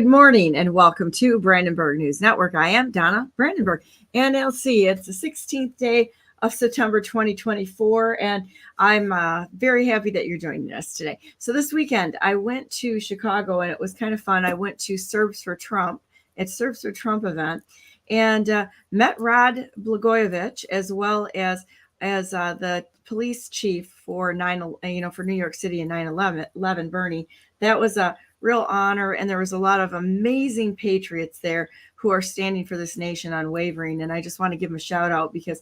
Good morning and welcome to Brandenburg News Network. I am Donna Brandenburg, NLC. It's the 16th day of September 2024, and I'm very happy that you're joining us today. So this weekend, I went to Chicago, and it was kind of fun. I went to Serbs for Trump. It's Serbs for Trump event, and met Rod Blagojevich as well as the police chief for for New York City and 9/11, Bernie. That was a real honor, and there was a lot of amazing patriots there who are standing for this nation unwavering. And I just want to give them a shout out because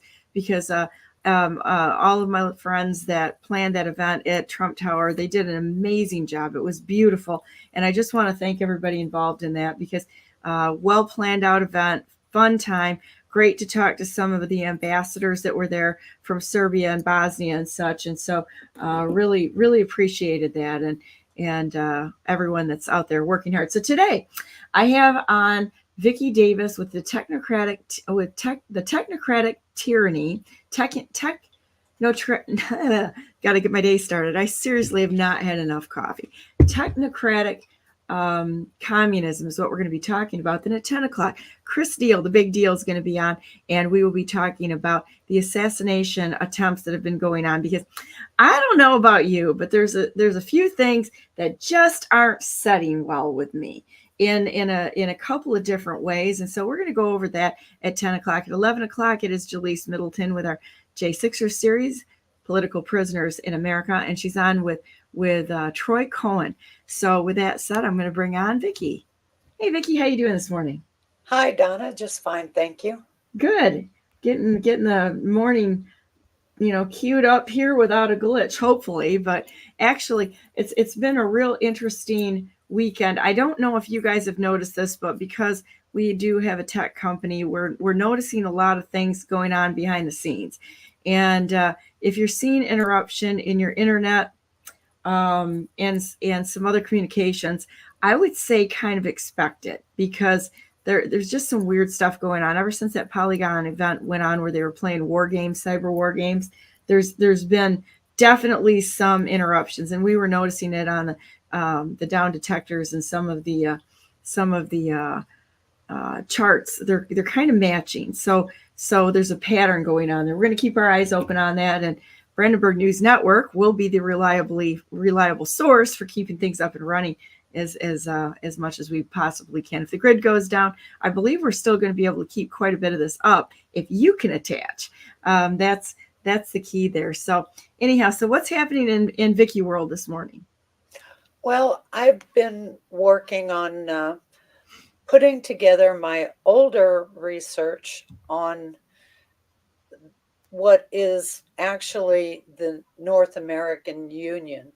all of my friends that planned that event at Trump Tower, they did an amazing job. It was beautiful, and I just want to thank everybody involved in that because well planned out event, fun time. Great to talk to some of the ambassadors that were there from Serbia and Bosnia and such. And so really, really appreciated that. And everyone that's out there working hard. So today I have on Vicky Davis with the Technocratic Tyranny. Got to get my day started. I seriously have not had enough coffee. Technocratic Communism is what we're going to be talking about. Then at 10 o'clock, Chris Deal, the big deal, is going to be on, and we will be talking about the assassination attempts that have been going on. Because I don't know about you, but there's a few things that just aren't setting well with me in a couple of different ways. And so we're going to go over that at 10 o'clock. At 11 o'clock, it is Jalise Middleton with our J6ers series, Political Prisoners in America, and she's on with Troy Koen. So with that said, I'm going to bring on Vicky. Hey, Vicky, how you doing this morning? Hi, Donna. Just fine, thank you. Good. Getting the morning, queued up here without a glitch, hopefully. But actually, it's been a real interesting weekend. I don't know if you guys have noticed this, but because we do have a tech company, we're noticing a lot of things going on behind the scenes. And if you're seeing interruption in your internet, and some other communications, I would say kind of expect it because there's just some weird stuff going on. Ever since that Polygon event went on where they were playing war games, cyber war games, there's been definitely some interruptions, and we were noticing it on the down detectors and some of the charts. They're kind of matching. So there's a pattern going on there. We're going to keep our eyes open on that, and Brandenburg News Network will be the reliable source for keeping things up and running as much as we possibly can. If the grid goes down, I believe we're still going to be able to keep quite a bit of this up if you can attach. That's the key there. So anyhow, so what's happening in Vicky world this morning? Well, I've been working on putting together my older research on what is actually the North American Union.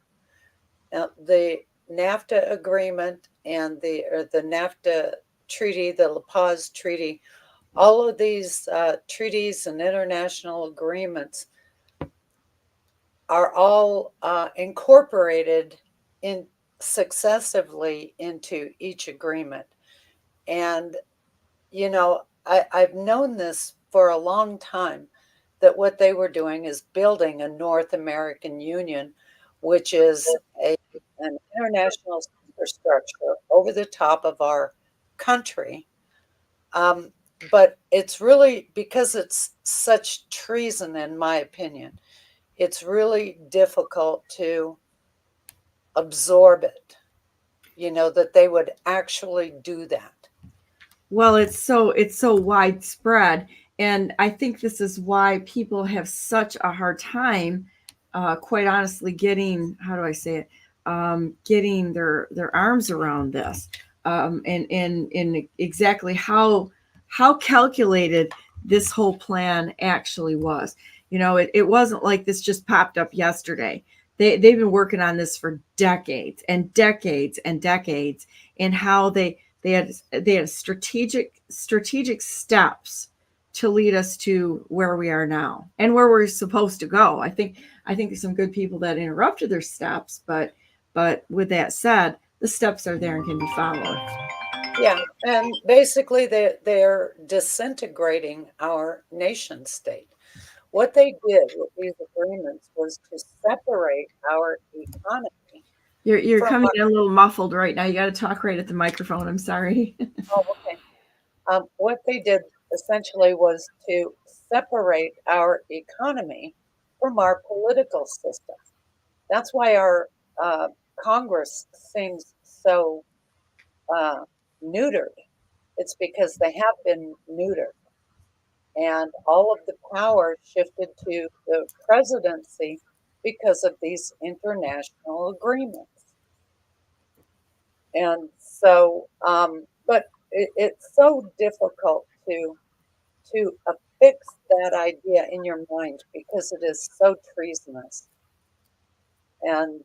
Now, the NAFTA agreement and the NAFTA treaty, the La Paz Treaty, all of these treaties and international agreements are all incorporated in successively into each agreement. And, I've known this for a long time, that what they were doing is building a North American Union, which is an international superstructure over the top of our country. But it's really, because it's such treason, in my opinion, it's really difficult to absorb it, that they would actually do that. Well, it's so widespread. And I think this is why people have such a hard time, quite honestly, getting, how do I say it, getting their arms around this, and exactly how calculated this whole plan actually was. It wasn't like this just popped up yesterday. They've been working on this for decades and decades and decades, and how they had strategic steps to lead us to where we are now and where we're supposed to go. I think there's some good people that interrupted their steps, but with that said, the steps are there and can be followed. Yeah, and basically they're disintegrating our nation state. What they did with these agreements was to separate our economy You're from coming in a little muffled right now. You got to talk right at the microphone. I'm sorry. oh, okay. What they did essentially was to separate our economy from our political system. That's why our uh, Congress seems so uh, neutered. It's because they have been neutered. And all of the power shifted to the presidency because of these international agreements. And so, but it's so difficult to affix that idea in your mind because it is so treasonous, and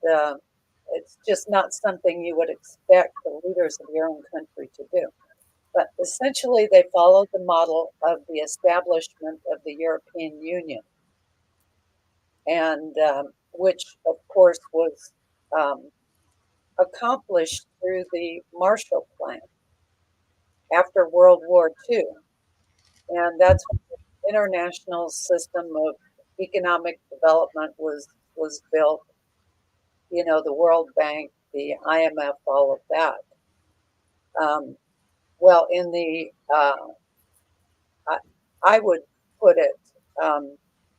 it's just not something you would expect the leaders of your own country to do. But essentially, they followed the model of the establishment of the European Union, and which, of course, was um, accomplished through the Marshall Plan after World War II. And that's when the international system of economic development was built. You know, the World Bank, the IMF, all of that. Um, well, in the I, I would put it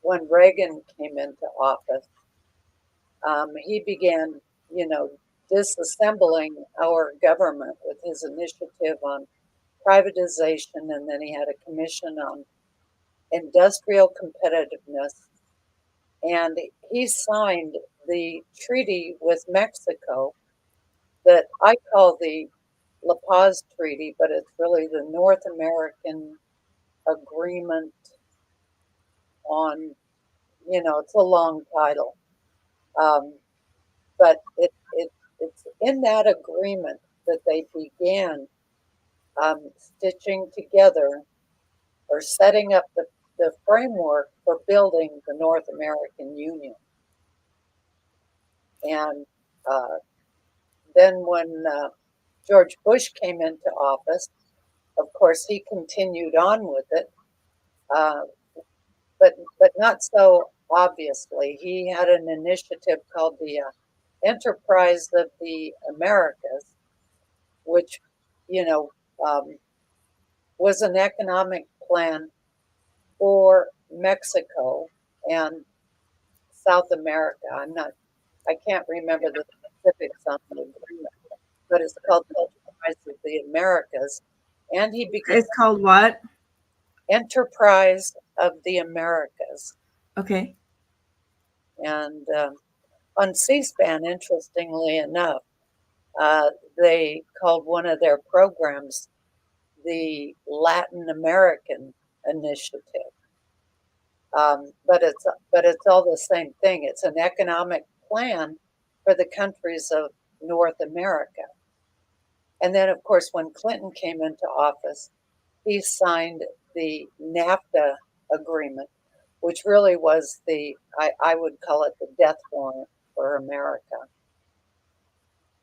when Reagan came into office, he began, you know, disassembling our government with his initiative on privatization, and then he had a commission on industrial competitiveness, and he signed the treaty with Mexico that I call the La Paz Treaty, but it's really the North American Agreement on, you know, it's a long title. Um, but it's in that agreement that they began stitching together or setting up the framework for building the North American Union. And uh, then when George Bush came into office, of course, he continued on with it, uh, but not so obviously. He had an initiative called the Enterprise of the Americas, which, you know, was an economic plan for Mexico and South America. I can't remember the specifics on the agreement, but it's called the Enterprise of the Americas. And he began It's called what? Enterprise of the Americas. Okay. And on C-SPAN, interestingly enough, uh, they called one of their programs the Latin American Initiative. But it's all the same thing. It's an economic plan for the countries of North America. And then, of course, when Clinton came into office, he signed the NAFTA agreement, which really was I would call it the death warrant for America.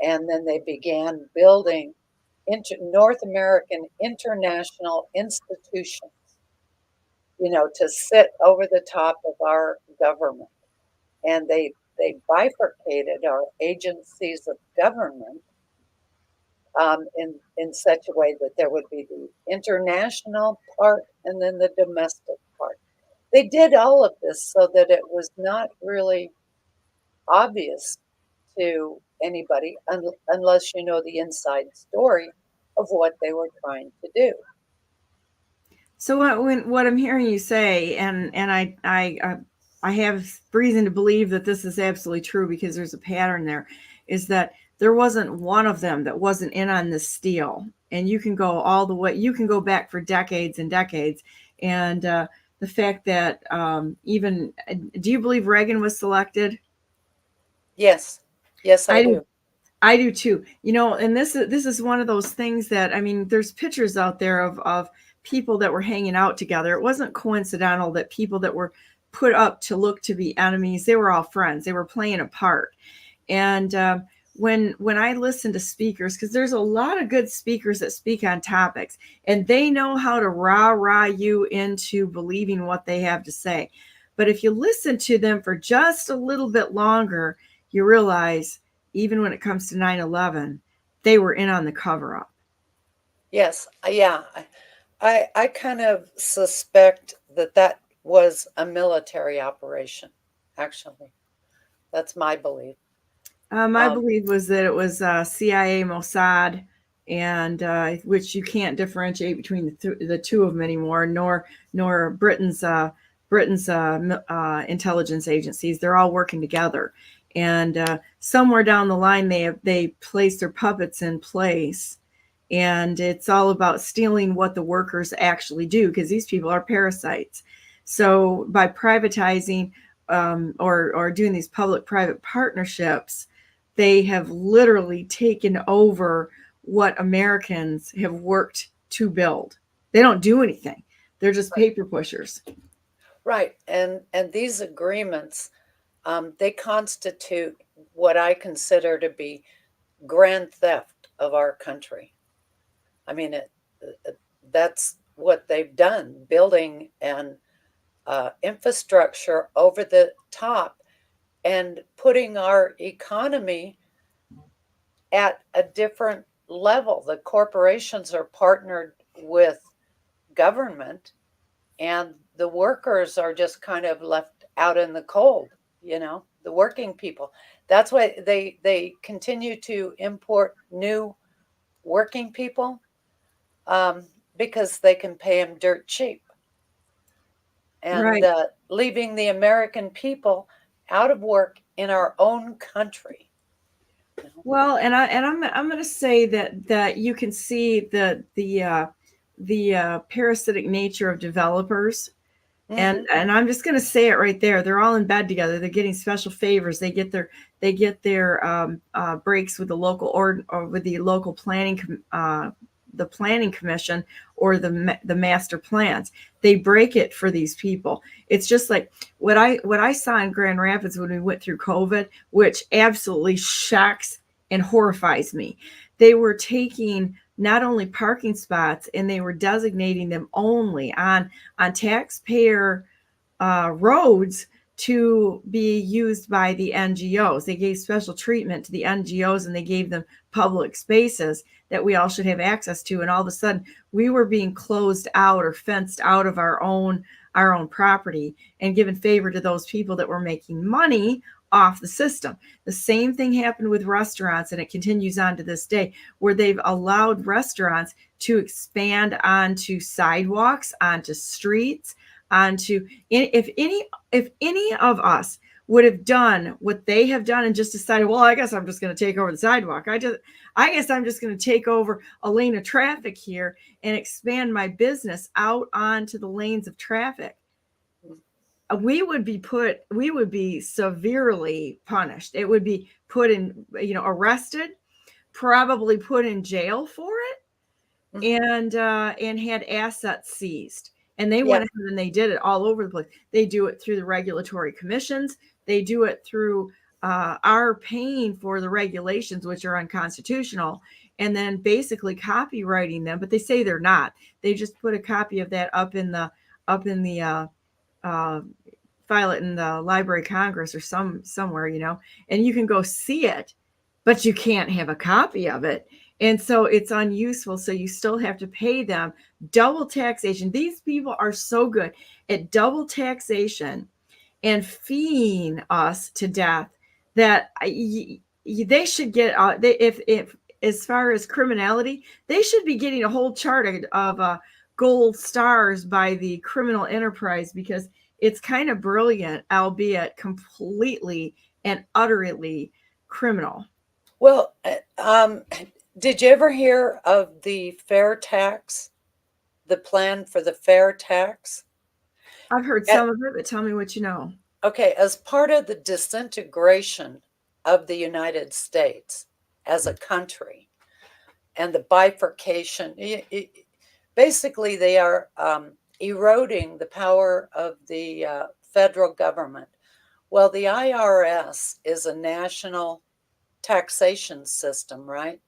And then they began building North American international institutions, you know, to sit over the top of our government. And they bifurcated our agencies of government in such a way that there would be the international part and then the domestic part. They did all of this so that it was not really obvious to anybody unless you know the inside story of what they were trying to do. So what I'm hearing you say, and I have reason to believe that this is absolutely true because there's a pattern there, is that there wasn't one of them that wasn't in on this steal. And you can go all the way, you can go back for decades and decades. And the fact that even, do you believe Reagan was selected? Yes, yes, I I do. do. I do too. You know, and this is one of those things that, I mean, there's pictures out there of people that were hanging out together. It wasn't coincidental that people that were put up to look to be enemies, they were all friends. They were playing a part. And when I listen to speakers, because there's a lot of good speakers that speak on topics, and they know how to rah you into believing what they have to say. But if you listen to them for just a little bit longer, you realize, even when it comes to 9/11, they were in on the cover up. Yes, yeah. I kind of suspect that was a military operation, actually. That's my belief. My belief was that it was CIA, Mossad, and which you can't differentiate between the two of them anymore, nor Britain's intelligence agencies. They're all working together, and somewhere down the line they place their puppets in place, and it's all about stealing what the workers actually do, because these people are parasites. So by privatizing or doing these public-private partnerships, they have literally taken over what Americans have worked to build. They don't do anything. They're just paper pushers. Right. And these agreements, they constitute what I consider to be grand theft of our country. I mean, that's what they've done, building an infrastructure over the top and putting our economy at a different level. The corporations are partnered with government, and the workers are just kind of left out in the cold, the working people. That's why they continue to import new working people, because they can pay them dirt cheap, and Right. leaving the American people out of work in our own country. Well, I'm going to say that you can see the parasitic nature of developers. And Mm-hmm. and I'm just going to say it right there. They're all in bed together. They're getting special favors. They get their breaks with the local or with the local the planning commission, or the master plans. They break it for these people. It's just like what I saw in Grand Rapids when we went through COVID, which absolutely shocks and horrifies me. They were taking not only parking spots, and they were designating them only on taxpayer roads to be used by the NGOs. They gave special treatment to the NGOs, and they gave them public spaces that we all should have access to. And all of a sudden, we were being closed out or fenced out of our own property and given favor to those people that were making money off the system. The same thing happened with restaurants, and it continues on to this day, where they've allowed restaurants to expand onto sidewalks, onto streets, onto if any of us would have done what they have done and just decided, well, I guess I'm just going to take over the sidewalk. I guess I'm just going to take over a lane of traffic here and expand my business out onto the lanes of traffic. We would be severely punished. It would be put in, arrested, probably put in jail for it, and had assets seized. And they went ahead and they did it all over the place. They do it through the regulatory commissions. They do it through our paying for the regulations, which are unconstitutional, and then basically copywriting them. But they say they're not. They just put a copy of that up in the file it in the Library of Congress or somewhere, and you can go see it, but you can't have a copy of it. And so it's unuseful. So you still have to pay them double taxation. These people are so good at double taxation and feeing us to death that they should get, if as far as criminality, they should be getting a whole chart of gold stars by the criminal enterprise, because it's kind of brilliant, albeit completely and utterly criminal. Well, did you ever hear of the fair tax, the plan for the fair tax? I've heard some of it, but tell me what you know. Okay, as part of the disintegration of the United States as a country and the bifurcation, basically they are eroding the power of the federal government. Well, the IRS is a national taxation system, right?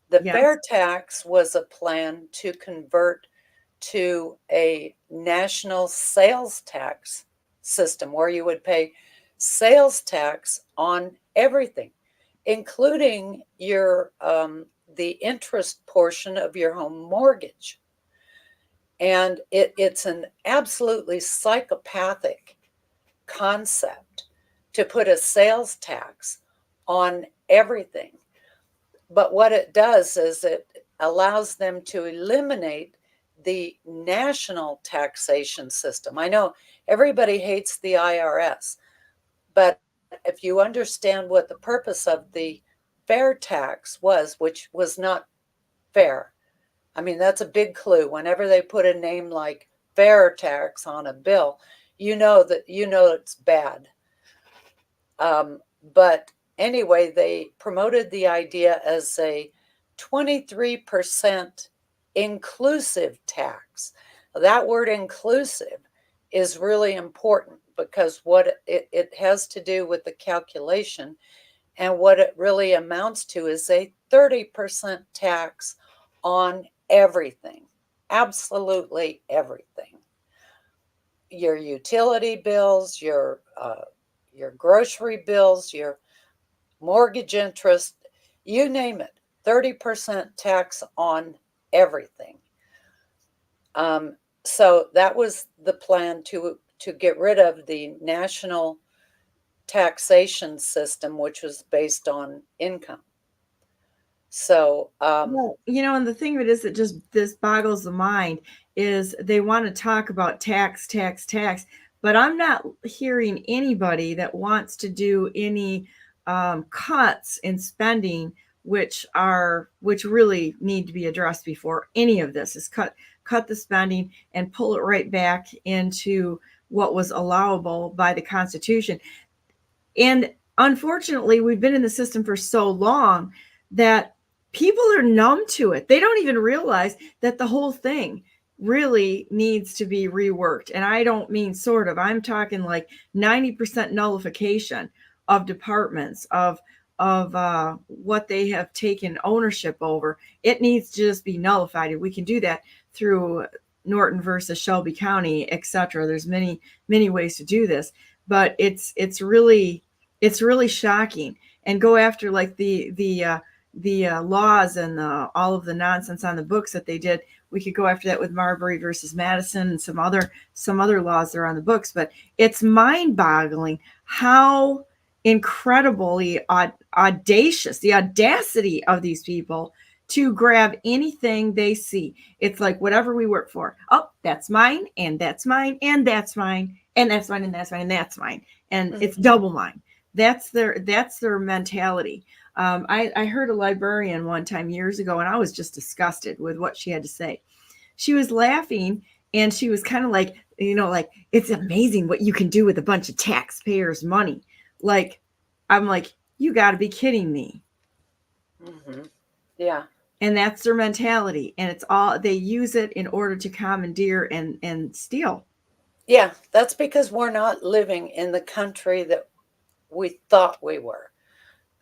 The Yes. fair tax was a plan to convert to a national sales tax system where you would pay sales tax on everything. including your the interest portion of your home mortgage. And it's an absolutely psychopathic concept to put a sales tax on everything. But what it does is it allows them to eliminate the national taxation system. I know everybody hates the IRS, but if you understand what the purpose of the fair tax was, which was not fair, I mean, that's a big clue. Whenever they put a name like fair tax on a bill, you know it's bad. But anyway, they promoted the idea as a 23% inclusive tax. That word inclusive is really important because what it has to do with the calculation, and what it really amounts to is a 30% tax on everything, absolutely everything. Your utility bills, your grocery bills, your mortgage interest, you name it, 30% tax on everything. So that was the plan to get rid of the national taxation system, which was based on income. So, well, and the thing of it is that just this boggles the mind is they want to talk about tax, tax, tax, but I'm not hearing anybody that wants to do any cuts in spending, which really need to be addressed before any of this is cut the spending and pull it right back into what was allowable by the Constitution. And unfortunately, we've been in the system for so long that people are numb to it. They don't even realize that the whole thing really needs to be reworked. And I don't mean sort of, I'm talking like 90% nullification of departments, of what they have taken ownership over. It needs to just be nullified. And we can do that through Norton versus Shelby County, etc. There's many ways to do this, but it's really shocking. And go after like the laws and all of the nonsense on the books that they did. We could go after that with Marbury versus Madison and some other laws that are on the books. But it's mind-boggling how incredibly audacious, the audacity of these people to grab anything they see. It's like whatever we work for. Oh, that's mine, and that's mine, and that's mine, and that's mine, and that's mine, and that's mine, and it's double mine. That's their mentality. I heard a librarian one time years ago, and I was just disgusted with what she had to say. She was laughing, and she was kind of like, like, it's amazing what you can do with a bunch of taxpayers' money. Like, I'm like, you got to be kidding me. Mm-hmm. Yeah. And that's their mentality. And it's all, they use it in order to commandeer and steal. Yeah, that's because we're not living in the country that we thought we were.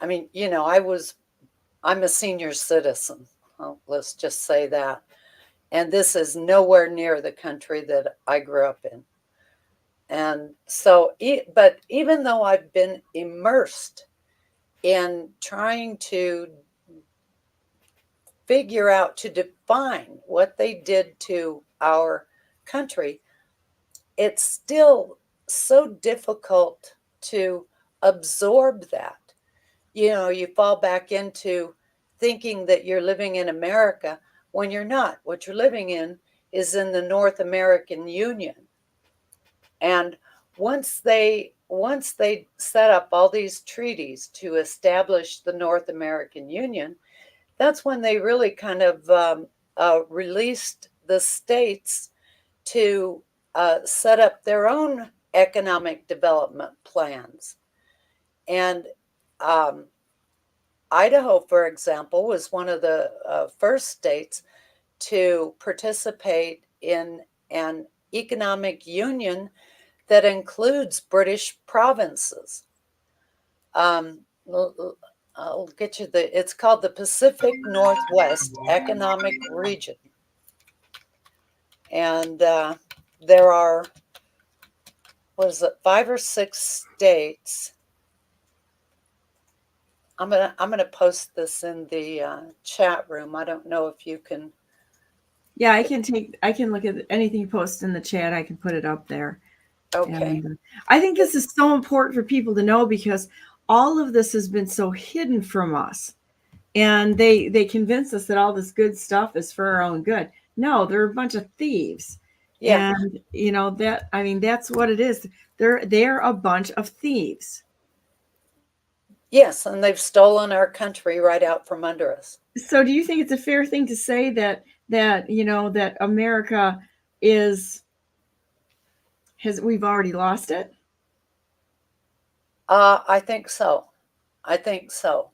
I mean, I'm a senior citizen. Well, let's just say that. And this is nowhere near the country that I grew up in. And so, but even though I've been immersed in trying to figure out, to define what they did to our country, it's still so difficult to absorb that. You fall back into thinking that you're living in America when you're not. What you're living in is in the North American Union. And once they set up all these treaties to establish the North American Union, that's when they really kind of released the states to set up their own economic development plans. And Idaho, for example, was one of the first states to participate in an economic union that includes British provinces. I'll get you it's called the Pacific Northwest Economic Region. And there are, 5 or 6 states I'm gonna post this in the chat room. I don't know if you can. Yeah, I can look at anything you post in the chat. I can put it up there. Okay. And I think this is so important for people to know because all of this has been so hidden from us. And they convince us that all this good stuff is for our own good. No, they're a bunch of thieves. Yeah. And you know that I mean that's what it is. They're a bunch of thieves. Yes, and they've stolen our country right out from under us. So do you think it's a fair thing to say that you know that America is has we've already lost it? I think so. I think so.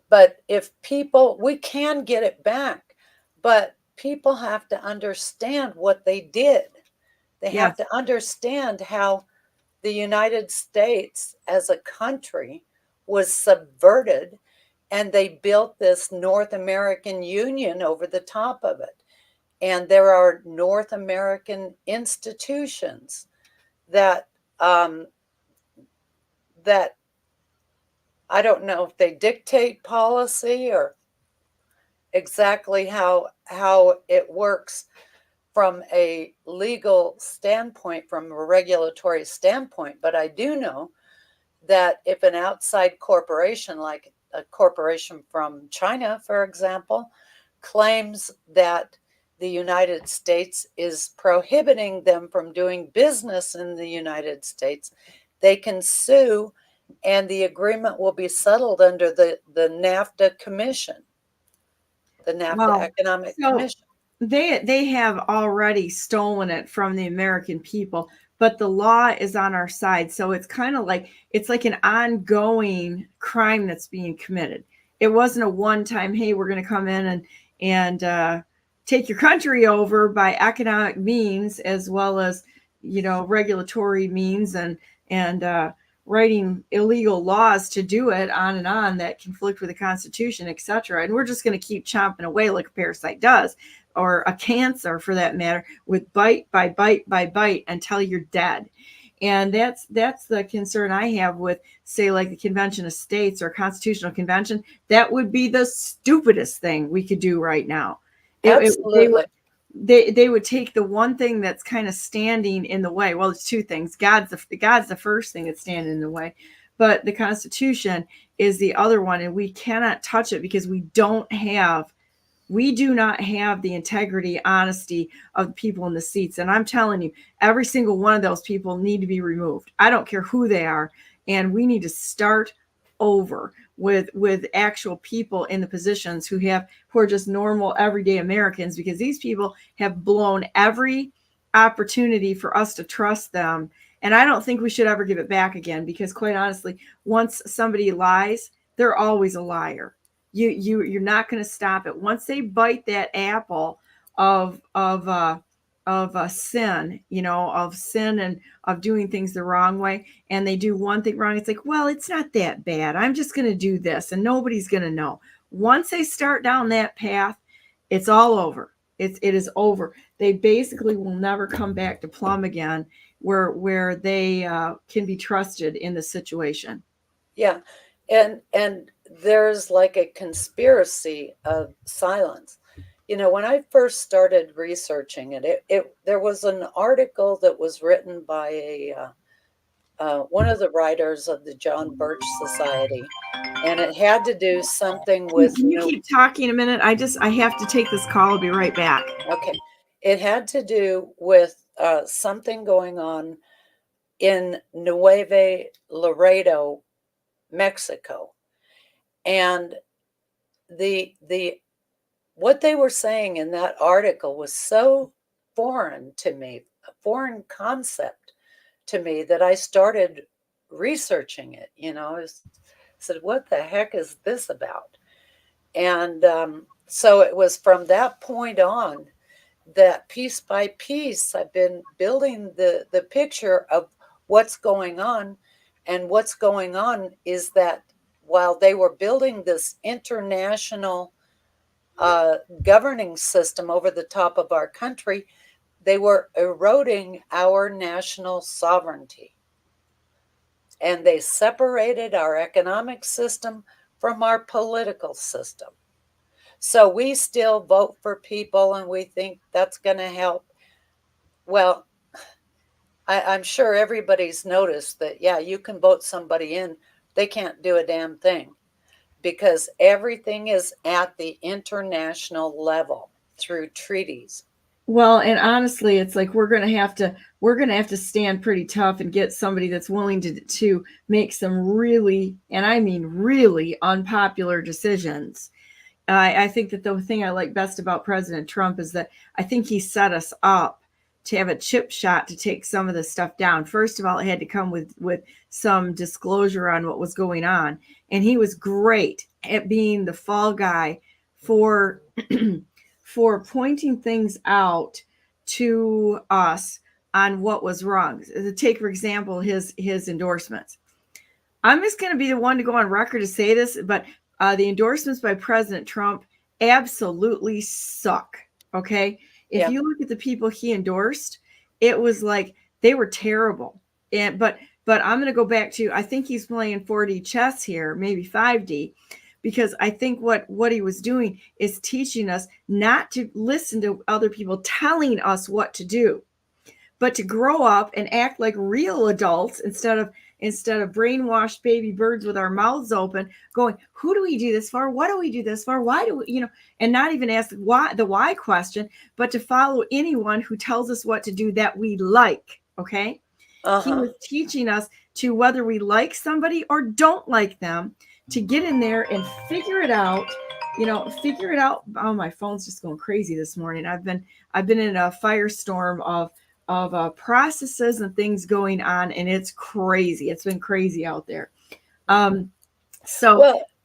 But if people, we can get it back, but people have to understand what they did. They have Yes. to understand how the United States as a country was subverted, and they built this North American Union over the top of it. And there are North American institutions that that I don't know if they dictate policy or exactly how it works from a legal standpoint, from a regulatory standpoint, but I do know that if an outside corporation, like a corporation from China, for example, claims that the United States is prohibiting them from doing business in the United States, they can sue, and the agreement will be settled under the NAFTA Commission, the NAFTA Wow. Economic So Commission. they have already stolen it from the American people, but the law is on our side. So it's kind of like it's like an ongoing crime that's being committed. It wasn't a one-time, hey, we're going to come in and take your country over by economic means as well as you know regulatory means and writing illegal laws to do it on and on that conflict with the Constitution, etc. And we're just going to keep chomping away like a parasite does, or a cancer for that matter, with bite by bite by bite until you're dead. And that's the concern I have with, say, like the Convention of States or Constitutional Convention. That would be the stupidest thing we could do right now. They would Absolutely. they would take the one thing that's kind of standing in the way. Well, it's two things. God's the first thing that's standing in the way, but the Constitution is the other one, and we cannot touch it because we do not have the integrity, honesty of the people in the seats. And I'm telling you, every single one of those people need to be removed. I don't care who they are. And we need to start over with actual people in the positions who are just normal everyday Americans, because these people have blown every opportunity for us to trust them. And I don't think we should ever give it back again, because quite honestly, once somebody lies, they're always a liar. You're not going to stop it once they bite that apple of sin, you know, of sin and of doing things the wrong way, and they do one thing wrong. It's like, well, it's not that bad. I'm just going to do this, and nobody's going to know. Once they start down that path, it's all over. It is over. They basically will never come back to plumb again, where they can be trusted in the situation. Yeah. And there's like a conspiracy of silence. You know, when I first started researching it there was an article that was written by one of the writers of the John Birch Society, and it had to do something with Can you keep talking a minute? I have to take this call. I'll be right back. okay, it had to do with something going on in Nuevo Laredo, Mexico, and the what they were saying in that article was so foreign to me, a foreign concept to me, that I started researching it. You know, I said, "What the heck is this about?" And so it was from that point on that piece by piece I've been building the picture of what's going on. And what's going on is that while they were building this international governing system over the top of our country, they were eroding our national sovereignty. And they separated our economic system from our political system. So we still vote for people and we think that's going to help. Well, I'm sure everybody's noticed that, yeah, you can vote somebody in, they can't do a damn thing, because everything is at the international level through treaties. Well, and honestly, it's like we're gonna have to stand pretty tough and get somebody that's willing to make some really, and I mean really, unpopular decisions. I think that the thing I like best about President Trump is that I think he set us up to have a chip shot to take some of this stuff down. First of all, it had to come with some disclosure on what was going on, and he was great at being the fall guy for for pointing things out to us on what was wrong. Take, for example, his endorsements. I'm just going to be the one to go on record to say this, but the endorsements by President Trump absolutely suck. Okay. If you look at the people he endorsed, it was like they were terrible. But I'm going to go back to, I think he's playing 4D chess here, maybe 5D, because I think what he was doing is teaching us not to listen to other people telling us what to do, but to grow up and act like real adults instead of brainwashed baby birds with our mouths open going, who do we do this for? What do we do this for? Why do we, and not even ask the why question, but to follow anyone who tells us what to do that we like. Okay. He was teaching us to, whether we like somebody or don't like them, to get in there and figure it out. Oh, my phone's just going crazy this morning. I've been in a firestorm of processes and things going on, and it's crazy. It's been crazy out there.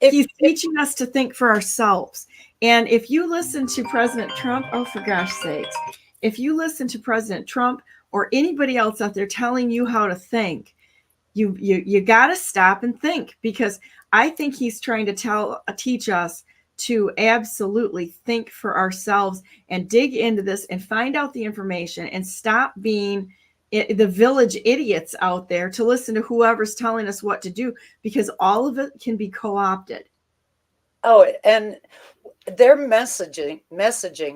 He's teaching us to think for ourselves. And if you listen to President Trump, oh, for gosh sakes, if you listen to President Trump or anybody else out there telling you how to think, you got to stop and think, because I think he's trying to teach us to absolutely think for ourselves and dig into this and find out the information and stop being the village idiots out there to listen to whoever's telling us what to do, because all of it can be co-opted. Oh, and their messaging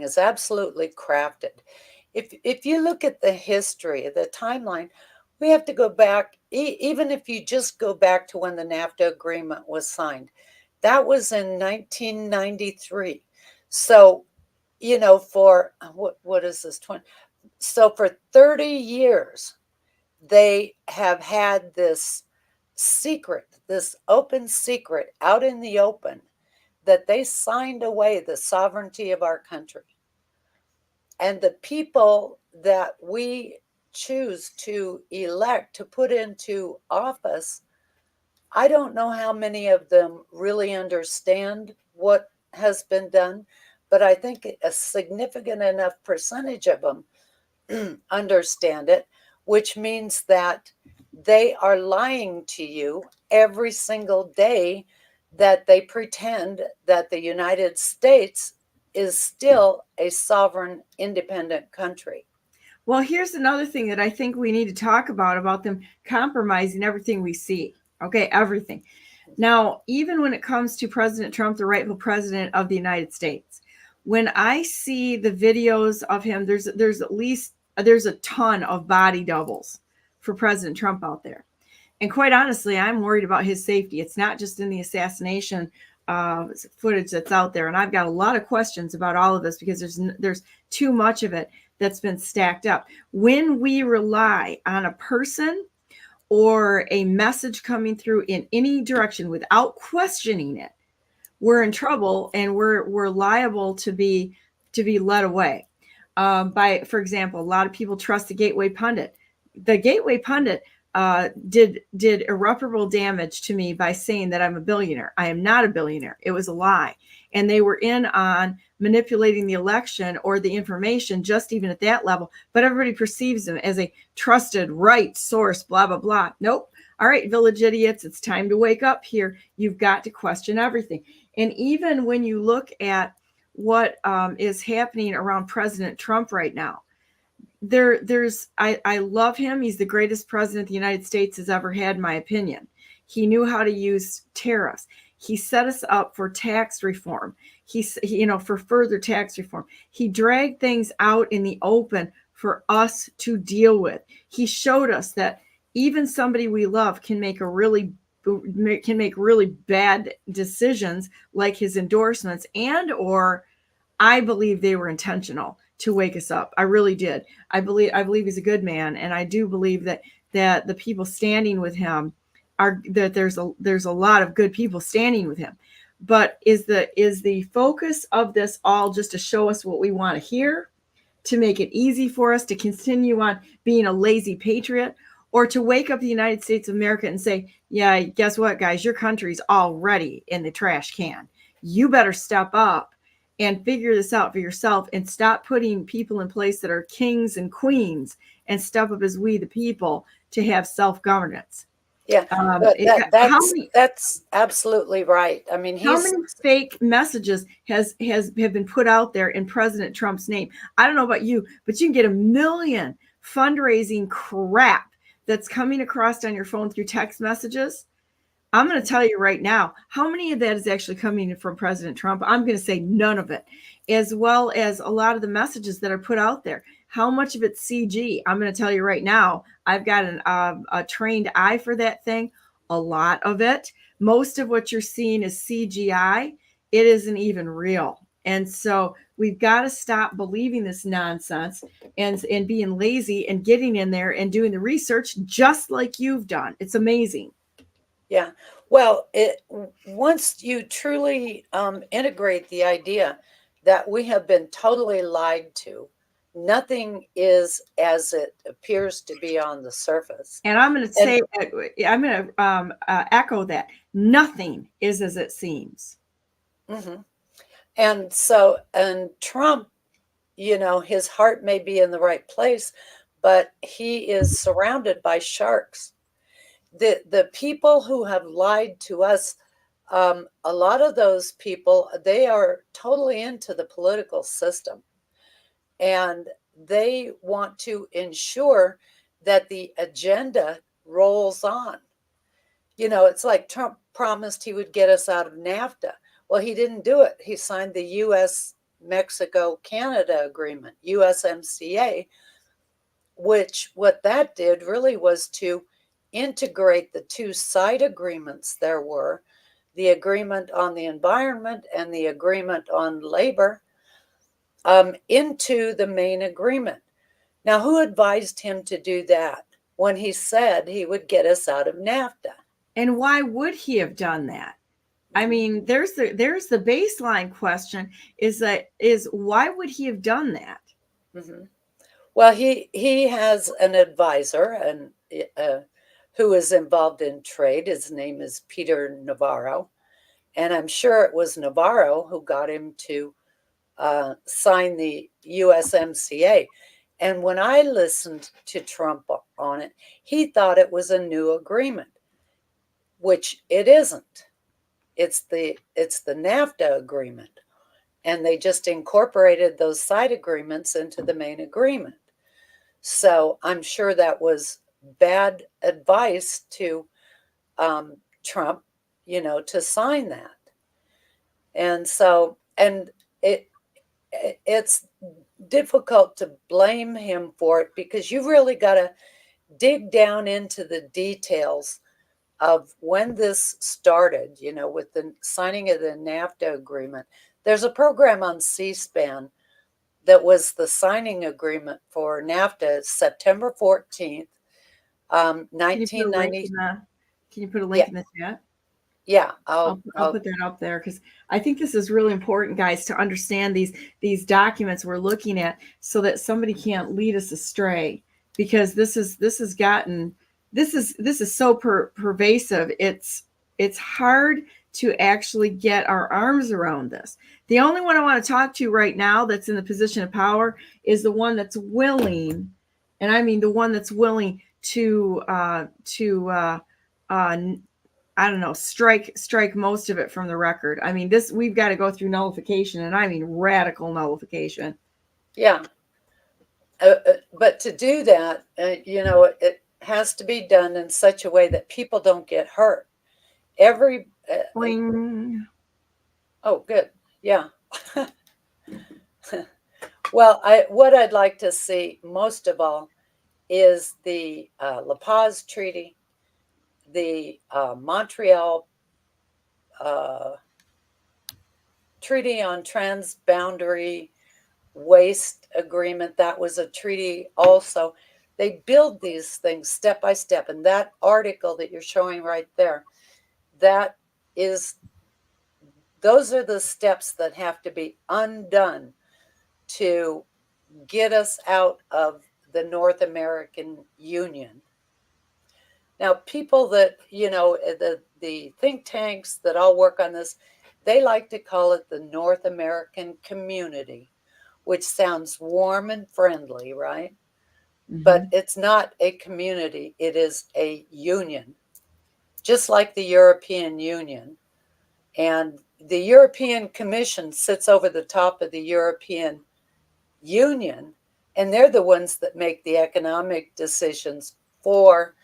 is absolutely crafted. If you look at the history, the timeline, we have to go back, even if you just go back to when the NAFTA agreement was signed. That was in 1993. So, for what is this, 20? So for 30 years, they have had this secret, this open secret out in the open, that they signed away the sovereignty of our country. And the people that we choose to elect to put into office, I don't know how many of them really understand what has been done, but I think a significant enough percentage of them understand it, which means that they are lying to you every single day, that they pretend that the United States is still a sovereign, independent country. Well, here's another thing that I think we need to talk about them compromising everything we see. Okay, everything. Now, even when it comes to President Trump, the rightful president of the United States, when I see the videos of him, there's a ton of body doubles for President Trump out there. And quite honestly, I'm worried about his safety. It's not just in the assassination footage that's out there. And I've got a lot of questions about all of this, because there's too much of it that's been stacked up. When we rely on a person or a message coming through in any direction without questioning it, we're in trouble, and we're liable to be led away. For example, a lot of people trust the Gateway Pundit. The Gateway Pundit did irreparable damage to me by saying that I'm a billionaire. I am not a billionaire. It was a lie. And they were in on manipulating the election or the information, just even at that level. But everybody perceives them as a trusted, right source, blah, blah, blah. Nope. All right, village idiots, it's time to wake up here. You've got to question everything. And even when you look at what is happening around President Trump right now, I love him. He's the greatest president the United States has ever had, in my opinion. He knew how to use tariffs. He set us up for tax reform. For further tax reform. He dragged things out in the open for us to deal with. He showed us that even somebody we love can make really bad decisions, like his endorsements, or I believe they were intentional to wake us up. I really did. I believe he's a good man, and I do believe that the people standing with him are that there's a lot of good people standing with him. But is the focus of this all just to show us what we want to hear, to make it easy for us to continue on being a lazy patriot, or to wake up the United States of America and say, yeah, guess what, guys, your country's already in the trash can. You better step up and figure this out for yourself and stop putting people in place that are kings and queens, and step up as we the people to have self-governance. Yeah, that's absolutely right. I mean, how many fake messages have been put out there in President Trump's name? I don't know about you, but you can get a million fundraising crap that's coming across on your phone through text messages. I'm going to tell you right now, how many of that is actually coming from President Trump? I'm going to say none of it, as well as a lot of the messages that are put out there. How much of it's CG? I'm going to tell you right now, I've got a trained eye for that thing. A lot of it. Most of what you're seeing is CGI. It isn't even real. And so we've got to stop believing this nonsense and being lazy and getting in there and doing the research just like you've done. It's amazing. Yeah. Well, once you truly integrate the idea that we have been totally lied to, nothing is as it appears to be on the surface. And I'm going to say, I'm going to echo that. Nothing is as it seems. Mm-hmm. And Trump, his heart may be in the right place, but he is surrounded by sharks. The people who have lied to us, a lot of those people, they are totally into the political system, and they want to ensure that the agenda rolls on. It's like Trump promised he would get us out of NAFTA. Well, he didn't do it. He signed the U.S. Mexico-Canada agreement, USMCA, which what that did really was to integrate the two side agreements there were, the agreement on the environment and the agreement on labor, into the main agreement. Now, who advised him to do that when he said he would get us out of NAFTA? And why would he have done that? I mean, there's the baseline question is why would he have done that? Mm-hmm. Well, he has an advisor and who is involved in trade. His name is Peter Navarro, and I'm sure it was Navarro who got him to sign the USMCA. And when I listened to Trump on it, he thought it was a new agreement, which it isn't. It's the NAFTA agreement, and they just incorporated those side agreements into the main agreement. So I'm sure that was bad advice to Trump, to sign that. And so, and it's difficult to blame him for it, because you really got to dig down into the details of when this started, with the signing of the NAFTA agreement. There's a program on C-SPAN that was the signing agreement for NAFTA, September 14th, 1990. Can you put a link in the chat? Yeah, I'll put that up there, because I think this is really important, guys, to understand these documents we're looking at, so that somebody can't lead us astray, because this is so pervasive. It's hard to actually get our arms around this. The only one I want to talk to right now that's in the position of power is the one that's willing, and I mean the one that's willing to I don't know, strike most of it from the record. I mean, we've got to go through nullification, and I mean radical nullification. Yeah. But to do that, it has to be done in such a way that people don't get hurt. Boing. Oh, good. Yeah. Well, what I'd like to see most of all is the La Paz Treaty, the Montreal Treaty on Transboundary Waste Agreement. That was a treaty also. They build these things step by step. And that article that you're showing right there, that is, those are the steps that have to be undone to get us out of the North American Union. Now, people that, the think tanks that all work on this, they like to call it the North American Community, which sounds warm and friendly, right? Mm-hmm. But it's not a community, it is a union, just like the European Union. And the European Commission sits over the top of the European Union, and they're the ones that make the economic decisions for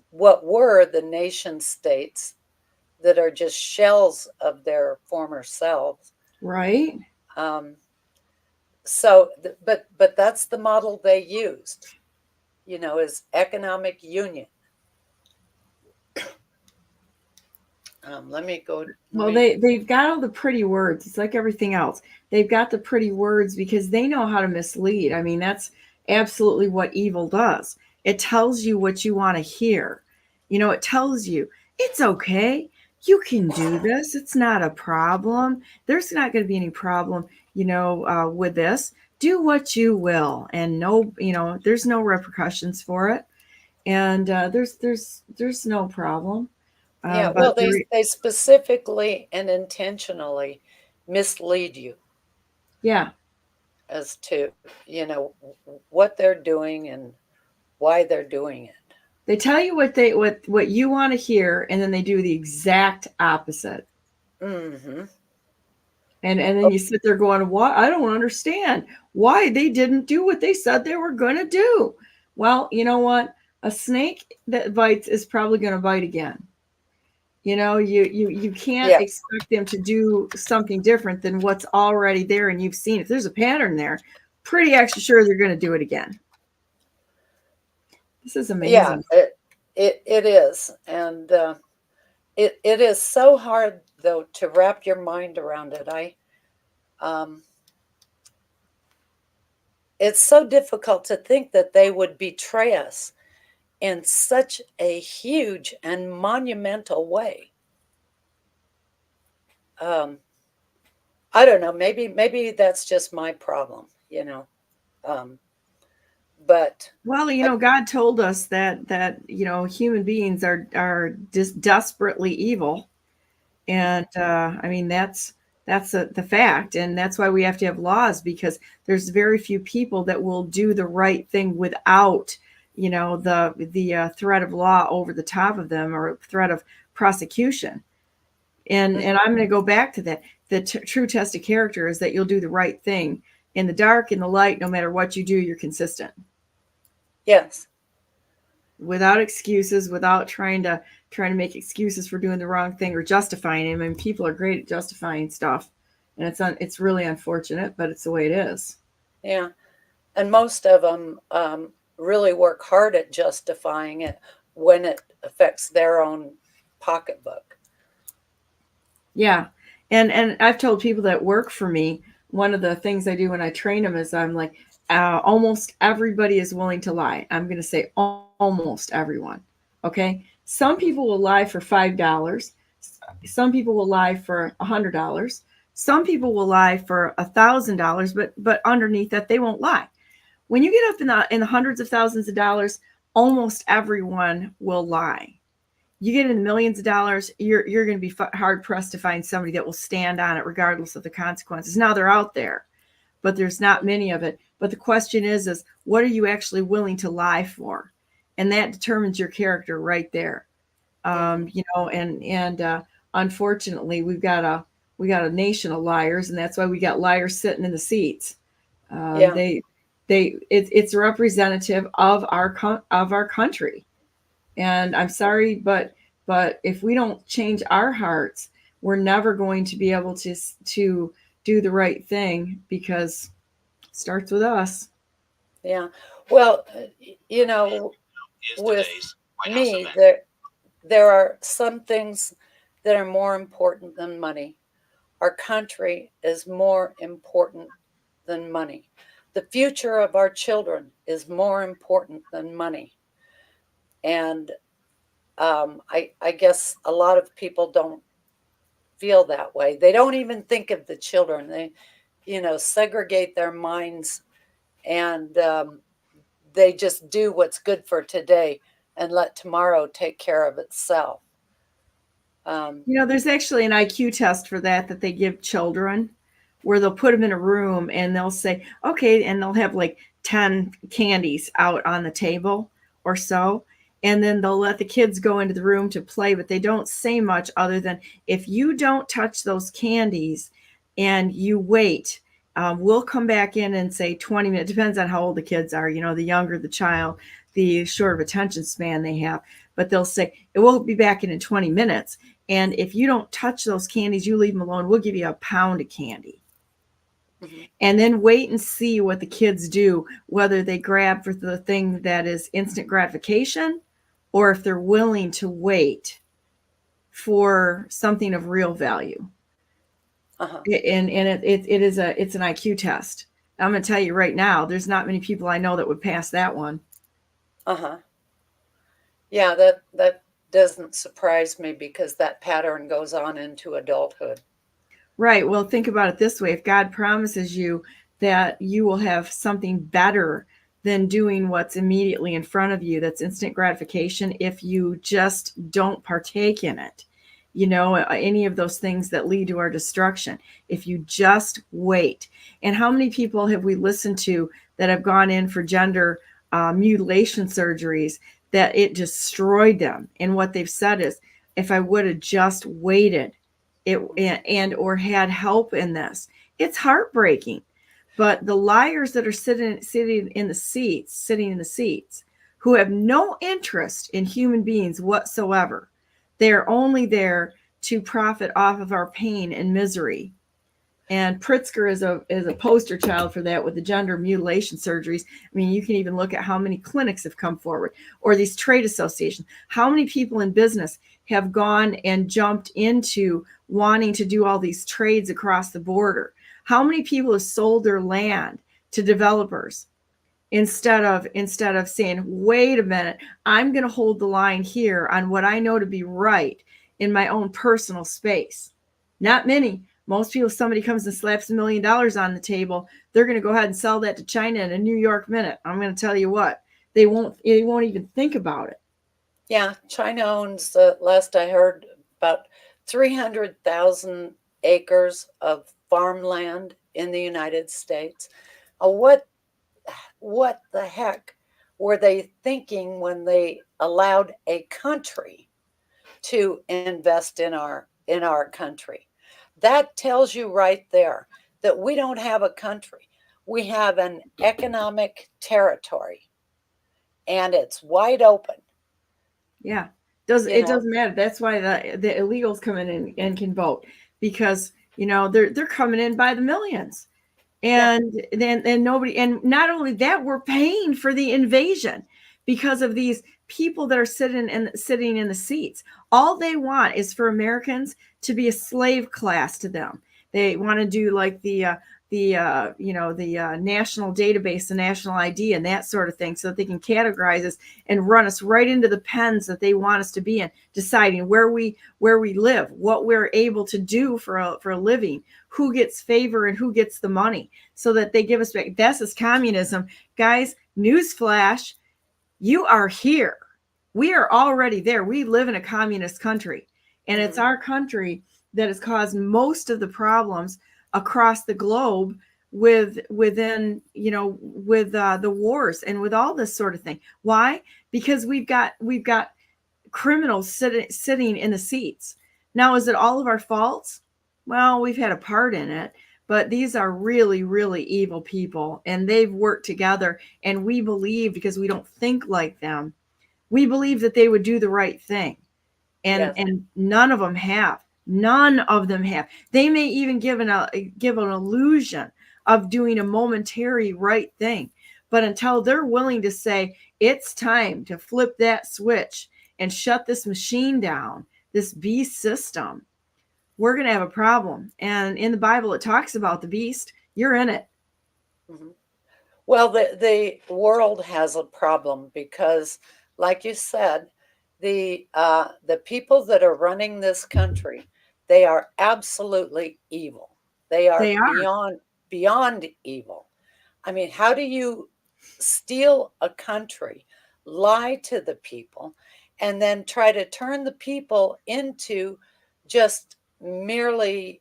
what were the nation states that are just shells of their former selves. Right. But that's the model they used, is economic union. Let me go. They've got all the pretty words. It's like everything else. They've got the pretty words because they know how to mislead. I mean, that's absolutely what evil does. It tells you what you want to hear. It tells you it's okay. You can do this. It's not a problem. There's not going to be any problem, with this. Do what you will, and no, there's no repercussions for it, and there's no problem. Yeah, well, they specifically and intentionally mislead you. Yeah. As to, what they're doing and why they're doing it. They tell you what you want to hear, and then they do the exact opposite. Mm-hmm. And then you sit there going, "Why? I don't understand why they didn't do what they said they were going to do." Well, you know what? A snake that bites is probably going to bite again. You can't expect them to do something different than what's already there and you've seen. If there's a pattern there, pretty extra sure they're going to do it again. This is amazing. Yeah, it is. And it is so hard, though, to wrap your mind around it. It's so difficult to think that they would betray us in such a huge and monumental way. I don't know. Maybe that's just my problem, but God told us that human beings are just desperately evil, and I mean that's the fact, and that's why we have to have laws, because there's very few people that will do the right thing without the threat of law over the top of them, or threat of prosecution. And I'm going to go back to that. The true test of character is that you'll do the right thing in the dark, in the light. No matter what you do, you're consistent. Yes. Without excuses, without trying to make excuses for doing the wrong thing or justifying it. I mean, people are great at justifying stuff, and it's really unfortunate, but it's the way it is. Yeah, and most of them really work hard at justifying it when it affects their own pocketbook. Yeah, and I've told people that work for me, one of the things I do when I train them is I'm like, almost everybody is willing to lie. I'm going to say almost everyone. Okay. Some people will lie for $5. Some people will lie for $100. Some people will lie for $1,000, but underneath that, they won't lie. When you get up in the hundreds of thousands of dollars, almost everyone will lie. You get in the millions of dollars, you're going to be hard pressed to find somebody that will stand on it regardless of the consequences. Now they're out there, but there's not many of it. But the question is what are you actually willing to lie for? And that determines your character right there. And unfortunately, we got a nation of liars, and that's why we got liars sitting in the seats. It's representative of our country. And I'm sorry, but But if we don't change our hearts, we're never going to be able to do the right thing, because it starts with us. Yeah. Well, you know, with me, there are some things that are more important than money. Our country is more important than money. The future of our children is more important than money. And I guess a lot of people don't feel that way. They don't even think of the children. They, segregate their minds, and they just do what's good for today and let tomorrow take care of itself. There's actually an IQ test for that they give children, where they'll put them in a room and they'll say, okay, and they'll have like 10 candies out on the table or so. And then they'll let the kids go into the room to play, but they don't say much other than, if you don't touch those candies and you wait, we'll come back in and say 20 minutes. Depends on how old the kids are. The younger the child, the short of attention span they have. But they'll say, it will be back in 20 minutes. And if you don't touch those candies, you leave them alone, we'll give you a pound of candy. Mm-hmm. And then wait and see what the kids do, whether they grab for the thing that is instant gratification, or if they're willing to wait for something of real value. Uh-huh. And it's an IQ test. I'm going to tell you right now, there's not many people I know that would pass that one. Uh-huh. Yeah, that doesn't surprise me, because that pattern goes on into adulthood. Right. Well, think about it this way. If God promises you that you will have something better than doing what's immediately in front of you, that's instant gratification, if you just don't partake in it, any of those things that lead to our destruction, if you just wait. And how many people have we listened to that have gone in for gender mutilation surgeries, that it destroyed them? And what they've said is, if I would have just waited, or had help in this. It's heartbreaking. But the liars that are sitting in the seats, who have no interest in human beings whatsoever, they're only there to profit off of our pain and misery. And Pritzker is a poster child for that, with the gender mutilation surgeries. I mean, you can even look at how many clinics have come forward, or these trade associations. How many people in business have gone and jumped into wanting to do all these trades across the border? How many people have sold their land to developers instead of saying, wait a minute, I'm going to hold the line here on what I know to be right in my own personal space? Not many. Most people, if somebody comes and slaps $1 million on the table, they're going to go ahead and sell that to China in a New York minute. I'm going to tell you what, they won't even think about it. Yeah, China owns, last I heard, about 300,000 acres of farmland in the United States. What the heck were they thinking when they allowed a country to invest in our country? That tells you right there that we don't have a country. We have an economic territory, and it's wide open. Yeah, it doesn't matter. That's why the illegals come in and can vote, because they're coming in by the millions, and then nobody. And not only that, we're paying for the invasion because of these people that are sitting in the seats. All they want is for Americans to be a slave class to them. They want to do like the national database, the national ID, and that sort of thing, so that they can categorize us and run us right into the pens that they want us to be in, deciding where we live, what we're able to do for a living, who gets favor and who gets the money, so that they give us back. This is communism, guys. Newsflash, you are here. We are already there. We live in a communist country, and it's our country that has caused most of the problems across the globe with the wars and with all this sort of thing. Why? Because we've got criminals sitting in the seats. Now, is it all of our faults? Well, we've had a part in it, but these are really, really evil people, and they've worked together. And we believe, because we don't think like them, we believe that they would do the right thing. and Yes. and none of them have. None of them have. They may even give an illusion of doing a momentary right thing, but until they're willing to say it's time to flip that switch and shut this machine down, this beast system, we're going to have a problem. And in the Bible, it talks about the beast. You're in it. Mm-hmm. Well, the world has a problem because, like you said, the people that are running this country, they are absolutely evil. They are They are. beyond evil. I mean, how do you steal a country, lie to the people, and then try to turn the people into just merely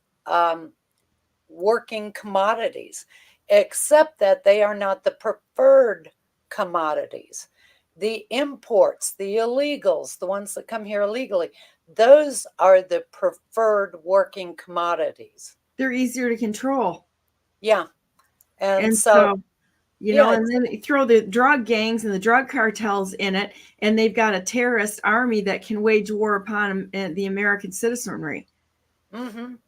working commodities, except that they are not the preferred commodities. The imports, the illegals, the ones that come here illegally, those are the preferred working commodities. They're easier to control. Yeah. And And so, so, yeah, and then you throw the drug gangs and the drug cartels in it, and they've got a terrorist army that can wage war upon the American citizenry mm-hmm. and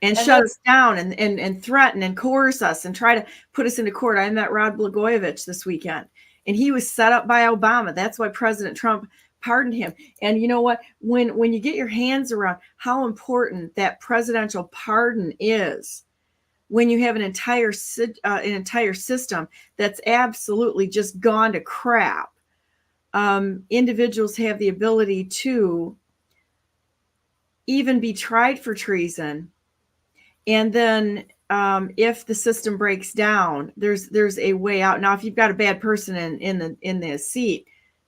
And shut that's, us down and threaten and coerce us and try to put us into court. I met Rod Blagojevich this weekend, and he was set up by Obama. That's why President Trump pardoned him. And you know what? When you get your hands around how important that presidential pardon is, when you have an entire system that's absolutely just gone to crap, individuals have the ability to even be tried for treason. And then if the system breaks down, there's a way out. Now, if you've got a bad person in the seat,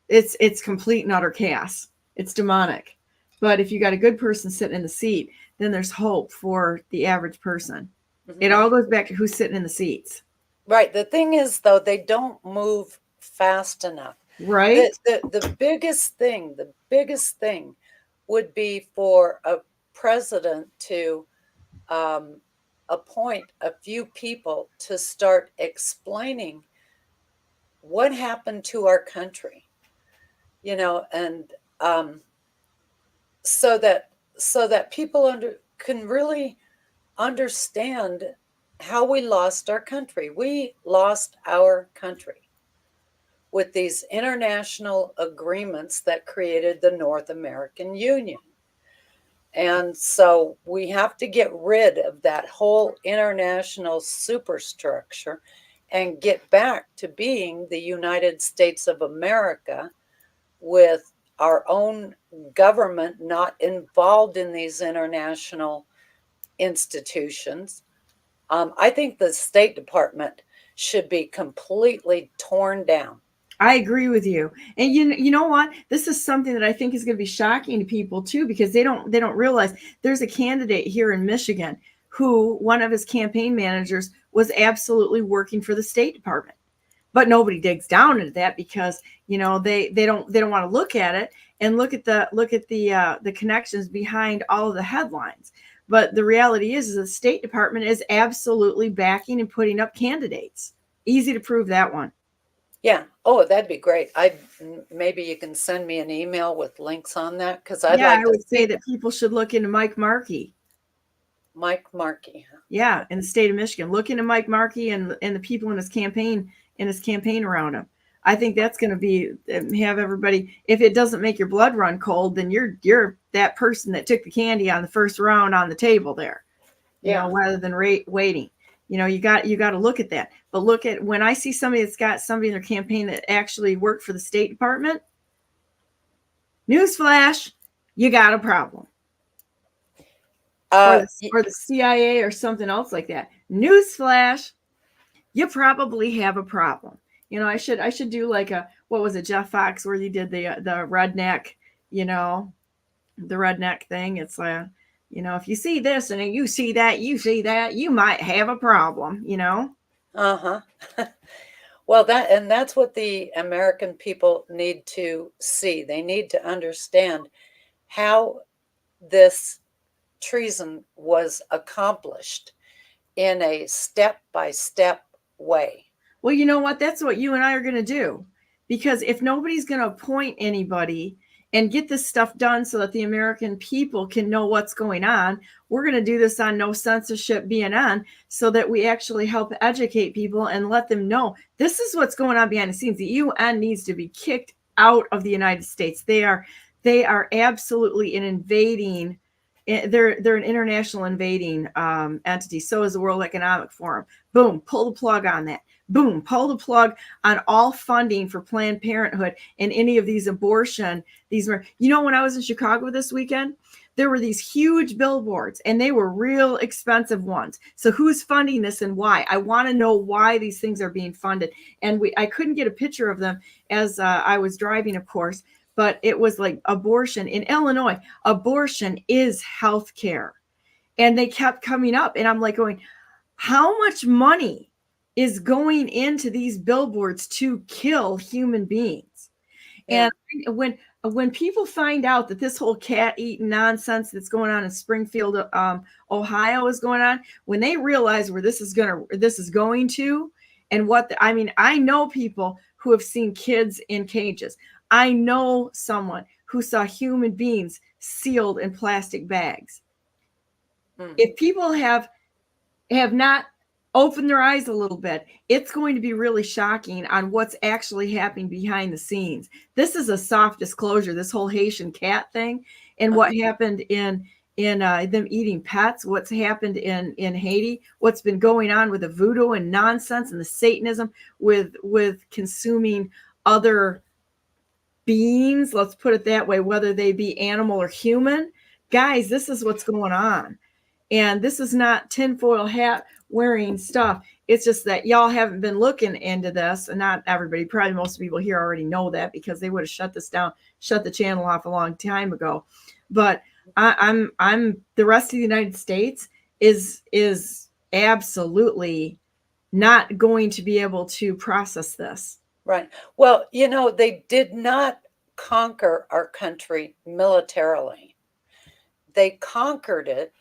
it's complete and utter chaos. It's demonic. But if you got a good person sitting in the seat, then there's hope for the average person. mm-hmm. It all goes back to who's sitting in the seats. Right. The thing is, though, they don't move fast enough. Right? The biggest thing would be for a president to appoint a few people to start explaining what happened to our country, and so that people can really understand how we lost our country. We lost our country with these international agreements that created the North American Union. And so we have to get rid of that whole international superstructure and get back to being the United States of America with our own government not involved in these international institutions. I think the State Department should be completely torn down. I agree with you. And you know what? This is something that I think is going to be shocking to people too, because they don't realize there's a candidate here in Michigan who one of his campaign managers was absolutely working for the State Department. But nobody digs down into that because they don't want to look at it and look at the connections behind all of the headlines. But the reality is the State Department is absolutely backing and putting up candidates. Easy to prove that one. Yeah. Oh, that'd be great. Maybe you can send me an email with links on that because I'd Yeah, like I to would say see that people should look into Mike Markey. Mike Markey. Yeah, in the state of Michigan. Look into Mike Markey and the people in his campaign around him. I think that's going to be have everybody. If it doesn't make your blood run cold, then you're that person that took the candy on the first round on the table there. Rather than waiting. You got to look at that. But look at when I see somebody that's got somebody in their campaign that actually worked for the State Department. Newsflash, you got a problem. Or the CIA or something else like that. Newsflash, you probably have a problem. I should do like what was it, Jeff Fox, where you did the redneck, the redneck thing. It's like, if you see this and you see that, you might have a problem, Uh-huh. Well, that's what the American people need to see. They need to understand how this treason was accomplished in a step-by-step way. Well, you know what? That's what you and I are going to do. Because if nobody's going to appoint anybody and get this stuff done so that the American people can know what's going on. We're going to do this on No Censorship BNN so that we actually help educate people and let them know this is what's going on behind the scenes. The UN needs to be kicked out of the United States. They are absolutely an invading. They're an international invading entity. So is the World Economic Forum. Boom, pull the plug on that. Boom, pull the plug on all funding for Planned Parenthood and any of these abortion. When I was in Chicago this weekend, there were these huge billboards and they were real expensive ones. So who's funding this and why? I want to know why these things are being funded. And I couldn't get a picture of them as I was driving, of course, but it was like abortion in Illinois. Abortion is health care. And they kept coming up and I'm like going, how much money is going into these billboards to kill human beings? Yeah. And when people find out that this whole cat eating nonsense that's going on in Springfield, Ohio is going on, when they realize where this is going to, and I know people who have seen kids in cages. I know someone who saw human beings sealed in plastic bags. If people have not opened their eyes a little bit, it's going to be really shocking on what's actually happening behind the scenes. This is a soft disclosure, this whole Haitian cat thing, and what happened in them eating pets, what's happened in Haiti, what's been going on with the voodoo and nonsense and the Satanism with consuming other beings, let's put it that way, whether they be animal or human. Guys, this is what's going on. And this is not tinfoil hat wearing stuff. It's just that y'all haven't been looking into this, and not everybody. Probably most people here already know that because they would have shut this down, shut the channel off a long time ago. But I'm the rest of the United States is absolutely not going to be able to process this. Right. Well, they did not conquer our country militarily. They conquered it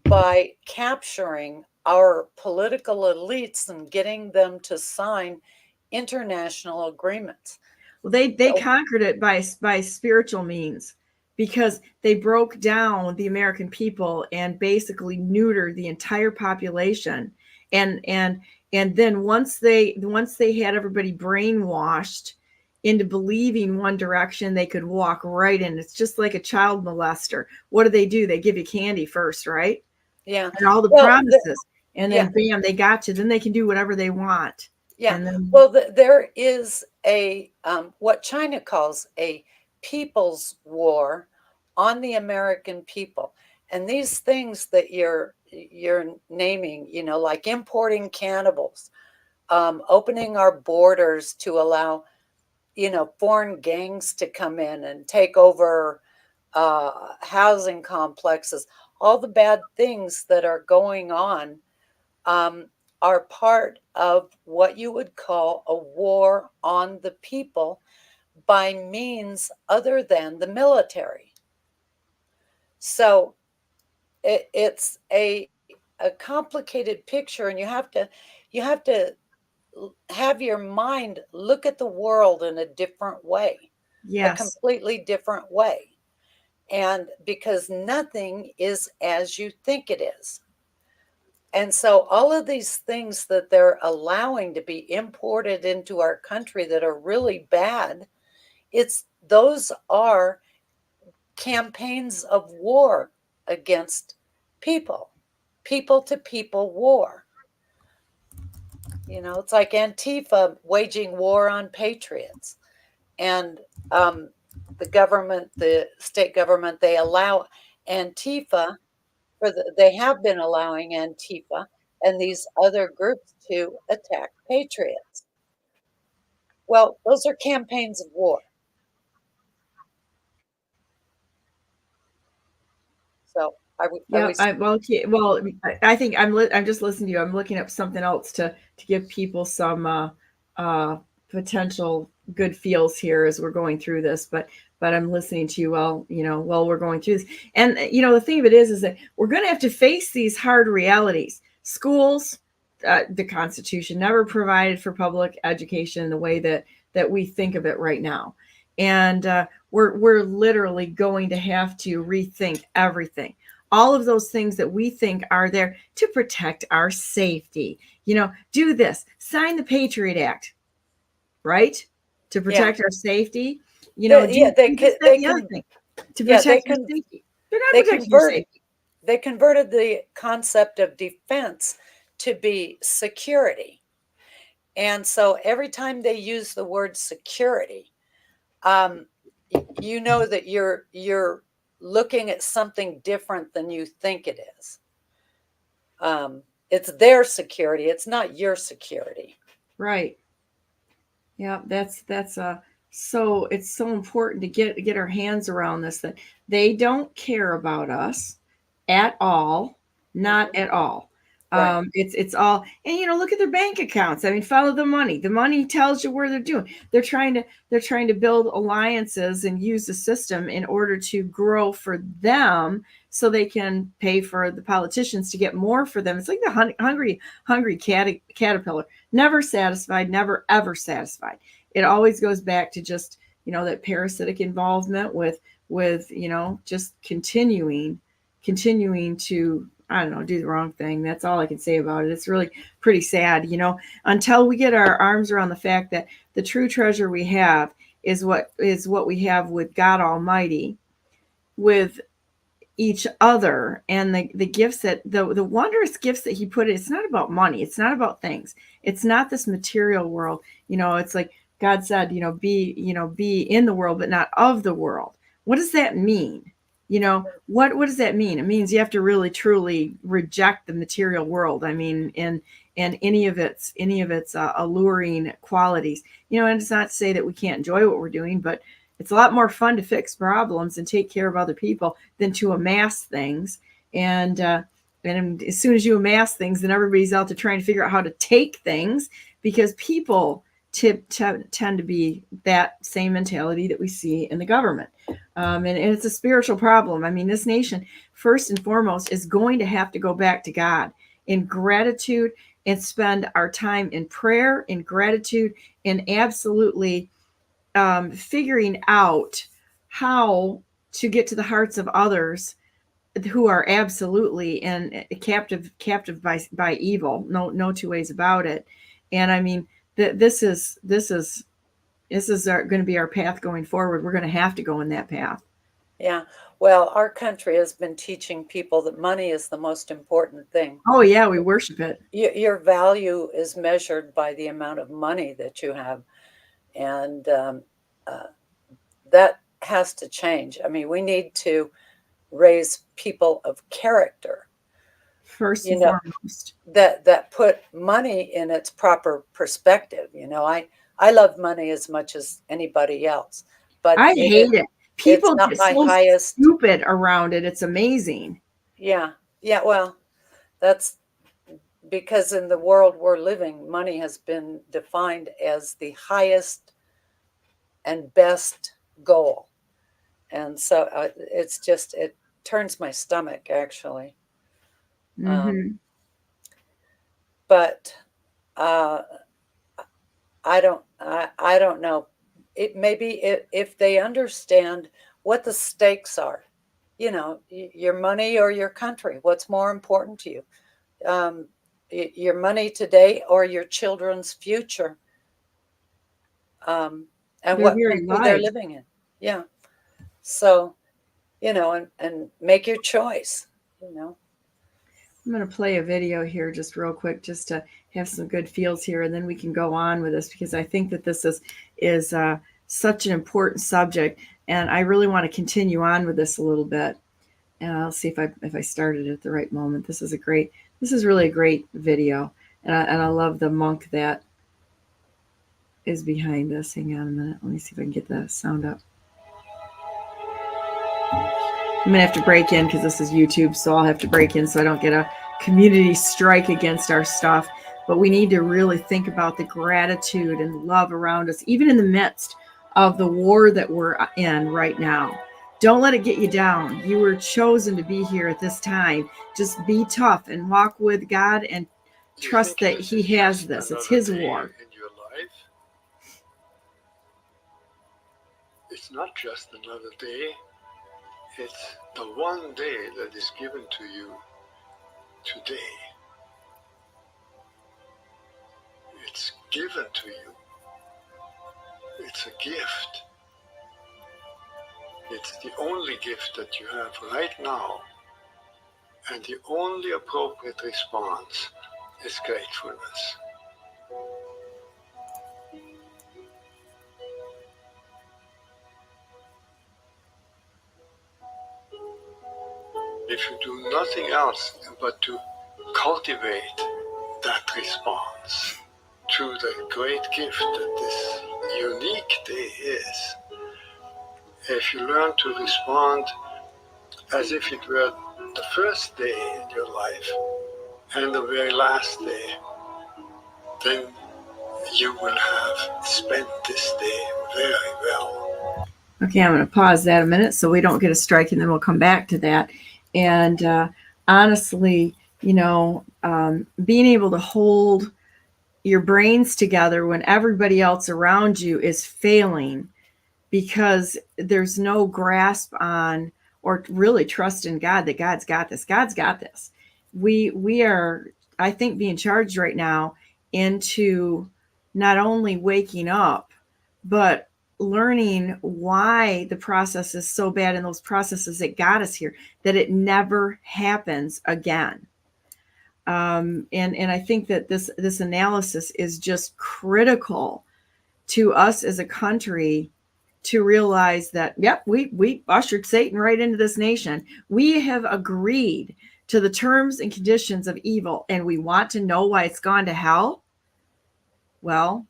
by capturing our political elites and getting them to sign international agreements. Well, they conquered it by spiritual means, because they broke down the American people and basically neutered the entire population. And then once they had everybody brainwashed into believing one direction, they could walk right in. It's just like a child molester. What do? They give you candy first, right? Yeah. And all the promises. And then bam, they got you. Then they can do whatever they want. Yeah. And then, there is a what China calls a people's war on the American people. And these things that you're naming, like importing cannibals, opening our borders to allow, foreign gangs to come in and take over housing complexes, all the bad things that are going on are part of what you would call a war on the people by means other than the military. So it's a complicated picture, and you have to have your mind look at the world in a different way. yes. A completely different way. And because nothing is as you think it is. And so all of these things that they're allowing to be imported into our country that are really bad, those are campaigns of war against people to people war. It's like Antifa waging war on patriots. And the state government, they allow Antifa, they have been allowing Antifa and these other groups to attack patriots. Well, those are campaigns of war. So I think I'm just listening to you. I'm looking up something else to give people some potential good feels here as we're going through this. But I'm listening to you while we're going through this. And the thing of it is that we're going to have to face these hard realities. Schools, the Constitution never provided for public education in the way that we think of it right now. And we're literally going to have to rethink everything. All of those things that we think are there to protect our safety. Do this, sign the Patriot Act, right? To protect our safety. Do this, that, the other thing to protect your safety. They're not protecting your safety. They converted the concept of defense to be security. And so every time they use the word security, that you're looking at something different than you think it is. It's their security. It's not your security. Right. Yeah, that's so it's so important to get our hands around this, that they don't care about us at all, not at all. Right. It's all, and look at their bank accounts. I mean, follow the money. The money tells you where they're doing. They're trying to build alliances and use the system in order to grow for them, so they can pay for the politicians to get more for them. It's like the hungry caterpillar, never satisfied, never ever satisfied. It always goes back to just that parasitic involvement with just continuing to, I don't know, do the wrong thing. That's all I can say about it. It's really pretty sad, until we get our arms around the fact that the true treasure we have is what we have with God Almighty, with each other, and the gifts that the wondrous gifts that he put in. It's not about money. It's not about things. It's not this material world. It's like God said, be in the world, but not of the world. What does that mean? What does that mean? It means you have to really truly reject the material world. I mean, and any of its alluring qualities. And it's not to say that we can't enjoy what we're doing, but it's a lot more fun to fix problems and take care of other people than to amass things. And as soon as you amass things, then everybody's out there trying to figure out how to take things, because people tend to be that same mentality that we see in the government. And it's a spiritual problem. I mean, this nation, first and foremost, is going to have to go back to God in gratitude and spend our time in prayer, in gratitude, and absolutely figuring out how to get to the hearts of others who are absolutely and captive by evil. No two ways about it. And I mean, this is going to be our path going forward. We're going to have to go in that path. Yeah. Well, our country has been teaching people that money is the most important thing. Oh yeah, we worship it. Your value is measured by the amount of money that you have, and that has to change. I mean, we need to raise people of character, first and foremost, that put money in its proper perspective. I love money as much as anybody else, but I hate it. People get so stupid around it. It's amazing. Yeah. Well, that's because in the world we're living, money has been defined as the highest and best goal. And so it turns my stomach, actually. Mm-hmm. But I don't know. It maybe if they understand what the stakes are, your money or your country, what's more important to you, your money today or your children's future, and what country they're living in. Yeah. So, and make your choice, I'm going to play a video here just real quick, just to have some good feels here, and then we can go on with this, because I think that this is such an important subject, and I really want to continue on with this a little bit. And I'll see if I started at the right moment. This is really a great video, and I love the monk that is behind this. Hang on a minute. Let me see if I can get the sound up. I'm going to have to break in because this is YouTube, so I'll have to break in so I don't get a community strike against our stuff. But we need to really think about the gratitude and love around us, even in the midst of the war that we're in right now. Don't let it get you down. You were chosen to be here at this time. Just be tough and walk with God and trust that He has this. It's His war. it's not just another day. It's the one day that is given to you today. It's given to you. It's a gift. It's the only gift that you have right now. And the only appropriate response is gratefulness. If you do nothing else but to cultivate that response to the great gift that this unique day is, if you learn to respond as if it were the first day in your life and the very last day, then you will have spent this day very well. Okay, I'm going to pause that a minute so we don't get a strike, and then we'll come back to that. And honestly, being able to hold your brains together when everybody else around you is failing because there's no grasp on or really trust in God that God's got this. God's got this. We are, I think, being charged right now into not only waking up, but learning why the process is so bad and those processes that got us here, that it never happens again. And I think that this analysis is just critical to us as a country to realize that, yep, we ushered Satan right into this nation. We have agreed to the terms and conditions of evil, and we want to know why it's gone to hell. Well,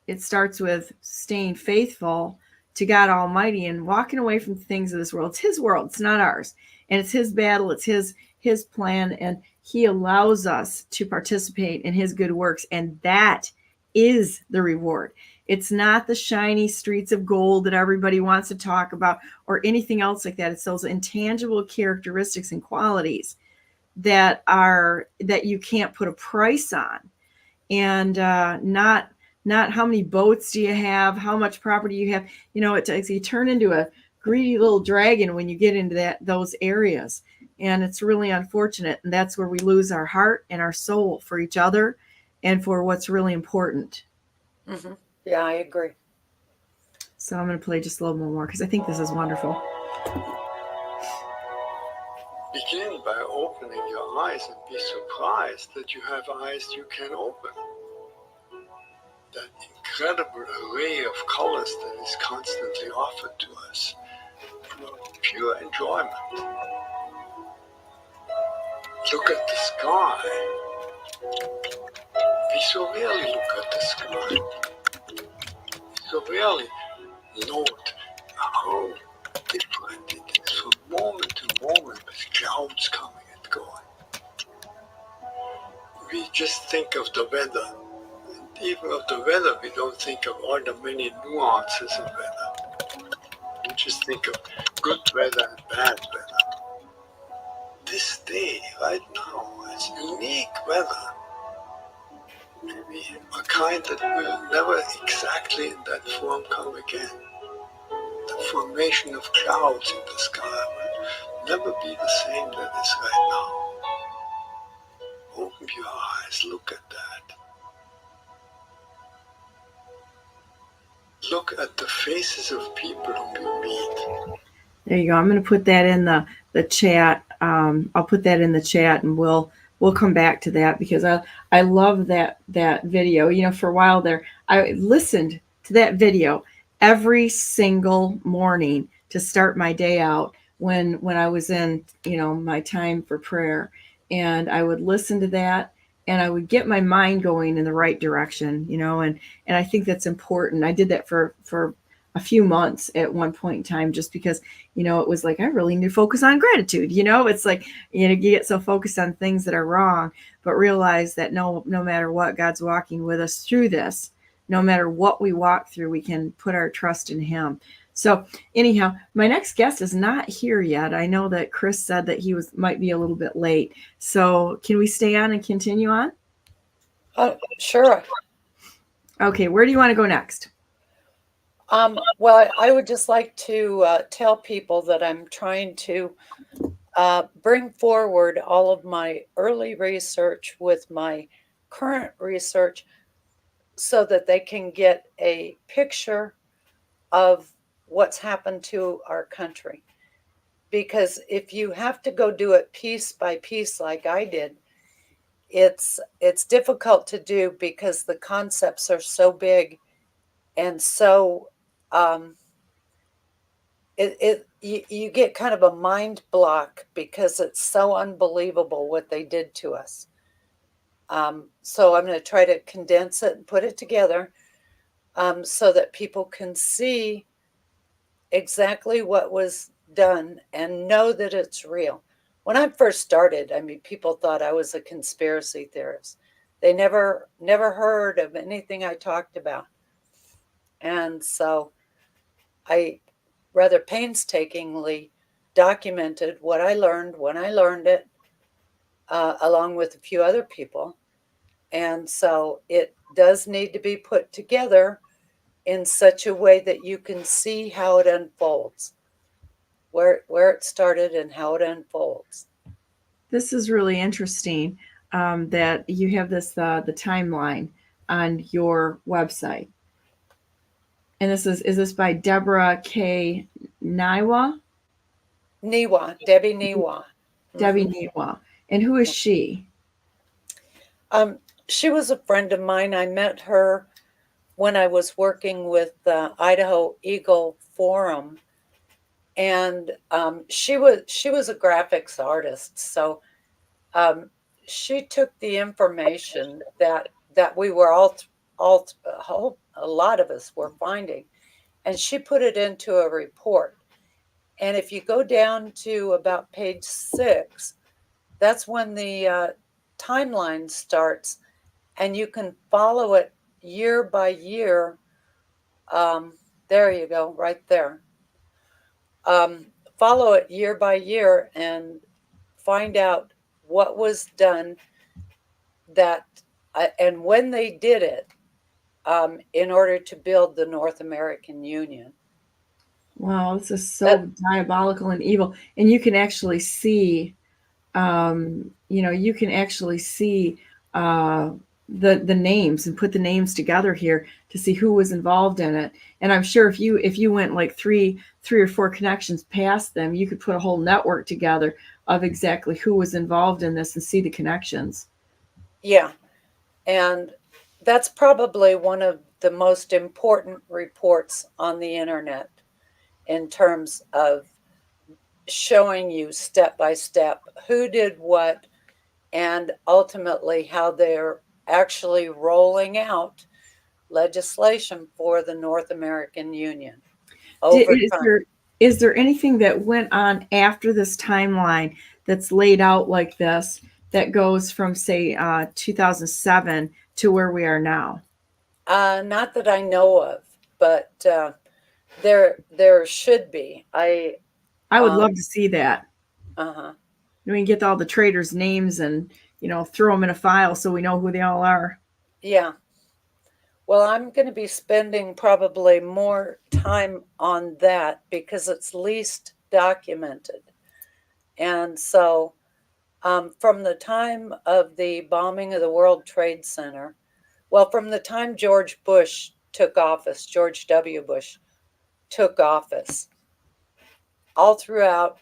it starts with staying faithful to God Almighty and walking away from the things of this world. It's his world, it's not ours. And it's his battle, it's his plan, and he allows us to participate in his good works, and that is the reward. It's not the shiny streets of gold that everybody wants to talk about or anything else like that. It's those intangible characteristics and qualities that you can't put a price on. And not how many boats do you have, how much property you have. You turn into a greedy little dragon when you get into those areas. And it's really unfortunate. And that's where we lose our heart and our soul for each other and for what's really important. Mm-hmm. Yeah, I agree. So I'm going to play just a little more because I think this is wonderful. Begin by opening your eyes and be surprised that you have eyes you can open. That incredible array of colors that is constantly offered to us for pure enjoyment. Look at the sky. We so rarely look at the sky. We so rarely note how different it is from moment to moment with clouds coming and going. We just think of the weather. And even of the weather, we don't think of all the many nuances of weather. We just think of good weather and bad weather. This day, right now, is unique weather. Maybe a kind that will never exactly in that form come again. The formation of clouds in the sky will never be the same that is right now. Open your eyes, look at that. Look at the faces of people whom you meet. There you go. I'm going to put that in the chat. I'll put that in the chat, and we'll come back to that because I love that video. For a while there, I listened to that video every single morning to start my day out when I was in my time for prayer, and I would listen to that. And I would get my mind going in the right direction, and I think that's important. I did that for a few months at one point in time, just because, it was like, I really need to focus on gratitude. It's like, you get so focused on things that are wrong, but realize that no matter what, God's walking with us through this. No matter what we walk through, we can put our trust in him. So anyhow, my next guest is not here yet. I know that Chris said that he might be a little bit late. So can we stay on and continue on? Sure. Okay, where do you want to go next? Well, I would just like to tell people that I'm trying to bring forward all of my early research with my current research so that they can get a picture of what's happened to our country. Because if you have to go do it piece by piece like I did, it's difficult to do because the concepts are so big and so you get kind of a mind block because it's so unbelievable what they did to us. So I'm going to try to condense it and put it together so that people can see exactly what was done and know that it's real. When I first started, I mean, people thought I was a conspiracy theorist. They never heard of anything I talked about. And so I rather painstakingly documented what I learned when I learned it, along with a few other people. And so it does need to be put together in such a way that you can see how it unfolds, where it started and how it unfolds. This is really interesting that you have this the timeline on your website. And is this by Deborah K. Niwa? Niwa, Debbie Niwa. Debbie Niwa. And who is she? She was a friend of mine. I met her when I was working with the Idaho Eagle Forum, and she was a graphics artist. So she took the information that we were all a lot of us were finding, and she put it into a report. And if you go down to about page 6, that's when the timeline starts, and you can follow it year by year. There you go, right there. Follow it year by year and find out what was done that and when they did it in order to build the North American Union. Wow, this is so diabolical and evil. And you can actually see, you can actually see the names and put the names together here to see who was involved in it. And I'm sure if you went like three or four connections past them, you could put a whole network together of exactly who was involved in this and see the connections. Yeah, and that's probably one of the most important reports on the internet in terms of showing you step by step who did what and ultimately how they're actually rolling out legislation for the North American Union over time. Is there anything that went on after this timeline that's laid out like this that goes from, say, 2007 to where we are now? Not that I know of, but there should be. I would love to see that. Uh-huh. We can get all the traders' names and throw them in a file so we know who they all are. Yeah. Well, I'm going to be spending probably more time on that because it's least documented. And so from the time of the bombing of the World Trade Center, well, from the time George Bush took office, George W. Bush took office, all throughout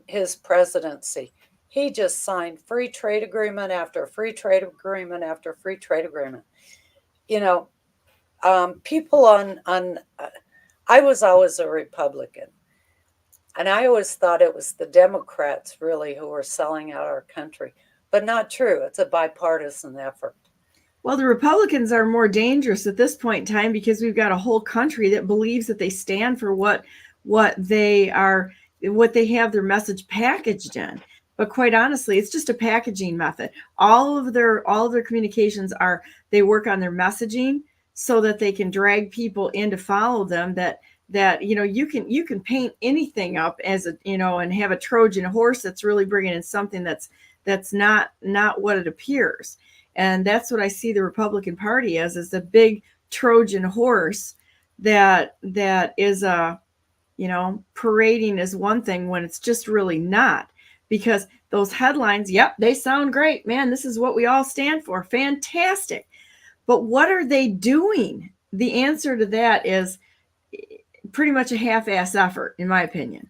his presidency, he just signed free trade agreement after free trade agreement after free trade agreement. People I was always a Republican, and I always thought it was the Democrats really who were selling out our country, but not true. It's a bipartisan effort. Well, the Republicans are more dangerous at this point in time because we've got a whole country that believes that they stand for what they are, what they have their message packaged in. But quite honestly, it's just a packaging method. All of their communications they work on their messaging so that they can drag people in to follow them. That you can paint anything up as and have a Trojan horse that's really bringing in something that's not what it appears. And that's what I see the Republican Party as, is the big Trojan horse that is parading is one thing when it's just really not. Because those headlines, yep, they sound great. Man, this is what we all stand for. Fantastic. But what are they doing? The answer to that is pretty much a half-ass effort, in my opinion.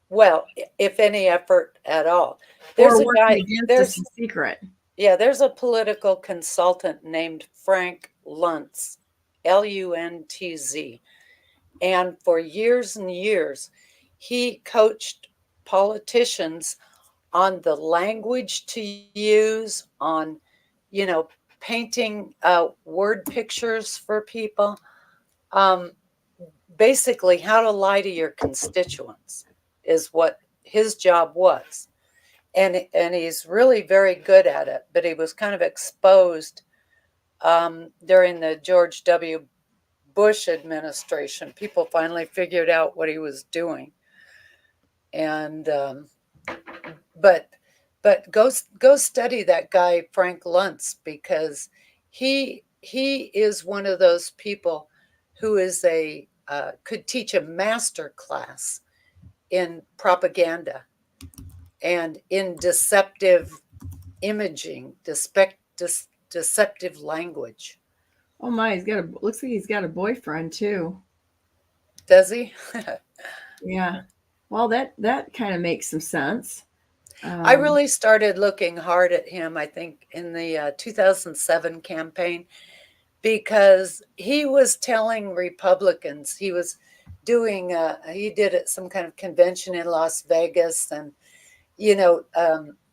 Well, if any effort at all. Or working against us in secret. Yeah, there's a political consultant named Frank Luntz, Luntz. And for years and years, he coached politicians on the language to use, on, painting word pictures for people, basically how to lie to your constituents is what his job was. And he's really very good at it, but he was kind of exposed during the George W. Bush administration. People finally figured out what he was doing. And but go study that guy Frank Luntz, because he is one of those people who is could teach a master class in propaganda and in deceptive imaging, deceptive language. Oh my, looks like he's got a boyfriend too. Does he? Yeah. Well, that kind of makes some sense. I really started looking hard at him, I think, in the 2007 campaign, because he was telling Republicans, he was doing, he did at some kind of convention in Las Vegas, and,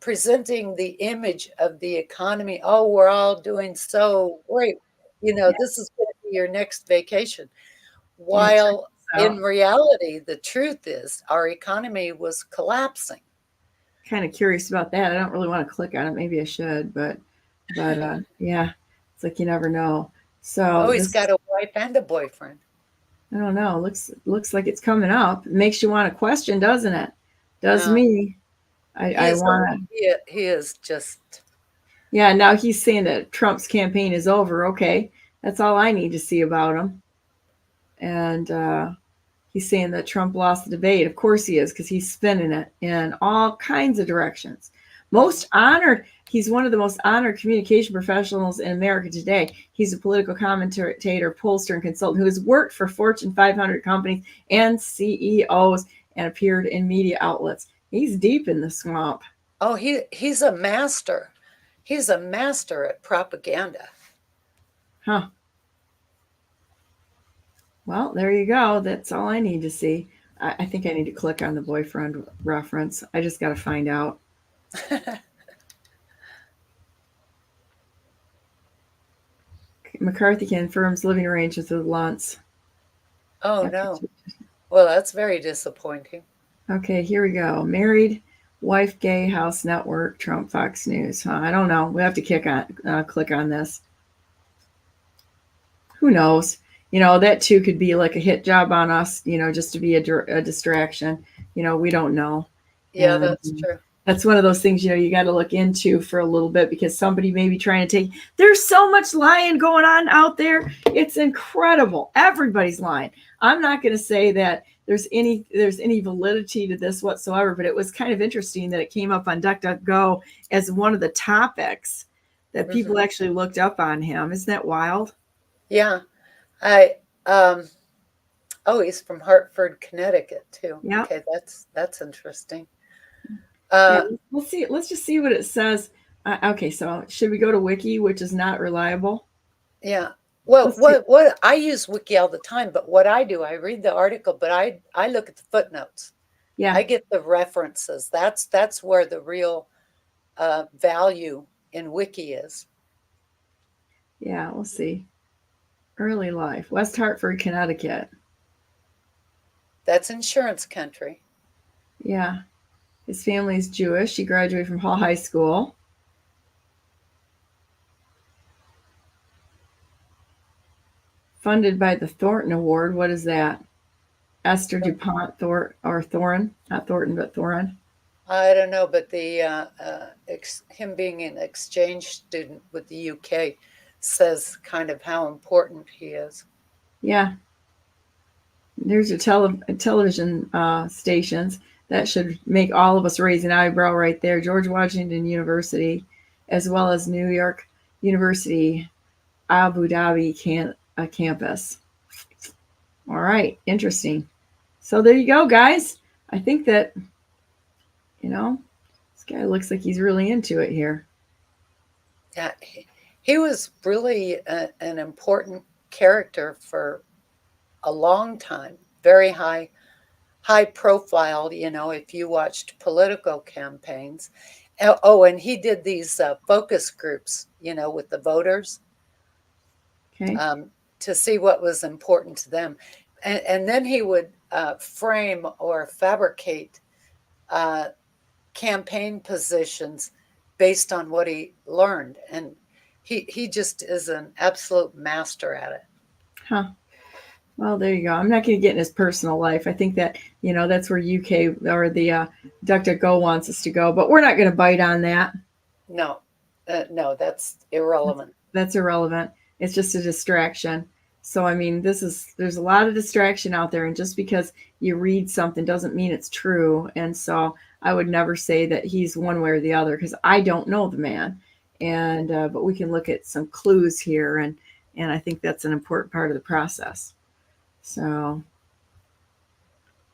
presenting the image of the economy. Oh, we're all doing so great. This is going to be your next vacation. While in reality, the truth is our economy was collapsing. Kind of curious about that. I don't really want to click on it. Maybe I should, but yeah, it's like you never know. So he's got a wife and a boyfriend. I don't know. Looks like it's coming up. It makes you want to question, doesn't it? Does me. I want to. He is just. Yeah. Now he's saying that Trump's campaign is over. Okay, that's all I need to see about him. And he's saying that Trump lost the debate. Of course he is, because he's spinning it in all kinds of directions. Most honored. He's one of the most honored communication professionals in America today. He's a political commentator, pollster, and consultant who has worked for Fortune 500 companies and CEOs and appeared in media outlets. He's deep in the swamp. Oh, he's a master. He's a master at propaganda. Huh. Well, there you go. That's all I need to see. I think I need to click on the boyfriend reference. I just got to find out. McCarthy confirms living arrangements with Luntz. Oh, no. Well, that's very disappointing. Okay, here we go. Married, wife, gay, house network, Trump, Fox News. Huh? I don't know. We have to click on this. Who knows? That too could be like a hit job on us, just to be a distraction. We don't know. Yeah, that's true. That's one of those things, you got to look into for a little bit, because somebody may be trying to there's so much lying going on out there. It's incredible. Everybody's lying. I'm not going to say that there's any validity to this whatsoever, but it was kind of interesting that it came up on DuckDuckGo as one of the topics that people actually looked up on him. Isn't that wild? Yeah. He's from Hartford, Connecticut too. Yeah. Okay, that's interesting. Let's see. Let's just see what it says. Okay, so should we go to Wiki, which is not reliable? Yeah. Well, what I use Wiki all the time, but what I do, I read the article, but I look at the footnotes. Yeah. I get the references. That's where the real value in Wiki is. Yeah, we'll see. Early life, West Hartford, Connecticut. That's insurance country. Yeah. His family is Jewish. He graduated from Hall High School. Funded by the Thornton Award. What is that? Esther DuPont Thornton, not Thornton, but Thornton. I don't know, but him being an exchange student with the UK says kind of how important he is. Yeah. There's your television stations. That should make all of us raise an eyebrow right there. George Washington University, as well as New York University, Abu Dhabi campus. All right, interesting. So there you go, guys. I think that, this guy looks like he's really into it here. Yeah, he was really an important character for a long time, very high profile, if you watched political campaigns. Oh, and he did these focus groups, with the voters, Okay. To see what was important to them. And then he would frame or fabricate campaign positions based on what he learned. And he just is an absolute master at it. Huh. Well, there you go. I'm not going to get in his personal life. I think that, that's where UK or the DuckDuckGo wants us to go, but we're not going to bite on that. No, that's irrelevant. That's irrelevant. It's just a distraction. So, I mean, there's a lot of distraction out there, and just because you read something doesn't mean it's true. And so I would never say that he's one way or the other, because I don't know the man. And, but we can look at some clues here, and I think that's an important part of the process. So,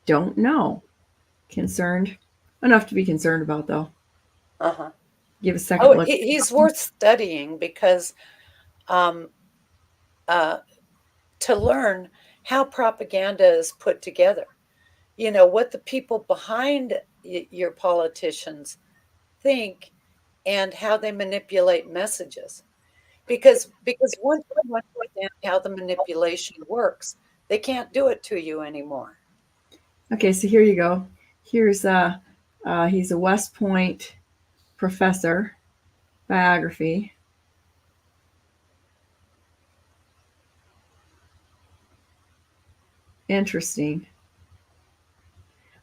don't know. Concerned. Enough to be concerned about, though. Uh-huh. Give a second look. He's worth studying because to learn how propaganda is put together, what the people behind your politicians think and how they manipulate messages. Because once you understand how the manipulation works, they can't do it to you anymore. Okay, so here you go. Here's he's a West Point professor, biography. Interesting.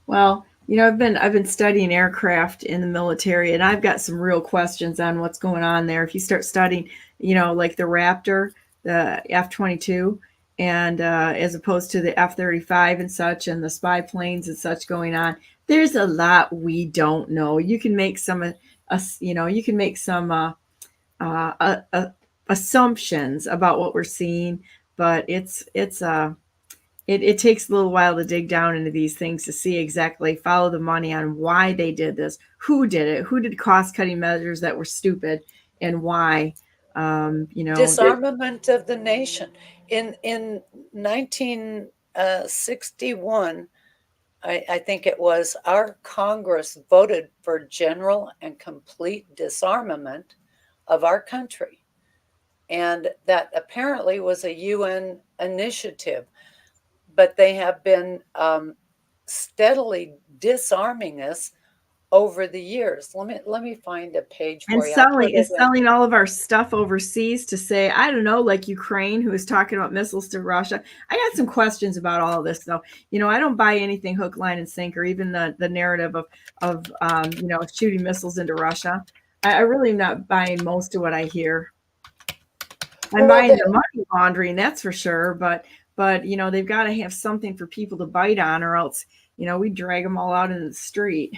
Well, I've been studying aircraft in the military, and I've got some real questions on what's going on there. If you start studying, like the Raptor, the F-22, and as opposed to the F-35 and such, and the spy planes and such going on, there's a lot we don't know. You can make some, assumptions about what we're seeing, but it takes a little while to dig down into these things to see exactly, follow the money on why they did this, who did it, who did cost-cutting measures that were stupid, and why. Disarmament of the nation. In 1961, I think it was, our Congress voted for general and complete disarmament of our country. And that apparently was a UN initiative. But they have been steadily disarming us over the years. Let me find a page for you. Selling all of our stuff overseas to say, I don't know, like Ukraine, who is talking about missiles to Russia. I got some questions about all of this, though. I don't buy anything hook, line, and sinker, even the narrative of shooting missiles into Russia. I really am not buying most of what I hear. I'm buying the money laundering, that's for sure, but they've got to have something for people to bite on, or else we drag them all out into the street.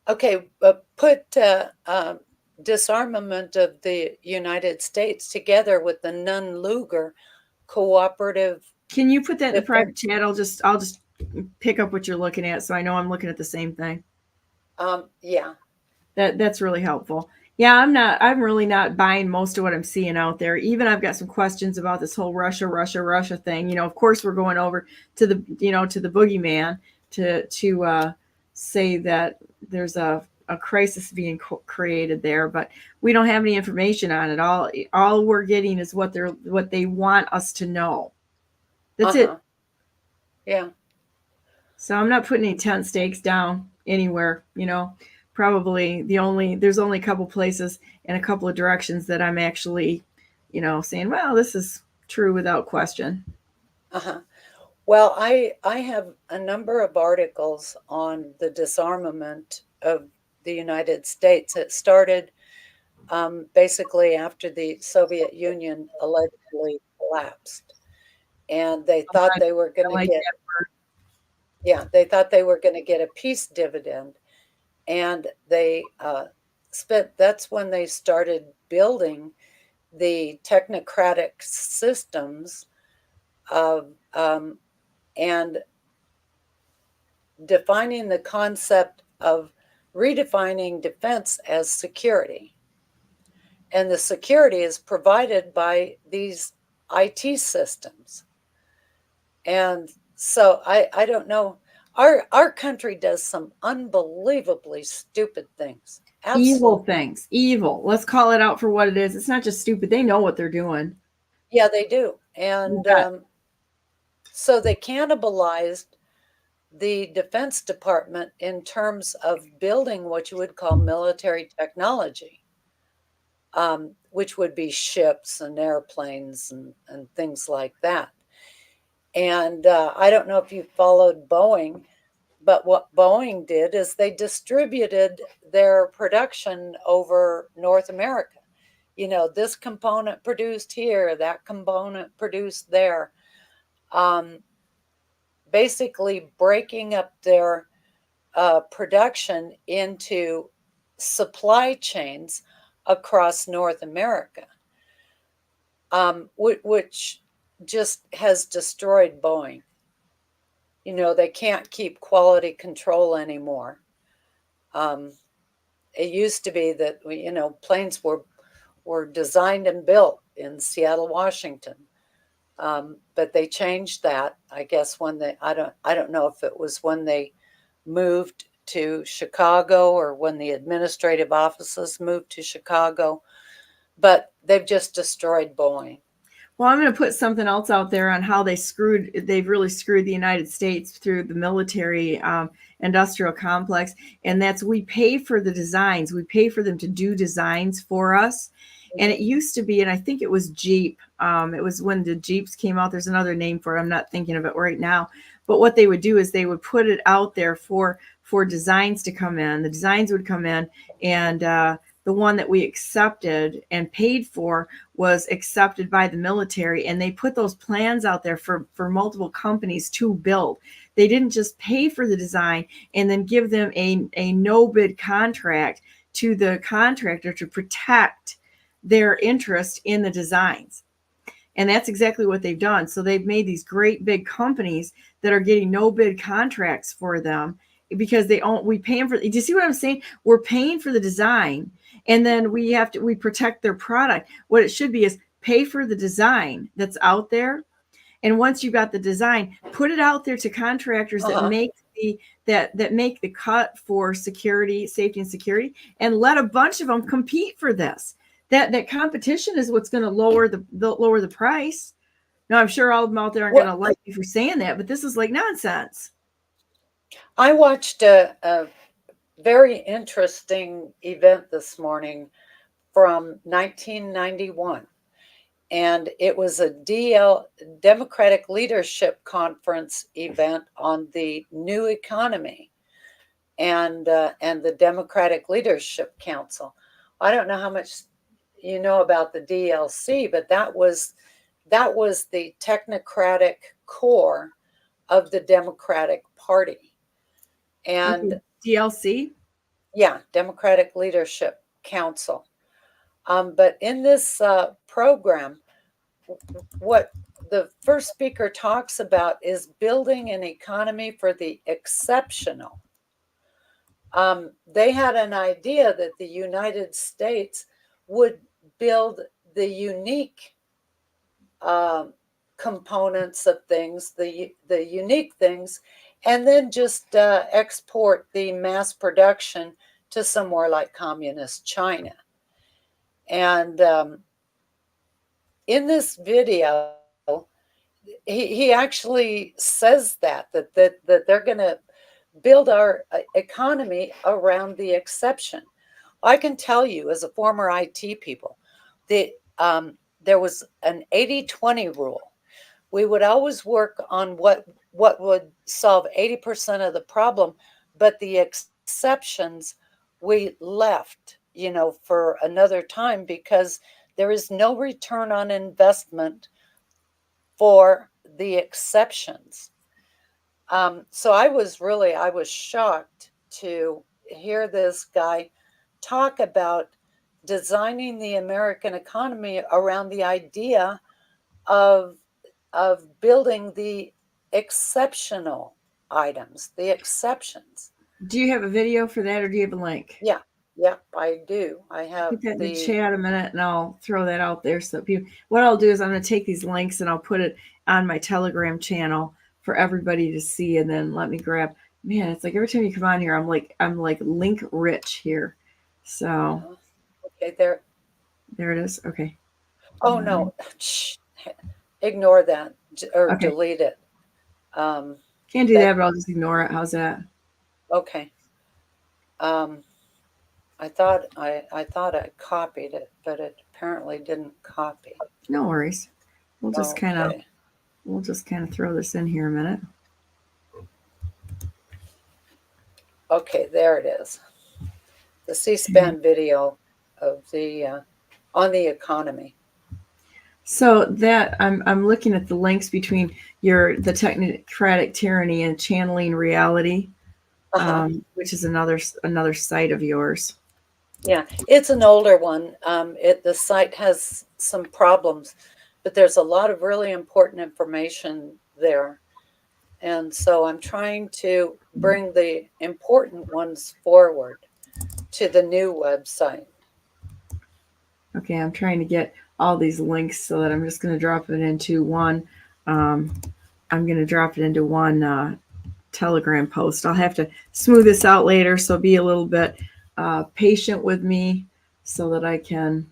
Okay, put disarmament of the United States together with the Nunn-Lugar cooperative. Can you put that in the private chat? I'll just pick up what you're looking at, so I know I'm looking at the same thing. Yeah, that's really helpful. Yeah, I'm really not buying most of what I'm seeing out there. Even I've got some questions about this whole Russia thing. Of course we're going over to the, to the boogeyman to say that there's a crisis being created there, but we don't have any information on it. All we're getting is what they want us to know. That's it. Yeah. So I'm not putting any tent stakes down anywhere, Probably there's only a couple places and a couple of directions that I'm actually, saying, well, this is true without question. Well, I have a number of articles on the disarmament of the United States. It started basically after the Soviet Union allegedly collapsed. and they thought they were going to like get, they thought they were going to get a peace dividend, and they that's when they started building the technocratic systems of and defining the concept of redefining defense as security. And the security is provided by these IT systems. And so I don't know. Our country does some unbelievably stupid things. Absolutely. Evil things. Evil. Let's call it out for what it is. It's not just stupid. They know what they're doing. Yeah, they do. And so they cannibalized the Defense Department in terms of building what you would call military technology, which would be ships and airplanes and things like that. And I don't know if you followed Boeing, but what Boeing did is they distributed their production over North America. You know, this component produced here, that component produced there. Basically breaking up their production into supply chains across North America, which just has destroyed Boeing. You know, they can't keep quality control anymore. It used to be that, you know, planes were designed and built in Seattle, Washington. But they changed that, I guess, when I don't know if it was when they moved to Chicago or when the administrative offices moved to Chicago, but they've just destroyed Boeing. Well, I'm going to put something else out there on how they've really screwed the United States through the military industrial complex. And that's, we pay for the designs. We pay for them to do designs for us. And it used to be, and I think it was Jeep. It was when the Jeeps came out. There's another name for it. I'm not thinking of it right now. But what they would do is they would put it out there for designs to come in. The designs would come in, and the one that we accepted and paid for was accepted by the military, and they put those plans out there for multiple companies to build. They didn't just pay for the design and then give them a no bid contract to the contractor to protect their interest in the designs. And that's exactly what they've done. So they've made these great big companies that are getting no bid contracts for them because we pay them for. Do you see what I'm saying? We're paying for the design, and then we protect their product. What it should be is pay for the design that's out there, and once you got the design, put it out there to contractors that make that make the cut for security, safety, and security, and let a bunch of them compete for this. That competition is what's going to lower the price. Now, I'm sure all of them out there aren't going to like you for saying that, but this is like nonsense. I watched a very interesting event this morning from 1991, and it was a Democratic Leadership Conference event on the new economy and the Democratic Leadership Council. I don't know how much you know about the DLC, but that was the technocratic core of the Democratic Party. And DLC? Yeah, Democratic Leadership Council. But in this program, what the first speaker talks about is building an economy for the exceptional. They had an idea that the United States would build the unique components of things, the unique things, and then just export the mass production to somewhere like communist China. And in this video, he actually says that they're going to build our economy around the exception. I can tell you, as a former IT people, that there was an 80-20 rule. We would always work on what would solve 80% of the problem, but the exceptions we left, for another time, because there is no return on investment for the exceptions. So I was shocked to hear this guy talk about designing the American economy around the idea of building the exceptional items, the exceptions. Do you have a video for that, or do you have a link? Yeah, I do. I have Put that in the chat a minute, and I'll throw that out there so people. What I'll do is I'm going to take these links and I'll put it on my Telegram channel for everybody to see, and then let me grab. Man, it's like every time you come on here, I'm like link rich here. So okay, there it is. Okay. Oh no, shh. Ignore that or Okay. delete it. Can't do that, but I'll just ignore it. How's that? Okay. I thought I copied it, but it apparently didn't copy. No worries. We'll just kind of throw this in here a minute. Okay, there it is. The C-SPAN video of the on the economy. So that I'm looking at the links between the technocratic tyranny and channeling reality, which is another site of yours. Yeah, it's an older one. The site has some problems, but there's a lot of really important information there. And so I'm trying to bring the important ones forward to the new website. Okay, I'm trying to get all these links so that I'm just going to drop it into one. I'm going to drop it into one Telegram post. I'll have to smooth this out later, so be a little bit patient with me so that I can.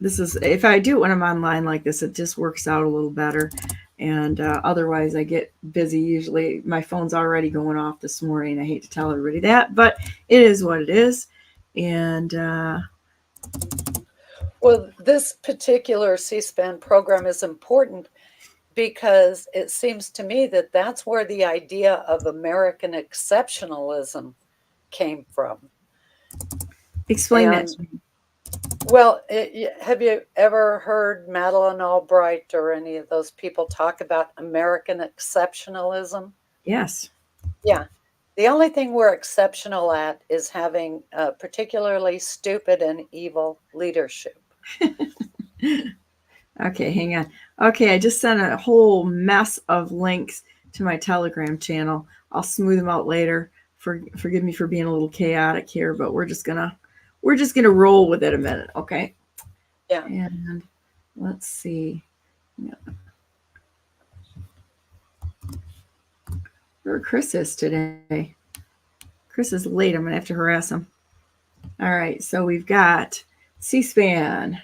This is, if I do it when I'm online like this, it just works out a little better. And otherwise, I get busy. Usually, my phone's already going off this morning. I hate to tell everybody that, but it is what it is. And well, this particular C-SPAN program is important because it seems to me that that's where the idea of American exceptionalism came from. Explain that to me. Well, have you ever heard Madeleine Albright or any of those people talk about American exceptionalism? Yes. Yeah. The only thing we're exceptional at is having particularly stupid and evil leadership. Okay, hang on. Okay, I just sent a whole mess of links to my Telegram channel. I'll smooth them out later. Forgive me for being a little chaotic here, but we're just gonna roll with it a minute, okay? Yeah. And let's see. Yeah. Where Chris is today. Chris is late. I'm gonna have to harass him. All right, so we've got C-SPAN.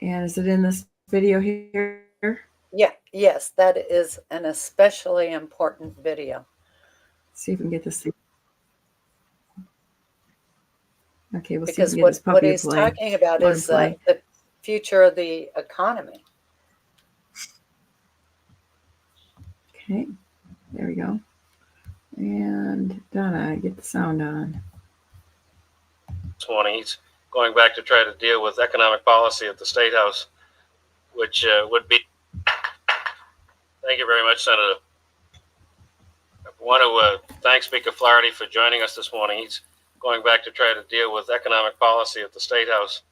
And is it in this video here? Yeah, yes, that is an especially important video. Let's see if we can get this thing. Okay, we'll because see if we can get this puppy what he's to play. talking about is the future of the economy. Okay, there we go. And Donna, get the sound on. 20s, going back to try to deal with economic policy at the State House, which would be. Thank you very much, Senator. I want to thank Speaker Flaherty for joining us this morning. He's going back to try to deal with economic policy at the State House,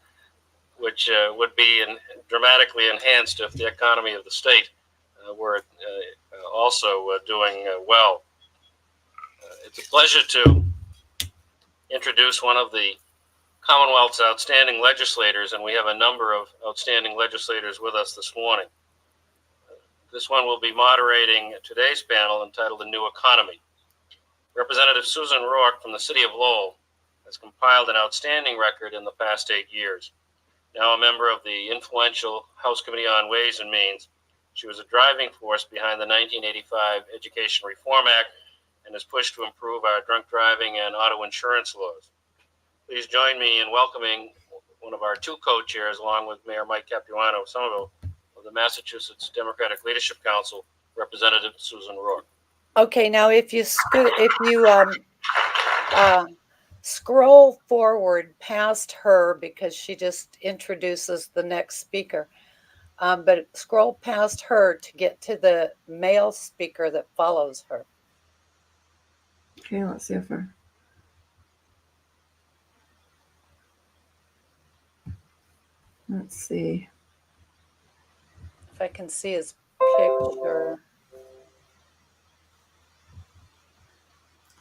which would be dramatically enhanced if the economy of the state were also doing well. It's a pleasure to introduce one of the Commonwealth's outstanding legislators, and we have a number of outstanding legislators with us this morning. This one will be moderating today's panel entitled The New Economy. Representative Susan Rourke from the city of Lowell has compiled an outstanding record in the past 8 years. Now a member of the influential House Committee on Ways and Means, she was a driving force behind the 1985 Education Reform Act and has pushed to improve our drunk driving and auto insurance laws. Please join me in welcoming one of our two co-chairs, along with Mayor Mike Capuano of Somerville, of the Massachusetts Democratic Leadership Council, Representative Susan Rourke. Okay, now if you scroll forward past her, because she just introduces the next speaker, but scroll past her to get to the male speaker that follows her. Okay, let's see if let's see. If I can see his picture.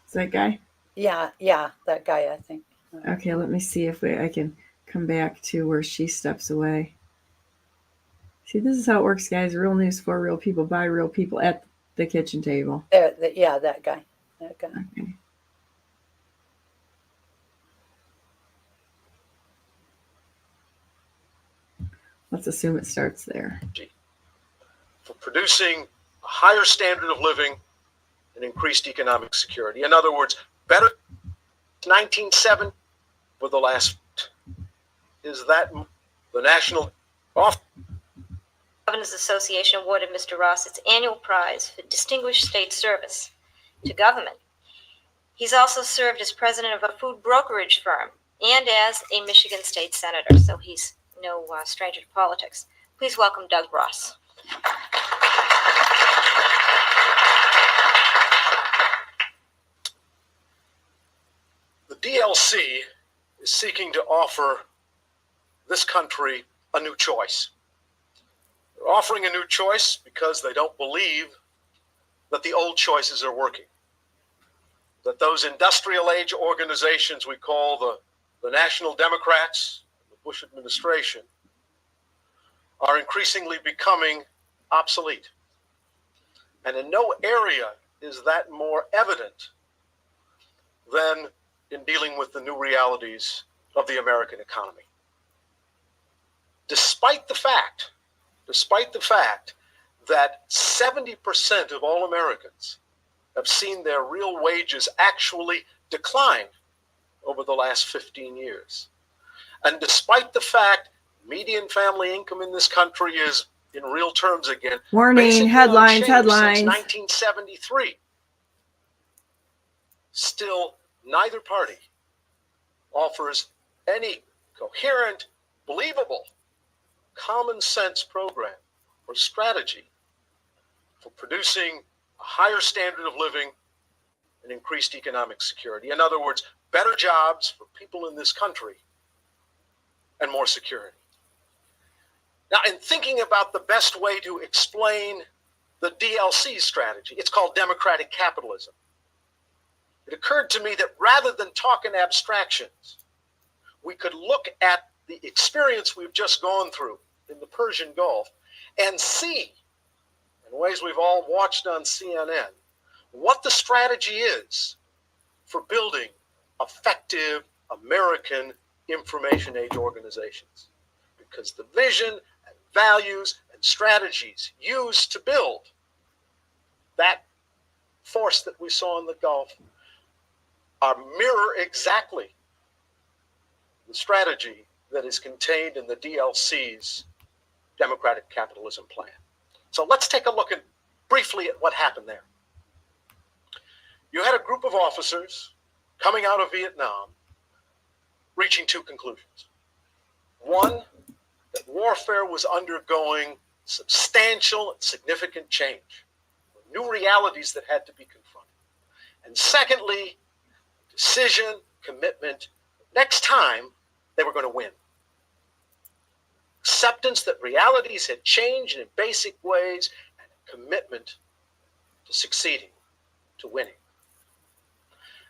Is that guy? Yeah, that guy, I think. Okay, let me see if I can come back to where she steps away. See, this is how it works, guys. Real news for real people by real people at the kitchen table. There, that guy. Okay. Let's assume it starts there. For producing a higher standard of living and increased economic security. In other words, better 1970 for the last. Is that the national off? Governors Association awarded Mr. Ross its annual prize for distinguished state service to government. He's also served as president of a food brokerage firm and as a Michigan state senator, so he's no stranger to politics. Please welcome Doug Ross. The DLC is seeking to offer this country a new choice. They're offering a new choice because they don't believe that the old choices are working. That those industrial age organizations we call the National Democrats, the Bush administration, are increasingly becoming obsolete. And in no area is that more evident than in dealing with the new realities of the American economy. Despite the fact that 70% of all Americans have seen their real wages actually decline over the last 15 years. And despite the fact median family income in this country is, in real terms again, Warning, headlines. Since 1973. Still, neither party offers any coherent, believable, common sense program or strategy for producing a higher standard of living and increased economic security. In other words, better jobs for people in this country and more security. Now, in thinking about the best way to explain the DLC strategy, it's called democratic capitalism. It occurred to me that rather than talk in abstractions, we could look at the experience we've just gone through in the Persian Gulf and see, in ways we've all watched on CNN, what the strategy is for building effective American information age organizations. Because the vision and values and strategies used to build that force that we saw in the Gulf mirror exactly the strategy that is contained in the DLC's democratic capitalism plan. So let's take a look briefly at what happened there. You had a group of officers coming out of Vietnam reaching two conclusions. One, that warfare was undergoing substantial and significant change, new realities that had to be confronted. And secondly, decision, commitment, next time they were going to win. Acceptance that realities had changed in basic ways, and a commitment to succeeding, to winning.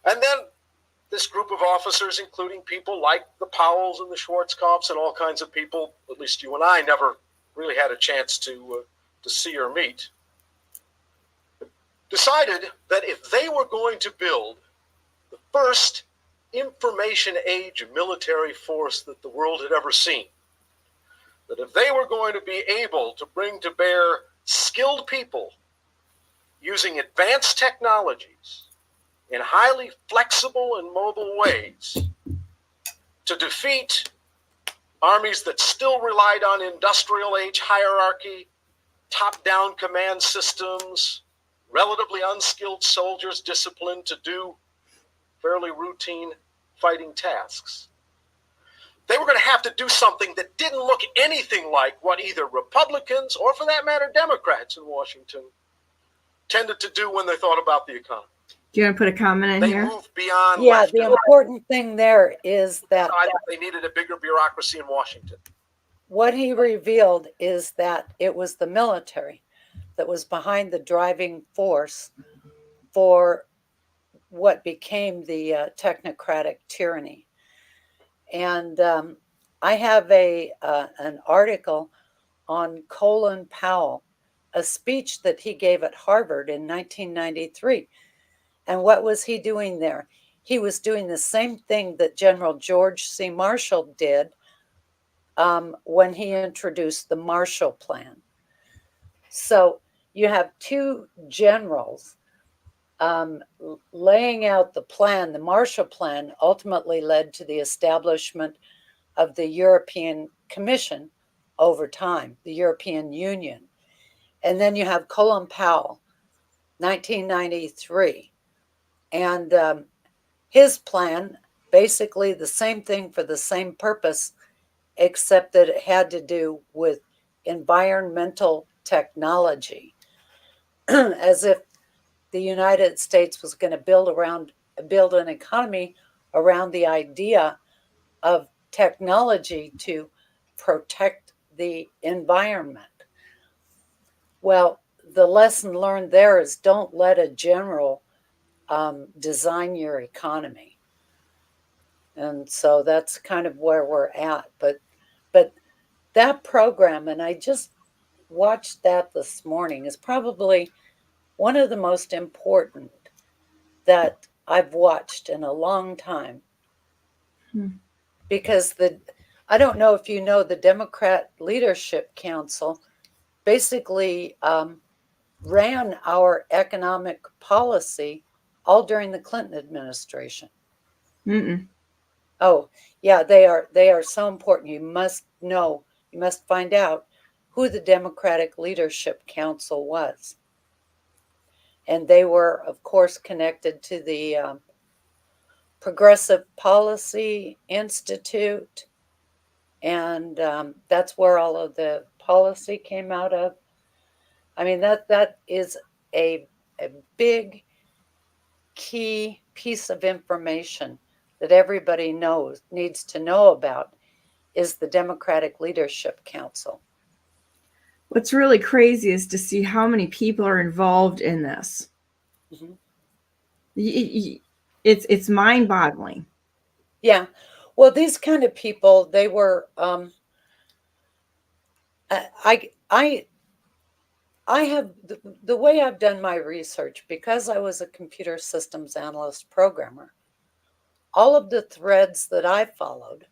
And then this group of officers, including people like the Powells and the Schwarzkopfs and all kinds of people, at least you and I never really had a chance to see or meet, decided that if they were going to build the first information age military force that the world had ever seen, that if they were going to be able to bring to bear skilled people using advanced technologies in highly flexible and mobile ways to defeat armies that still relied on industrial age hierarchy, top-down command systems, relatively unskilled soldiers disciplined to do fairly routine fighting tasks, they were going to have to do something that didn't look anything like what either Republicans or, for that matter, Democrats in Washington tended to do when they thought about the economy. Do you want to put a comment in They here? moved beyond Yeah, left the and right. important thing there is that They needed a bigger bureaucracy in Washington. what he revealed is that it was the military that was behind the driving force for what became the technocratic tyranny. And I have an article on Colin Powell, a speech that he gave at Harvard in 1993. And what was he doing there? He was doing the same thing that General George C. Marshall did when he introduced the Marshall Plan. So you have two generals laying out the plan. The Marshall Plan ultimately led to the establishment of the European Commission over time, the European Union. And then you have Colin Powell, 1993. And his plan, basically the same thing for the same purpose, except that it had to do with environmental technology, as if the United States was going to build an economy around the idea of technology to protect the environment. Well, the lesson learned there is don't let a general design your economy. And so that's kind of where we're at. But that program, and I just watched that this morning, is probably one of the most important that I've watched in a long time. Because I don't know if you know, the Democrat Leadership Council basically ran our economic policy all during the Clinton administration. Mm-mm. Oh, yeah, they are so important. You must know, you must find out who the Democratic Leadership Council was. And they were, of course, connected to the Progressive Policy Institute. And that's where all of the policy came out of. I mean, that is a big key piece of information that everybody needs to know about, is the Democratic Leadership Council. What's really crazy is to see how many people are involved in this. Mm-hmm. It's mind-boggling. Yeah. Well, these kind of people, they were I have the way I've done my research, because I was a computer systems analyst programmer, all of the threads that I followed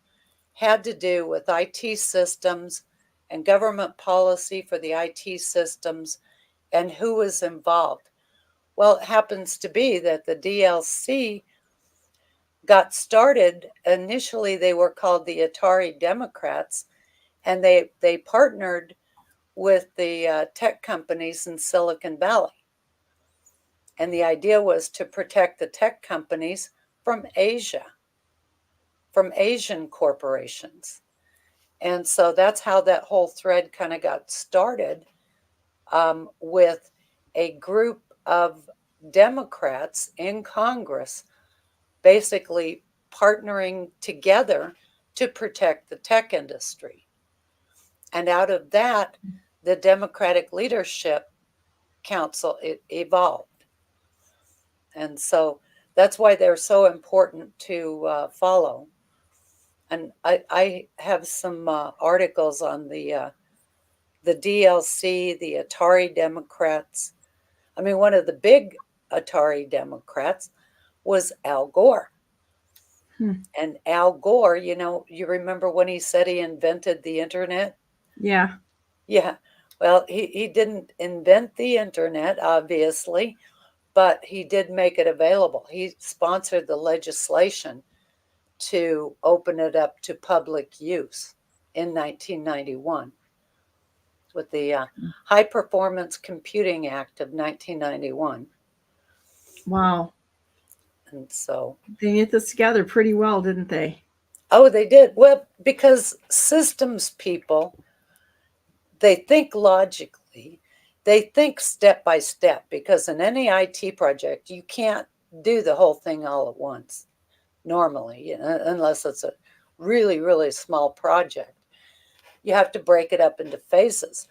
had to do with IT systems and government policy for the IT systems and who was involved. Well, it happens to be that the DLC got started. Initially, they were called the Atari Democrats, and they partnered with the tech companies in Silicon Valley. And the idea was to protect the tech companies from Asia, from Asian corporations. And so that's how that whole thread kind of got started, with a group of Democrats in Congress basically partnering together to protect the tech industry. And out of that, the Democratic Leadership Council evolved. And so that's why they're so important to follow. And I have some articles on the DLC, the Atari Democrats. I mean, one of the big Atari Democrats was Al Gore. And Al Gore, you remember when he said he invented the internet? Yeah. Yeah. Well, he didn't invent the internet, obviously, but he did make it available. He sponsored the legislation to open it up to public use in 1991 with the High Performance Computing Act of 1991. Wow. And so they knit this together pretty well, didn't they? Oh, they did. Well, because systems people, they think logically, they think step by step, because in any IT project, you can't do the whole thing all at once normally, unless it's a really, really small project. You have to break it up into phases.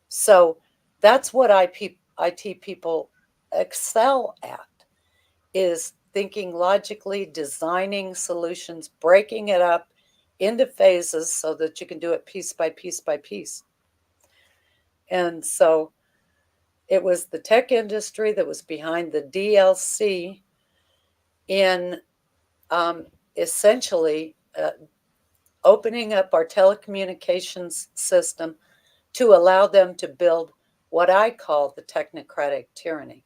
So that's what IT people excel at, is thinking logically, designing solutions, breaking it up into phases so that you can do it piece by piece by piece. And so it was the tech industry that was behind the DLC in essentially opening up our telecommunications system to allow them to build what I call the technocratic tyranny.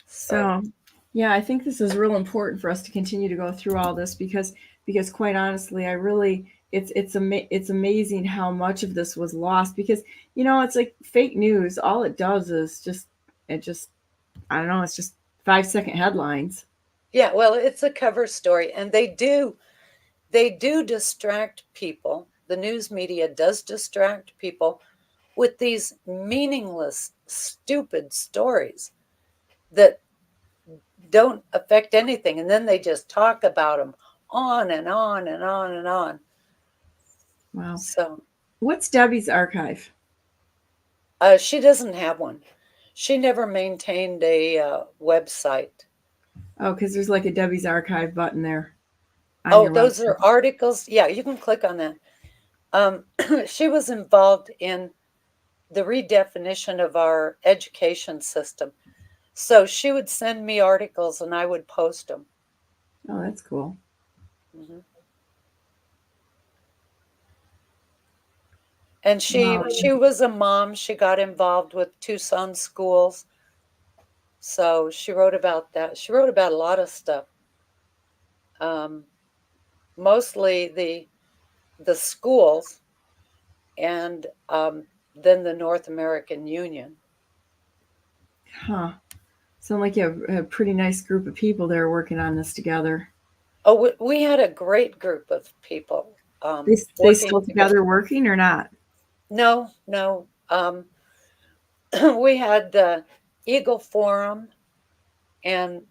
So, yeah, I think this is real important for us to continue to go through all this because quite honestly, I really it's amazing how much of this was lost because it's like fake news. All it does is just I don't know, it's just 5-second headlines. Yeah, well, it's a cover story, and they do distract people. The news media does distract people with these meaningless, stupid stories that don't affect anything, and then they just talk about them on and on and on and on. Wow. So, what's Debbie's archive? she doesn't have one. She never maintained a website. Oh, because there's like a Debbie's archive button there. Oh, those are articles. Yeah, you can click on that. She was involved in the redefinition of our education system. So she would send me articles and I would post them. Oh, that's cool. Mm-hmm. And she was a mom. She got involved with Tucson schools. So she wrote about that. She wrote about a lot of stuff. Mostly the schools, and then the North American Union. Huh. Sound like you have a pretty nice group of people there working on this together. Oh, we had a great group of people. They still together working or not? No. We had the Eagle Forum, and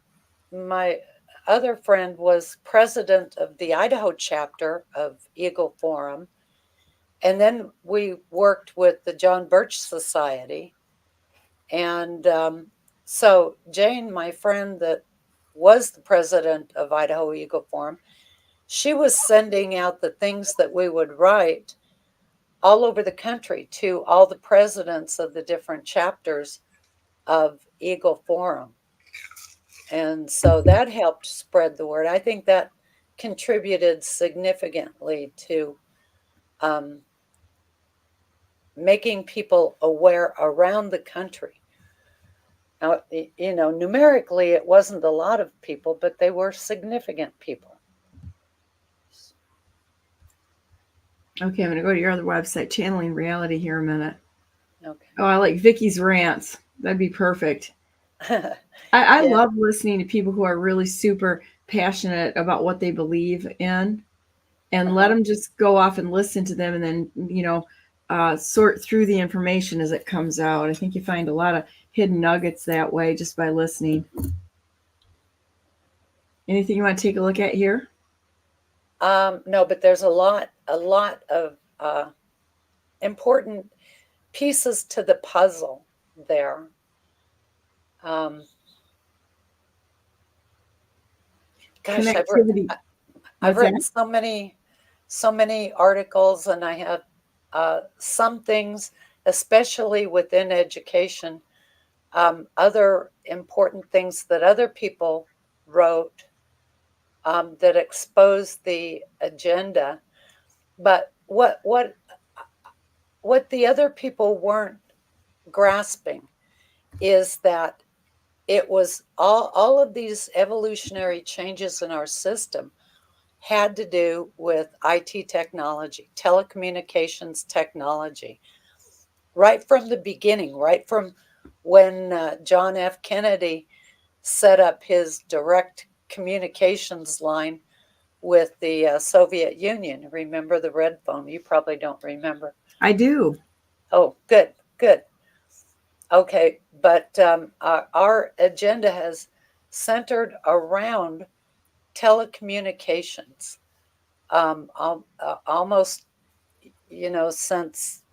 my other friend was president of the Idaho chapter of Eagle Forum. And then we worked with the John Birch Society. And so Jane, my friend that was the president of Idaho Eagle Forum, she was sending out the things that we would write all over the country to all the presidents of the different chapters of Eagle Forum. And so that helped spread the word. I think that contributed significantly to making people aware around the country. Now, numerically, it wasn't a lot of people, but they were significant people. Okay, I'm going to go to your other website, Channeling Reality, here a minute. Okay. Oh, I like Vicky's rants. That'd be perfect. I love listening to people who are really super passionate about what they believe in, and let them just go off and listen to them, and then sort through the information as it comes out. I think you find a lot of hidden nuggets that way just by listening. Anything you want to take a look at here? No, but there's a lot of important pieces to the puzzle there. Gosh, I've written so many articles, and I have some things, especially within education, other important things that other people wrote that expose the agenda. But what the other people weren't grasping is that it was all of these evolutionary changes in our system had to do with IT technology, telecommunications technology. Right from the beginning, right from when John F. Kennedy set up his direct communications line with the Soviet Union. Remember the red phone? You probably don't remember. I do. Oh, good, good. Okay, but our agenda has centered around telecommunications, almost, since,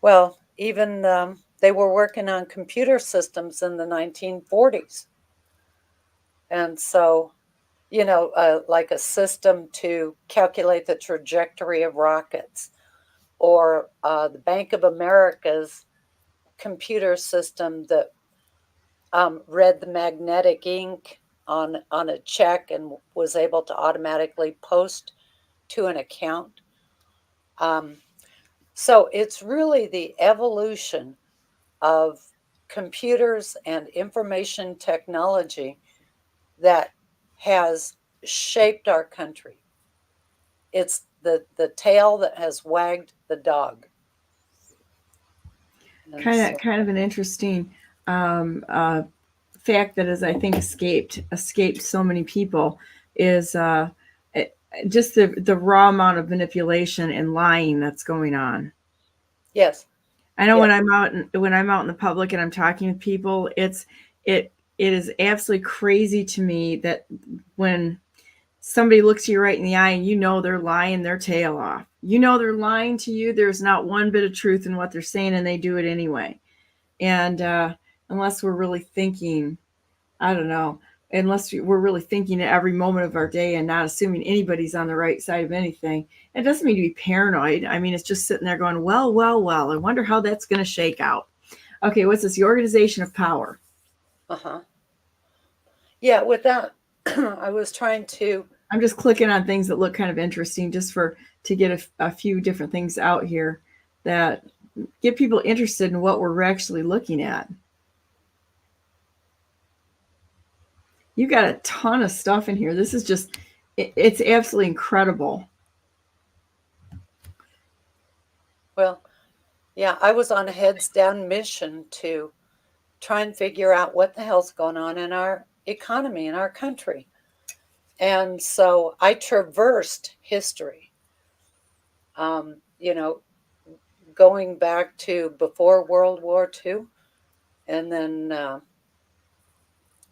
well, even they were working on computer systems in the 1940s. And so, like a system to calculate the trajectory of rockets, or the Bank of America's computer system that read the magnetic ink on a check and was able to automatically post to an account. So it's really the evolution of computers and information technology that has shaped our country. It's the tail that has wagged the dog. Kind of an interesting fact that has, I think, escaped so many people is just the raw amount of manipulation and lying that's going on. Yes. I know Yes. when I'm out in the public and I'm talking with people, it is absolutely crazy to me that when somebody looks you right in the eye and they're lying their tail off. They're lying to you. There's not one bit of truth in what they're saying, and they do it anyway. And unless we're really thinking, I don't know, unless we're really thinking at every moment of our day and not assuming anybody's on the right side of anything, it doesn't mean to be paranoid. I mean, it's just sitting there going, well, I wonder how that's going to shake out. Okay, what's this? The organization of power. Uh-huh. Yeah, with that, I was trying to... I'm just clicking on things that look kind of interesting just to get a few different things out here that get people interested in what we're actually looking at. You got a ton of stuff in here. This is just, it's absolutely incredible. Well, yeah, I was on a heads down mission to try and figure out what the hell's going on in our economy, in our country. And so I traversed history, going back to before World War II, and then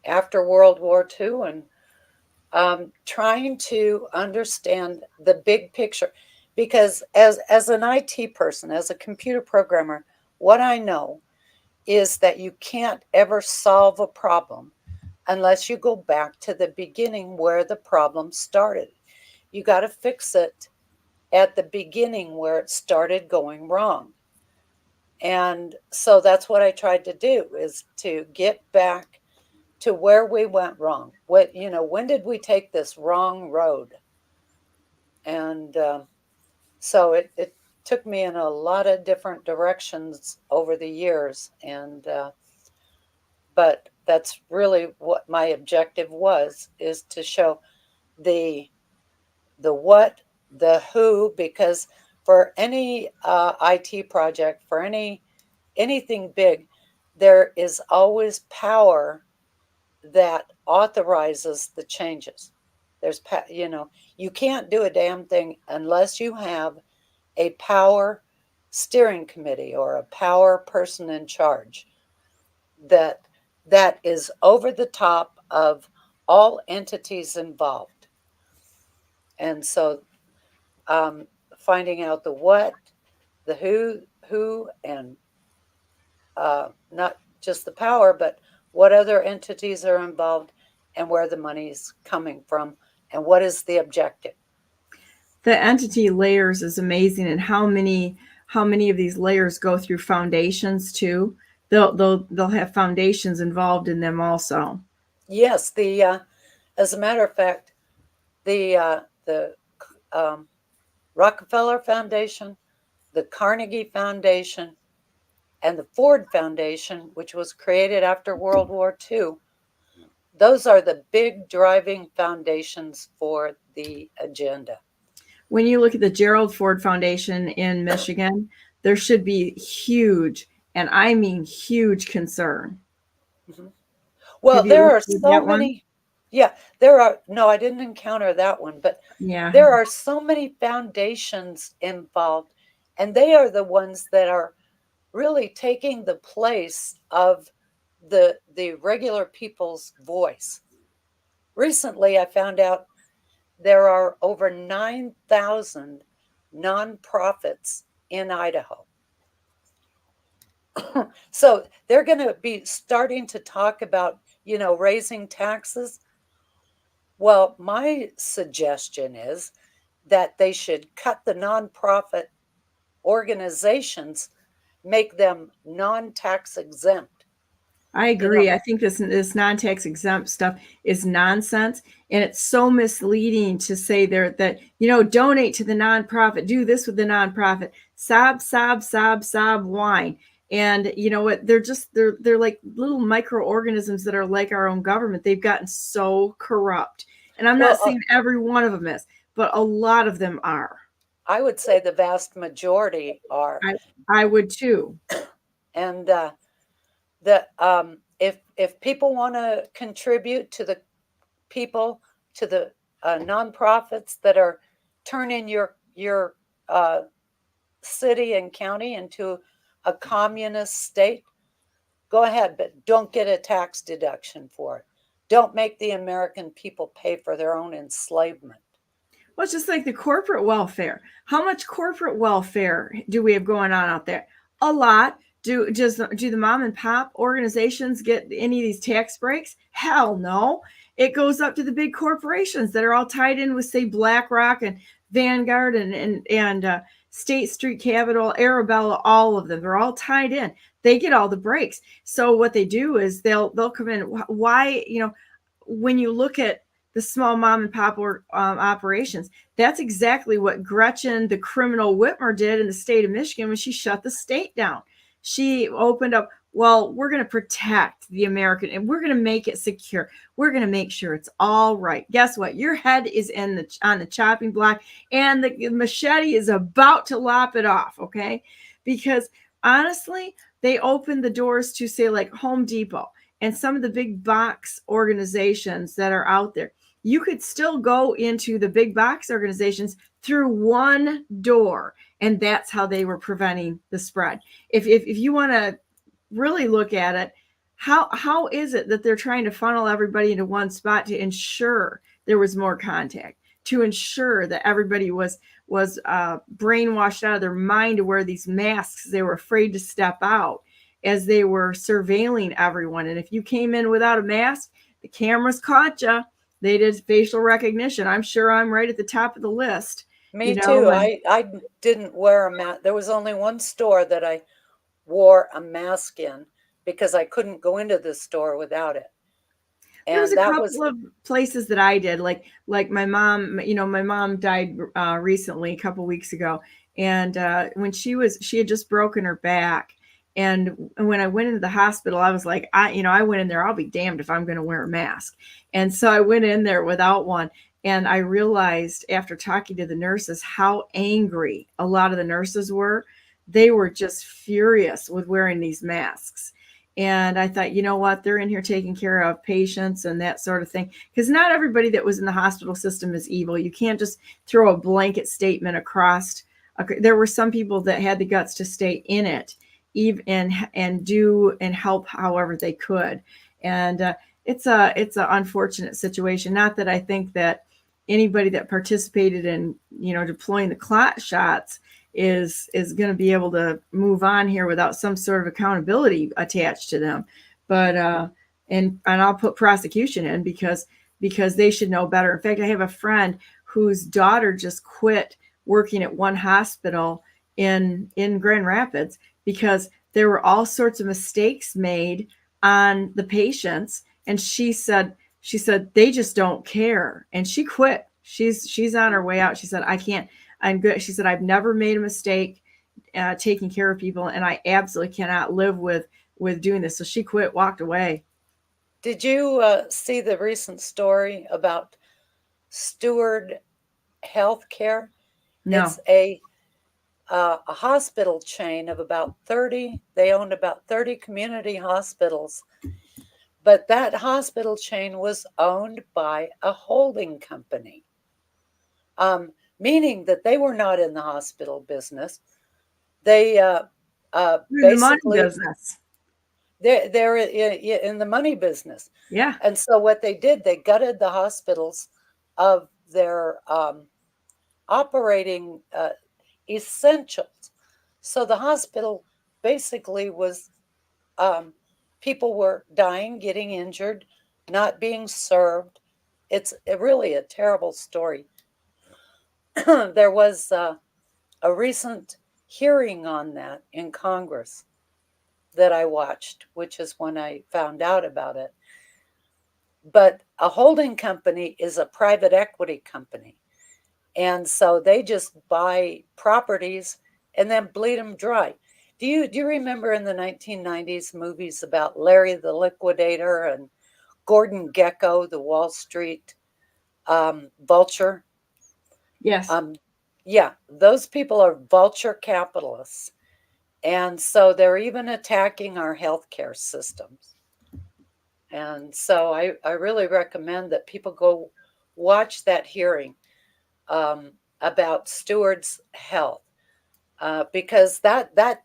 after World War II, and trying to understand the big picture. Because as an IT person, as a computer programmer, what I know is that you can't ever solve a problem unless you go back to the beginning where the problem started. You got to fix it at the beginning where it started going wrong. And so that's what I tried to do, is to get back to where we went wrong. When did we take this wrong road? And so it took me in a lot of different directions over the years. And but that's really what my objective is to show the what, the who, because for any IT project, for anything big, there is always power that authorizes the changes. You can't do a damn thing unless you have a power steering committee or a power person in charge that is over the top of all entities involved. And so finding out the what, the who, and not just the power, but what other entities are involved and where the money's coming from and what is the objective. The entity layers is amazing, and how many of these layers go through foundations too. They'll have foundations involved in them also. Yes, as a matter of fact, the Rockefeller Foundation, the Carnegie Foundation, and the Ford Foundation, which was created after World War II, those are the big driving foundations for the agenda. When you look at the Gerald Ford Foundation in Michigan, there should be huge, and I mean huge, concern. Mm-hmm. Well, there are so many. Yeah, there are, no, I didn't encounter that one, but Yeah. there are so many foundations involved, and they are the ones that are really taking the place of the regular people's voice. Recently, I found out there are over 9,000 nonprofits in Idaho. So they're going to be starting to talk about, raising taxes. Well, my suggestion is that they should cut the nonprofit organizations, make them non-tax exempt. I agree. I think this non-tax exempt stuff is nonsense, and it's so misleading to say there that donate to the nonprofit, do this with the nonprofit, sob wine, and you know what? They're like little microorganisms that are like our own government. They've gotten so corrupt, and I'm not saying every one of them is, but a lot of them are. I would say the vast majority are. I would too. And if people want to contribute to the people, to the nonprofits that are turning your city and county into a communist state, go ahead, but don't get a tax deduction for it. Don't make the American people pay for their own enslavement. Well, it's just like the corporate welfare. How much corporate welfare do we have going on out there? A lot. Do the mom and pop organizations get any of these tax breaks? Hell no. It goes up to the big corporations that are all tied in with, say, BlackRock and Vanguard and State Street Capital, Arabella, all of them. They're all tied in. They get all the breaks. So what they do is they'll come in. Why, when you look at the small mom and pop operations, that's exactly what Gretchen, the criminal Whitmer, did in the state of Michigan when she shut the state down. She opened up, well, we're going to protect the American and we're going to make it secure. We're going to make sure it's all right. Guess what? Your head is on the chopping block and the machete is about to lop it off, okay? Because honestly, they opened the doors to, say, like Home Depot and some of the big box organizations that are out there. You could still go into the big box organizations through one door, and that's how they were preventing the spread. If you want to really look at it, how is it that they're trying to funnel everybody into one spot to ensure there was more contact, to ensure that everybody was brainwashed out of their mind to wear these masks? They were afraid to step out as they were surveilling everyone. And if you came in without a mask, the cameras caught you. They did facial recognition. I'm sure I'm right at the top of the list. Me too. I didn't wear a mask. There was only one store that I wore a mask in because I couldn't go into the store without it. And there was a couple of places that I did, like my mom. My mom died recently, a couple weeks ago, and when she had just broken her back. And when I went into the hospital, I was like, I went in there, I'll be damned if I'm going to wear a mask. And so I went in there without one. And I realized after talking to the nurses how angry a lot of the nurses were. They were just furious with wearing these masks. And I thought, you know what, they're in here taking care of patients and that sort of thing. Because not everybody that was in the hospital system is evil. You can't just throw a blanket statement across. There were some people that had the guts to stay in it, even and do and help however they could. And it's a unfortunate situation. Not that I think that anybody that participated in deploying the clot shots is going to be able to move on here without some sort of accountability attached to them. But and I'll put prosecution in because they should know better. In fact, I have a friend whose daughter just quit working at one hospital in Grand Rapids because there were all sorts of mistakes made on the patients. And she said they just don't care. And she quit. She's on her way out. She said, I can't, I'm good. She said, I've never made a mistake taking care of people. And I absolutely cannot live with doing this. So she quit, walked away. Did you see the recent story about Steward Healthcare? No. It's a hospital chain of about 30. They owned about 30 community hospitals. But that hospital chain was owned by a holding company, meaning that they were not in the hospital business. They You're in the money basically business. they're in the money business. Yeah. And so what they did, they gutted the hospitals of their operating essentials. So the hospital basically was, people were dying, getting injured, not being served. It's really a terrible story. There was a recent hearing on that in Congress that I watched, which is when I found out about it. But a holding company is a private equity company. And so they just buy properties and then bleed them dry. Do you remember in the 1990s movies about Larry the Liquidator and Gordon Gekko, the Wall Street vulture? Yes. Yeah, those people are vulture capitalists. And so they're even attacking our healthcare systems. And so I really recommend that people go watch that hearing about stewards' health, because that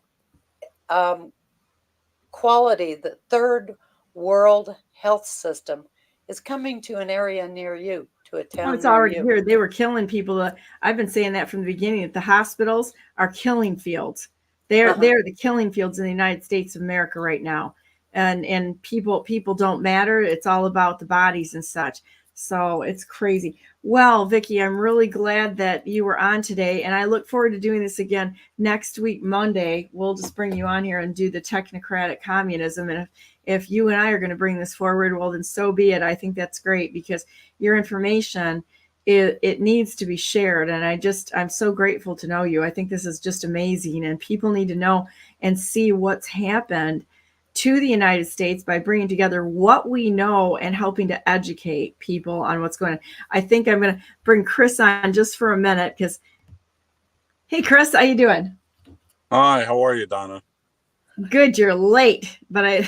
quality, the third world health system, is coming to an area near you, to a Oh, town it's near already you. here. They were killing people. I've been saying that from the beginning, that the hospitals are killing fields. They're the killing fields in the United States of America right now. And people don't matter. It's all about the bodies and such. So it's crazy. Well, Vicky, I'm really glad that you were on today, and I look forward to doing this again next week, Monday. We'll just bring you on here and do the technocratic communism. And if you and I are going to bring this forward, well, then so be it. I think that's great, because your information, it needs to be shared. And I'm so grateful to know you. I think this is just amazing, and people need to know and see what's happened to the United States by bringing together what we know and helping to educate people on what's going on. I think I'm going to bring Chris on just for a minute, because, hey, Chris, how you doing? Hi, how are you, Donna? Good, you're late, but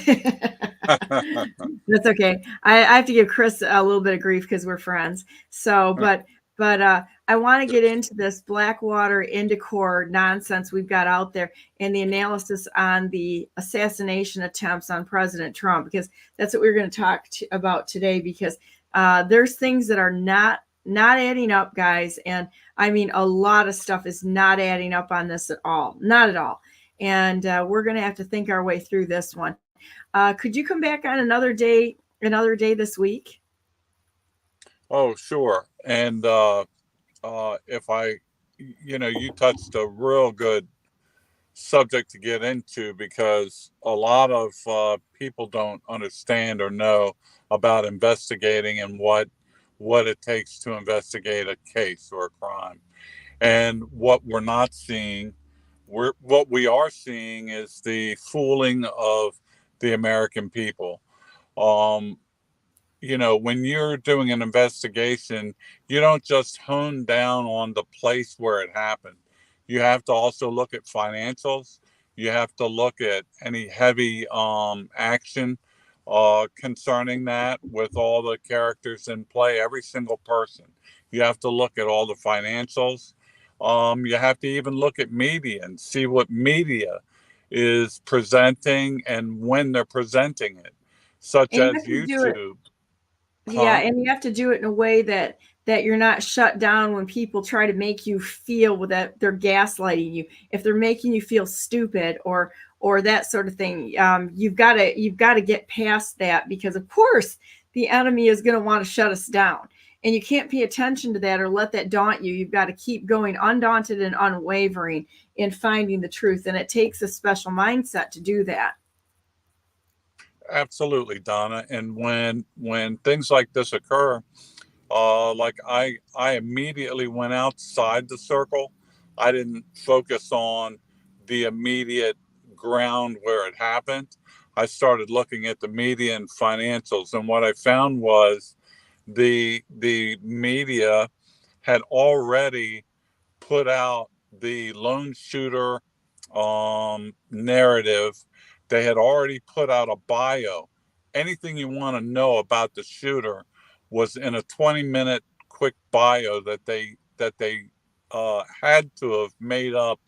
that's okay. I have to give Chris a little bit of grief because we're friends. So, but I want to get into this Blackwater Indicor nonsense we've got out there, and the analysis on the assassination attempts on President Trump, because that's what we're going to talk about today. Because there's things that are not adding up, guys, and I mean a lot of stuff is not adding up on this at all, not at all. And we're going to have to think our way through this one. Could you come back on another day this week? Oh, sure. And if you touched a real good subject to get into, because a lot of people don't understand or know about investigating and what it takes to investigate a case or a crime. And what we're not seeing, what we are seeing is the fooling of the American people. When you're doing an investigation, you don't just hone down on the place where it happened. You have to also look at financials. You have to look at any heavy action concerning that, with all the characters in play, every single person. You have to look at all the financials. You have to even look at media and see what media is presenting and when they're presenting it, such And you as have to do it. YouTube. Yeah, and you have to do it in a way that you're not shut down when people try to make you feel that they're gaslighting you. If they're making you feel stupid or that sort of thing, you've got to get past that, because of course the enemy is going to want to shut us down, and you can't pay attention to that or let that daunt you. You've got to keep going undaunted and unwavering in finding the truth, and it takes a special mindset to do that. Absolutely, Donna. And when things like this occur, like I immediately went outside the circle. I didn't focus on the immediate ground where it happened. I started looking at the media and financials, and what I found was the media had already put out the lone shooter narrative. They had already put out a bio anything you want to know about the shooter was in a 20-minute quick bio that they had to have made up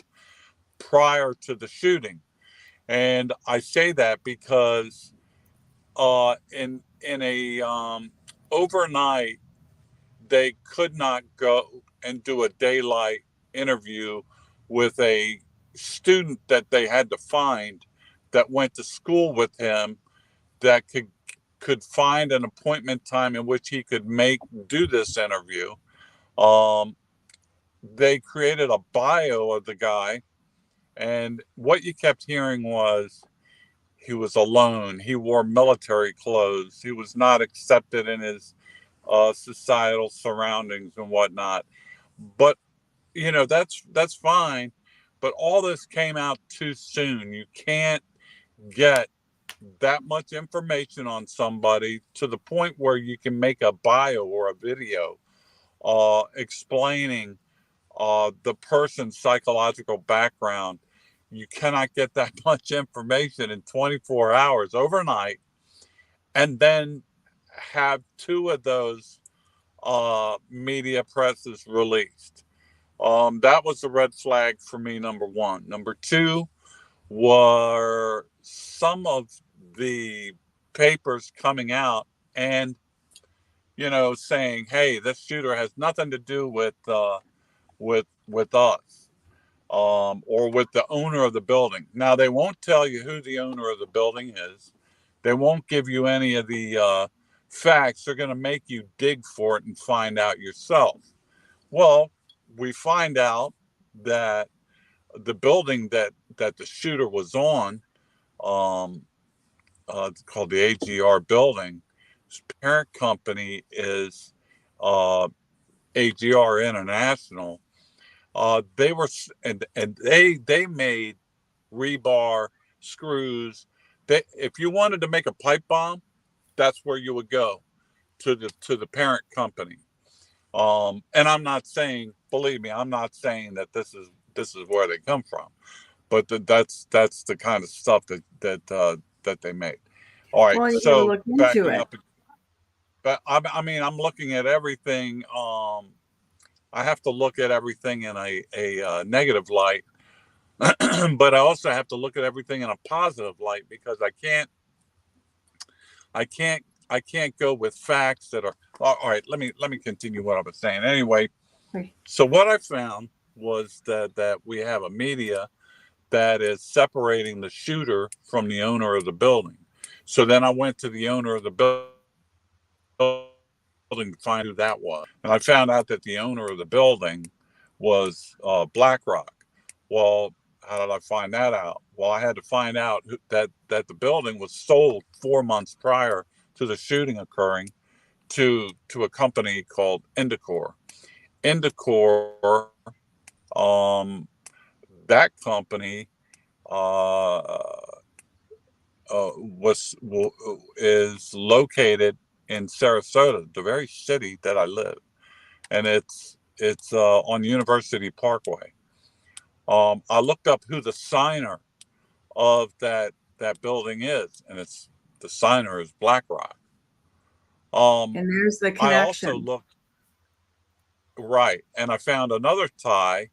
prior to the shooting. And I say that because in a overnight, they could not go and do a daylight interview with a student that they had to find that went to school with him that could find an appointment time in which he could do this interview. They created a bio of the guy, and what you kept hearing was he was alone. He wore military clothes. He was not accepted in his societal surroundings and whatnot. But that's fine. But all this came out too soon. You can't get that much information on somebody to the point where you can make a bio or a video explaining the person's psychological background. You cannot get that much information in 24 hours overnight and then have two of those media presses released. That was a red flag for me, number one. Number two were some of the papers coming out and, saying, hey, this shooter has nothing to do with us. Or with the owner of the building. Now, they won't tell you who the owner of the building is. They won't give you any of the facts. They're going to make you dig for it and find out yourself. Well, we find out that the building that the shooter was on, it's called the AGR building. His parent company is AGR International. They were and they made rebar, screws. If you wanted to make a pipe bomb, that's where you would go, to the parent company. And I'm not saying, believe me, I'm not saying that this is where they come from, but that's the kind of stuff that they made. All right, Well, you so look into backing it. up, but I mean, I'm looking at everything. I have to look at everything in a negative light, but I also have to look at everything in a positive light because I can't go with facts that are all right. Let me continue what I was saying. Anyway, Right. So what I found was that we have a media that is separating the shooter from the owner of the building. So then I went to the owner of the building to find who that was. And I found out that the owner of the building was BlackRock. Well, how did I find that out? Well, I had to find out that the building was sold 4 months prior to the shooting occurring to a company called Indicor. Indicor, that company is located in Sarasota, the very city that I live, and it's on University Parkway. I looked up who the signer of that building is, and the signer is BlackRock. And there's the I also connection. looked right, and I found another tie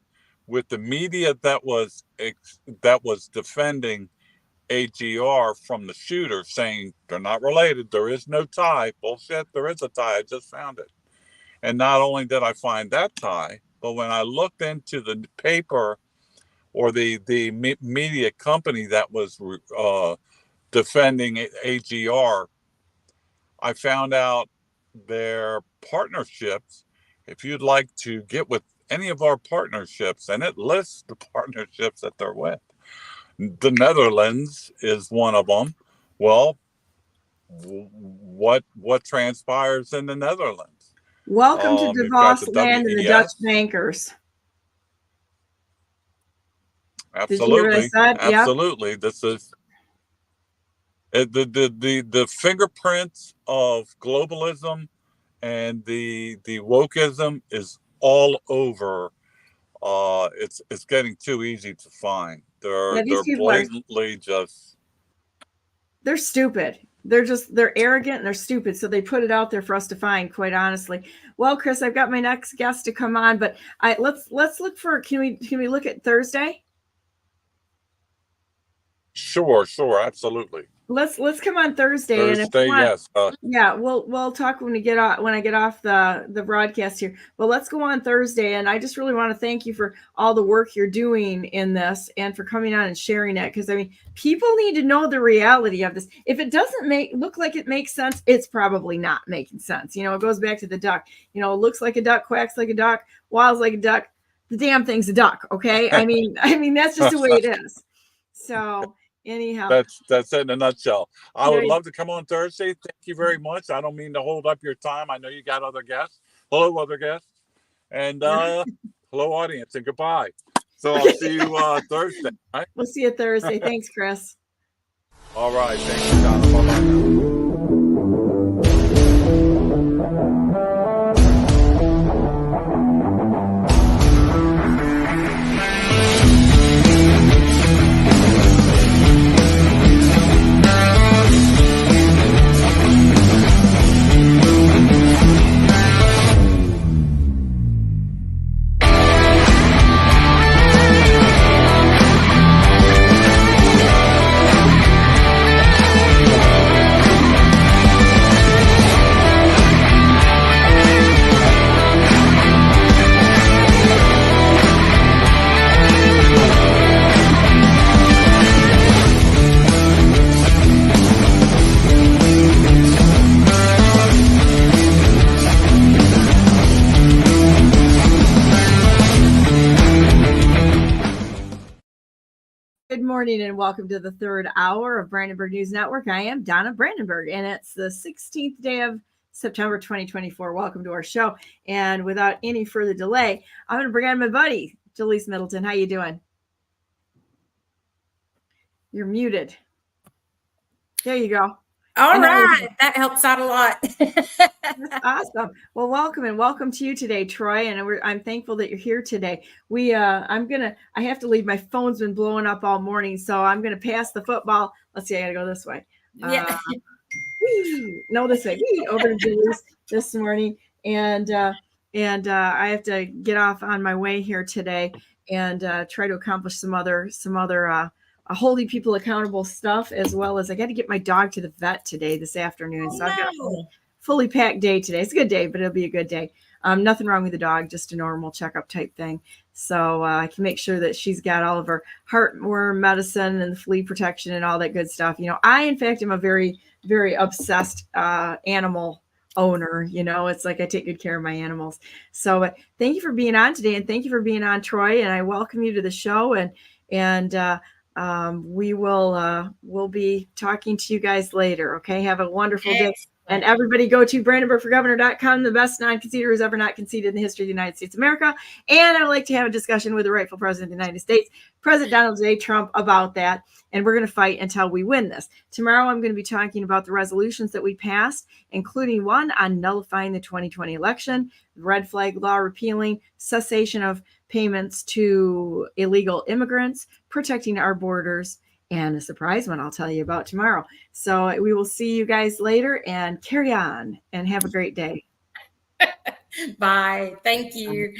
with the media that was defending AGR from the shooter, saying they're not related. There is no tie. Bullshit. There is a tie. I just found it. And not only did I find that tie, but when I looked into the paper or the media company that was defending AGR, I found out their partnerships. If you'd like to get with any of our partnerships, and it lists the partnerships that they're with. The Netherlands is one of them. Well, what transpires in the Netherlands? Welcome to You've got DeVos the land and the Dutch WEF. bankers. Absolutely. Did you hear what I said? Absolutely. Yep. This is the fingerprints of globalism and the wokeism is all over. It's getting too easy to find. They're Yeah, these people are blatantly just. they're stupid. They're arrogant and they're stupid. So they put it out there for us to find, quite honestly. Well, Chris, I've got my next guest to come on, but let's look for, can we look at Thursday? Sure, absolutely. Let's come on Thursday. Thursday, and if you want, yes. Yeah, we'll talk when I get off the broadcast here. But let's go on Thursday, and I just really want to thank you for all the work you're doing in this and for coming on and sharing it, because I mean, people need to know the reality of this. If it doesn't look like it makes sense, it's probably not making sense. You know, it goes back to the duck. You know, it looks like a duck, quacks like a duck, waddles like a duck. The damn thing's a duck. Okay, I mean that's just the way it is. So. Anyhow, that's it in a nutshell. I would love to come on Thursday. Thank you very much. I don't mean to hold up your time. I know you got other guests. Hello, other guests, and hello, audience, and goodbye. So I'll see you Thursday. Right? We'll see you Thursday. Thanks, Chris. All right, thank you, Donna. Bye-bye now. Good morning and welcome to the third hour of Brandenburg News Network. I am Donna Brandenburg, and it's the 16th day of September 2024. Welcome to our show. And without any further delay, I'm going to bring on my buddy, Jalise Middleton. How you doing? You're muted. There you go. All right. That helps out a lot. That's awesome. Well, welcome to you today, Troy. And I'm thankful that you're here today. I have to leave. My phone's been blowing up all morning, so I'm going to pass the football. Let's see. I got to go this way. Yeah. This way. Over to Jalise this morning. And I have to get off on my way here today and try to accomplish some other holding people accountable stuff, as well as I got to get my dog to the vet this afternoon. So I've got a fully packed day today. It's a good day, but it'll be a good day. Nothing wrong with the dog, just a normal checkup type thing. So I can make sure that she's got all of her heartworm medicine and flea protection and all that good stuff. You know, I, in fact, am a very, very obsessed animal owner. You know, it's like I take good care of my animals. So thank you for being on today, and thank you for being on, Troy. And I welcome you to the show. We'll be talking to you guys later. Okay. Have a wonderful day. And everybody go to BrandenburgForGovernor.com, the best non-conceder who's ever not conceded in the history of the United States of America. And I would like to have a discussion with the rightful president of the United States, President Donald J. Trump, about that. And we're going to fight until we win this. Tomorrow, I'm going to be talking about the resolutions that we passed, including one on nullifying the 2020 election, red flag law repealing, cessation of payments to illegal immigrants, protecting our borders, and a surprise one I'll tell you about tomorrow. So we will see you guys later, and carry on and have a great day. Bye. Thank you.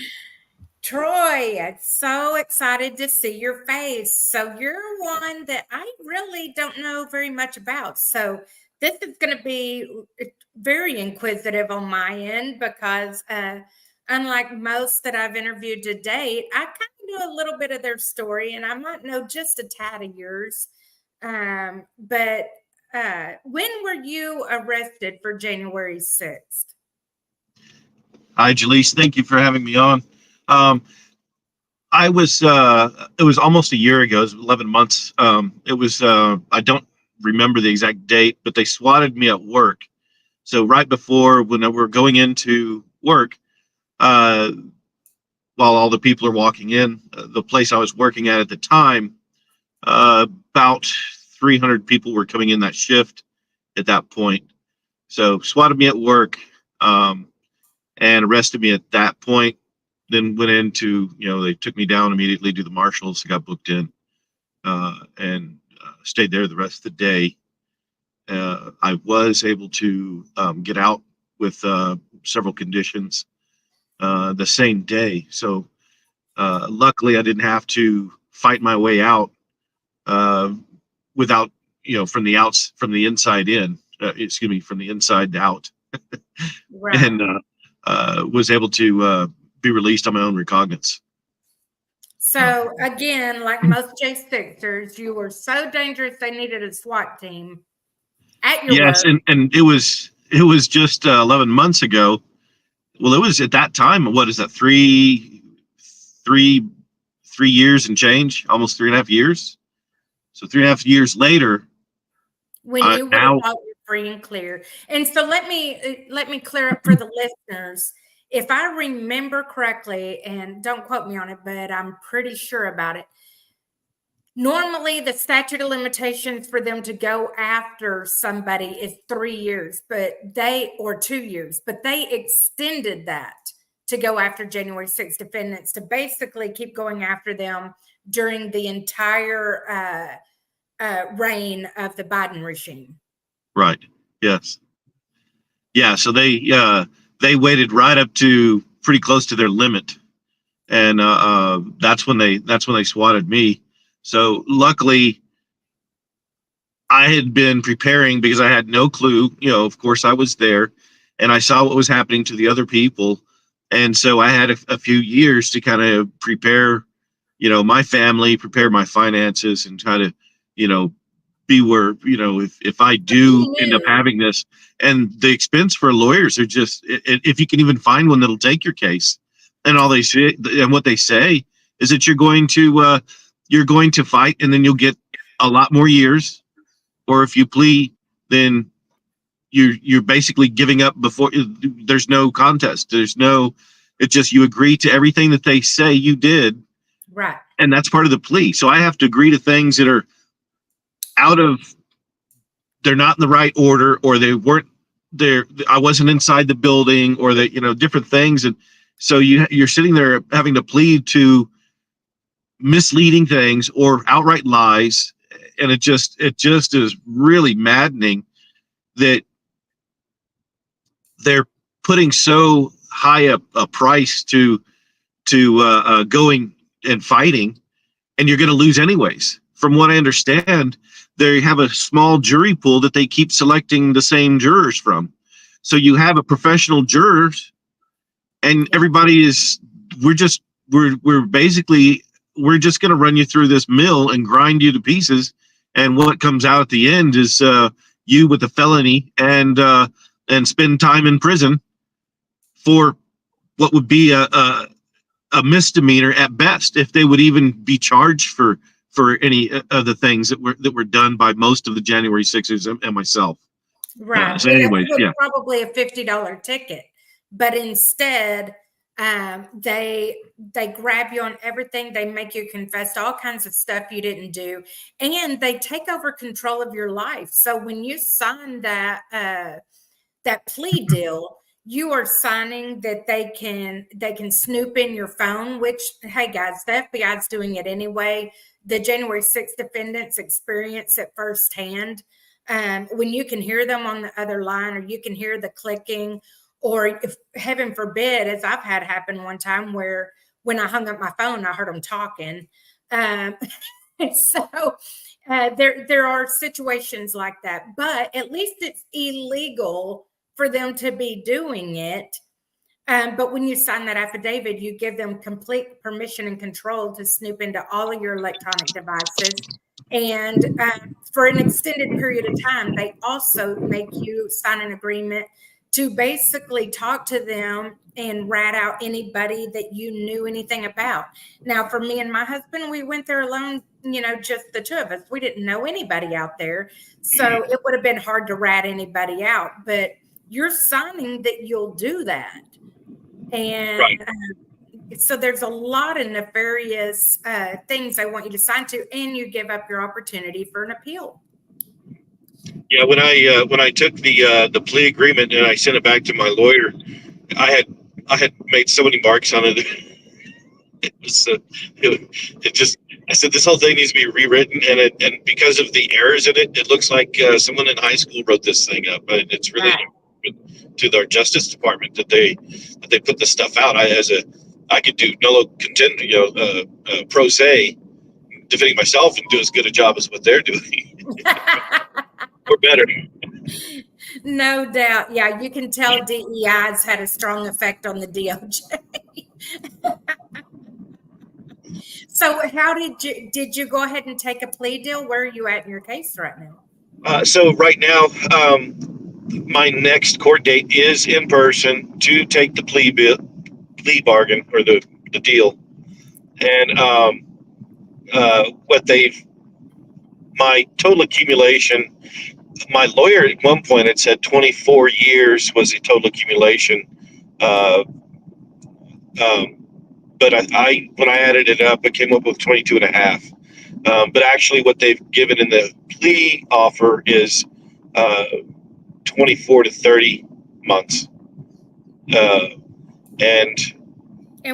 Troy, so excited to see your face. So you're one that I really don't know very much about. So this is going to be very inquisitive on my end because unlike most that I've interviewed to date, I kind of know a little bit of their story, and I might know just a tad of yours. But when were you arrested for January 6th? Hi, Jalise. Thank you for having me on. It was almost a year ago. It was 11 months. I don't remember the exact date, but they swatted me at work. So right before when we were going into work, while all the people are walking in, the place I was working at the time, about 300 people were coming in that shift at that point. So swatted me at work and arrested me at that point. Then went into, they took me down immediately to the marshals, got booked in, and stayed there the rest of the day. I was able to get out with several conditions the same day. So luckily, I didn't have to fight my way out without, from the inside in. From the inside out, Right. and was able to be released on my own recognizance. So again, like most J6ers, you were so dangerous they needed a SWAT team at your Yes, work. and it was just 11 months ago. Well, it was at that time. What is that? Three years and change, almost 3.5 years. So 3.5 years later, When you would have thought you're free and clear. And so let me clear up for the listeners. If I remember correctly, and don't quote me on it, but I'm pretty sure about it. Normally, the statute of limitations for them to go after somebody is 3 years, or 2 years, but they extended that to go after January 6th defendants to basically keep going after them during the entire reign of the Biden regime. right? Yes, yeah. So they waited right up to pretty close to their limit, and that's when they swatted me. So luckily, I had been preparing because I had no clue. Of course, I was there, and I saw what was happening to the other people, and so I had a few years to kind of prepare, my family, prepare my finances, and try to, be where, if I do end up having this, and the expense for lawyers are just, if you can even find one that'll take your case, and all they say, and what they say is that you're going to fight, and then you'll get a lot more years, or if you plea, then you're basically giving up before. There's no contest. It's just you agree to everything that they say you did, right? And that's part of the plea. So I have to agree to things that are they're not in the right order, or they weren't there. I wasn't inside the building, or that, different things. And so you're sitting there having to plead to misleading things or outright lies. And it just is really maddening that they're putting so high a price to going and fighting, and you're going to lose anyways. From what I understand, they have a small jury pool that they keep selecting the same jurors from. So you have a professional jurors, and everybody we're just going to run you through this mill and grind you to pieces. And what comes out at the end is you with a felony and spend time in prison for what would be a misdemeanor at best, if they would even be charged for any of the things that were done by most of the January 6ers and myself. Right. So anyways, it was yeah, probably a $50 ticket, but instead they grab you on everything. They make you confess to all kinds of stuff you didn't do, and they take over control of your life. So when you sign that plea deal, you are signing that they can snoop in your phone, which, hey guys, the FBI's doing it anyway. The January 6th defendants experience it firsthand. When you can hear them on the other line, or you can hear the clicking, or if heaven forbid, as I've had happen one time, where when I hung up my phone, I heard them talking. So there are situations like that, but at least it's illegal for them to be doing it. But when you sign that affidavit, you give them complete permission and control to snoop into all of your electronic devices. And for an extended period of time, they also make you sign an agreement to basically talk to them and rat out anybody that you knew anything about. Now, for me and my husband, we went there alone, just the two of us. We didn't know anybody out there. So it would have been hard to rat anybody out. But you're signing that you'll do that. And right. So there's a lot of nefarious things I want you to sign to, and you give up your opportunity for an appeal. Yeah, when I took the plea agreement and I sent it back to my lawyer, I had made so many marks on it. It was it just I said this whole thing needs to be rewritten, and because of the errors in it, it looks like someone in high school wrote this thing up. And it's really to their Justice Department that they put this stuff out. I could do nolo contend, pro se, defending myself and do as good a job as what they're doing, or better. No doubt. Yeah, you can tell DEI's had a strong effect on the DOJ. So how did you go ahead and take a plea deal? Where are you at in your case right now? So right now, my next court date is in person to take the plea bargain or the deal. And my total accumulation, my lawyer at one point had said 24 years was the total accumulation. But I when I added it up, it came up with 22 and a half. But actually what they've given in the plea offer is 24 to 30 months. And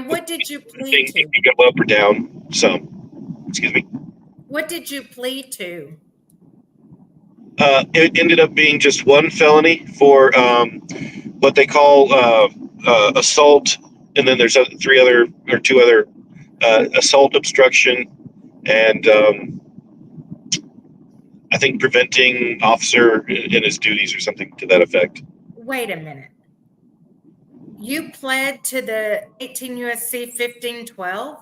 what did you plead to? You go up or down some. Excuse me. What did you plead to? It ended up being just one felony for what they call assault, and then there's two other assault, obstruction, and I think preventing officer in his duties or something to that effect. Wait a minute. You pled to the 18 USC 1512?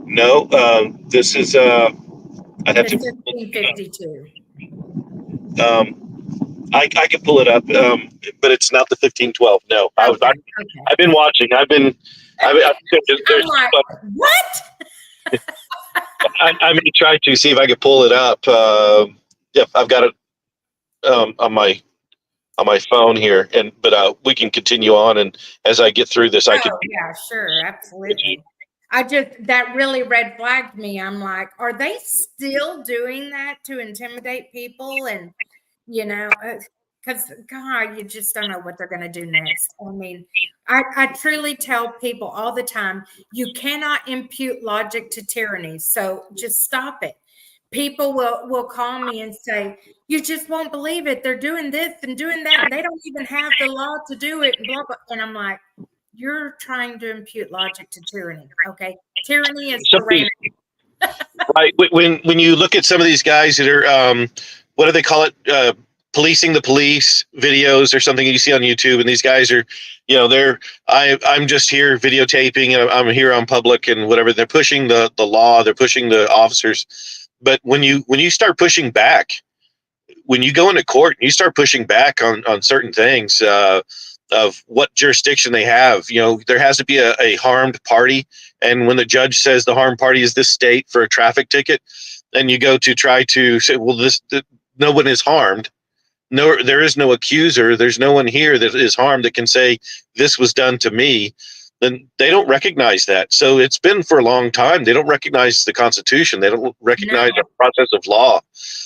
No, this is I'd have to 1552. I could pull it up, but it's not the 1512. No, Okay. I've been watching. I'm like, what? I may try to see if I could pull it up. Yeah, I've got it on my phone here, but we can continue on, and as I get through this, I can. Yeah, sure, absolutely. That really red flagged me. I'm like, are they still doing that to intimidate people? And because God, you just don't know what they're going to do next. I mean, I truly tell people all the time, you cannot impute logic to tyranny. So just stop it. People will call me and say, you just won't believe it. They're doing this and doing that, and they don't even have the law to do it, and blah, blah. And I'm like, you're trying to impute logic to tyranny. Okay. Tyranny is tyranny. Right. When you look at some of these guys that are, what do they call it? Policing the police videos or something you see on YouTube, and these guys are, I'm just here videotaping, and I'm here on public and whatever. They're pushing the law, they're pushing the officers. But when you start pushing back, when you go into court and you start pushing back on certain things, of what jurisdiction they have, there has to be a harmed party. And when the judge says the harmed party is this state for a traffic ticket, then you go to try to say, well, no one is harmed. No, there is no accuser. There's no one here that is harmed that can say this was done to me. Then they don't recognize that. So it's been for a long time. They don't recognize the Constitution. They don't recognize the process of law.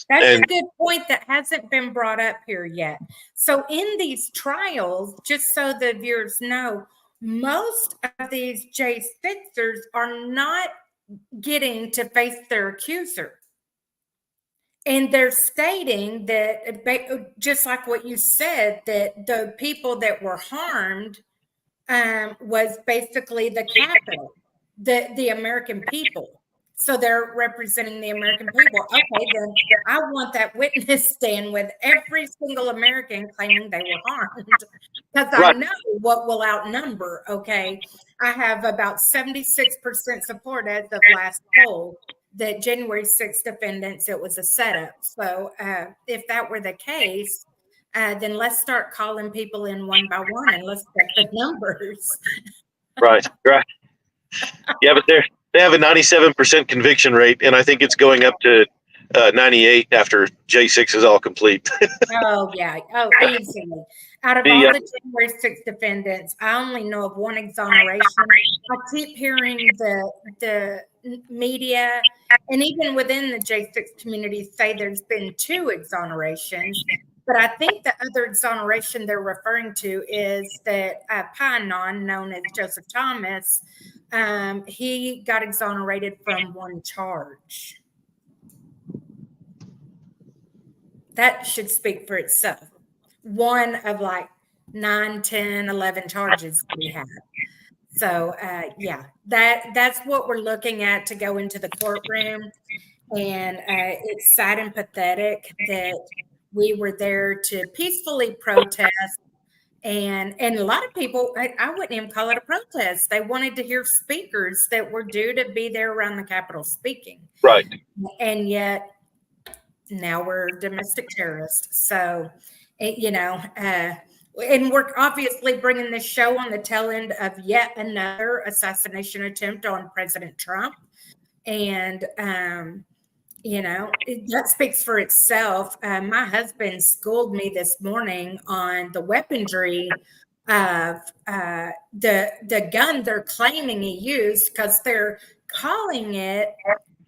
That's a good point that hasn't been brought up here yet. So in these trials, just so the viewers know, most of these J6ers are not getting to face their accuser. And they're stating that, just like what you said, that the people that were harmed was basically the capital, the American people. So they're representing the American people. Okay, then I want that witness stand with every single American claiming they were harmed, because I know what will outnumber. Okay, I have about 76% support as of last poll that January 6th defendants, it was a setup. So if that were the case, then let's start calling people in one by one and let's get the numbers. Right. Yeah, but they have a 97% conviction rate, and I think it's going up to 98 after J6 is all complete. Oh, yeah. Oh, easily. Out of all the January 6th defendants, I only know of one exoneration. I keep hearing the media and even within the J6 community say there's been 2 exonerations. But I think the other exoneration they're referring to is that Pinon, known as Joseph Thomas, he got exonerated from one charge. That should speak for itself. One of like 9, 10, 11 charges we had. So yeah, that's what we're looking at to go into the courtroom. And it's sad and pathetic that we were there to peacefully protest. And a lot of people, I wouldn't even call it a protest. They wanted to hear speakers that were due to be there around the Capitol speaking. Right. And yet now we're domestic terrorists. So, you know, and we're obviously bringing this show on the tail end of yet another assassination attempt on President Trump. And, you know, that speaks for itself. My husband schooled me this morning on the weaponry of the gun they're claiming he used, because they're calling it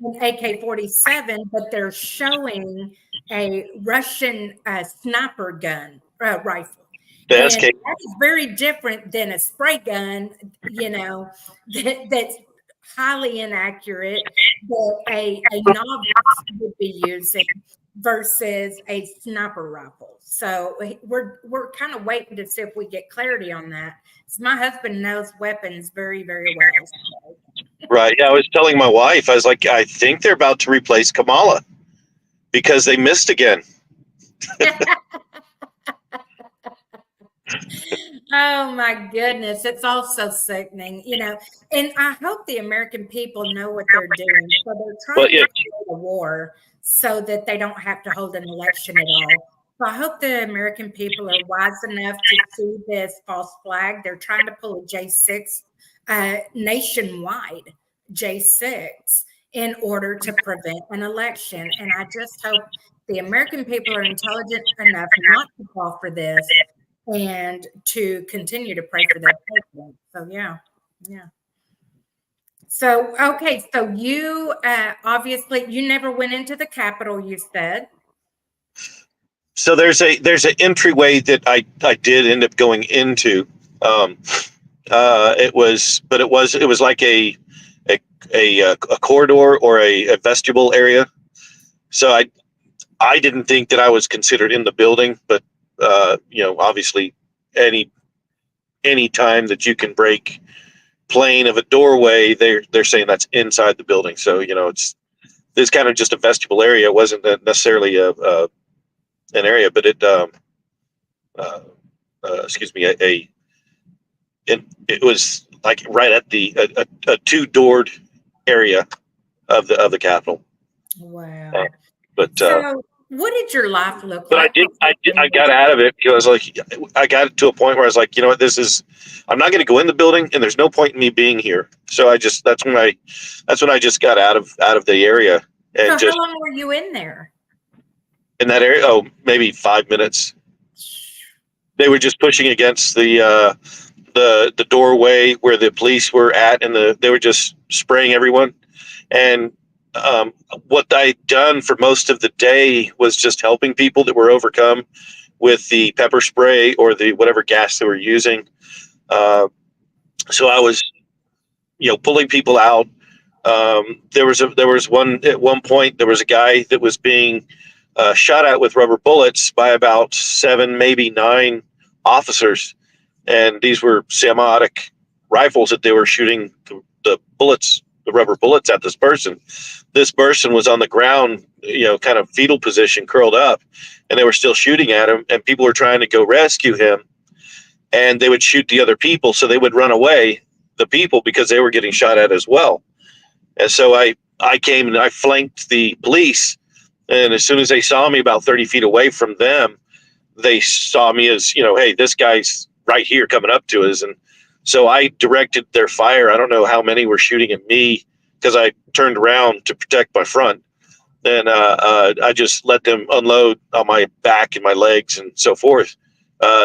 an AK-47, but they're showing a Russian sniper gun rifle. And that is very different than a spray gun, you know, that's highly inaccurate that a novice would be using versus a sniper rifle. So we're kind of waiting to see if we get clarity on that. So my husband knows weapons very, very well. So. Right. Yeah, I was telling my wife, I was like, I think they're about to replace Kamala because they missed again. Oh my goodness, it's all so sickening, you know. And I hope the American people know what they're doing. So they're trying to create a war so that they don't have to hold an election at all. So I hope the American people are wise enough to see this false flag. They're trying to pull a J6 nationwide J6 in order to prevent an election. And I just hope the American people are intelligent enough not to fall for this and to continue to pray for their president. So yeah. So okay, so you obviously you never went into the Capitol, you said. So there's an entryway that I did end up going into. It was like a corridor or a vestibule area. So I didn't think that I was considered in the building, but you know, obviously any time that you can break plane of a doorway, they're saying that's inside the building. So, you know, there's kind of just a vestibule area. It wasn't necessarily an area, but it it was like right at a two-doored area of the Capitol. Wow. But so what did your life look but like? I got out of it because I got to a point where I was like, you know what, I'm not going to go in the building, and there's no point in me being here. So that's when I just got out of the area. And so how long were you in there? In that area? Oh, maybe 5 minutes. They were just pushing against the doorway where the police were at, and they were just spraying everyone. And what I'd done for most of the day was just helping people that were overcome with the pepper spray or the whatever gas they were using. So I was, you know, pulling people out. There was one point there was a guy that was being shot at with rubber bullets by about 7, maybe 9 officers, and these were semi-automatic rifles that they were shooting the rubber bullets at this person. This person was on the ground, you know, kind of fetal position, curled up, and they were still shooting at him, and people were trying to go rescue him, and they would shoot the other people, so they would run away, the people, because they were getting shot at as well. And so I came and I flanked the police, and as soon as they saw me about 30 feet away from them, they saw me as, you know, hey, this guy's right here coming up to us. And so I directed their fire. I don't know how many were shooting at me because I turned around to protect my front. And I just let them unload on my back and my legs and so forth.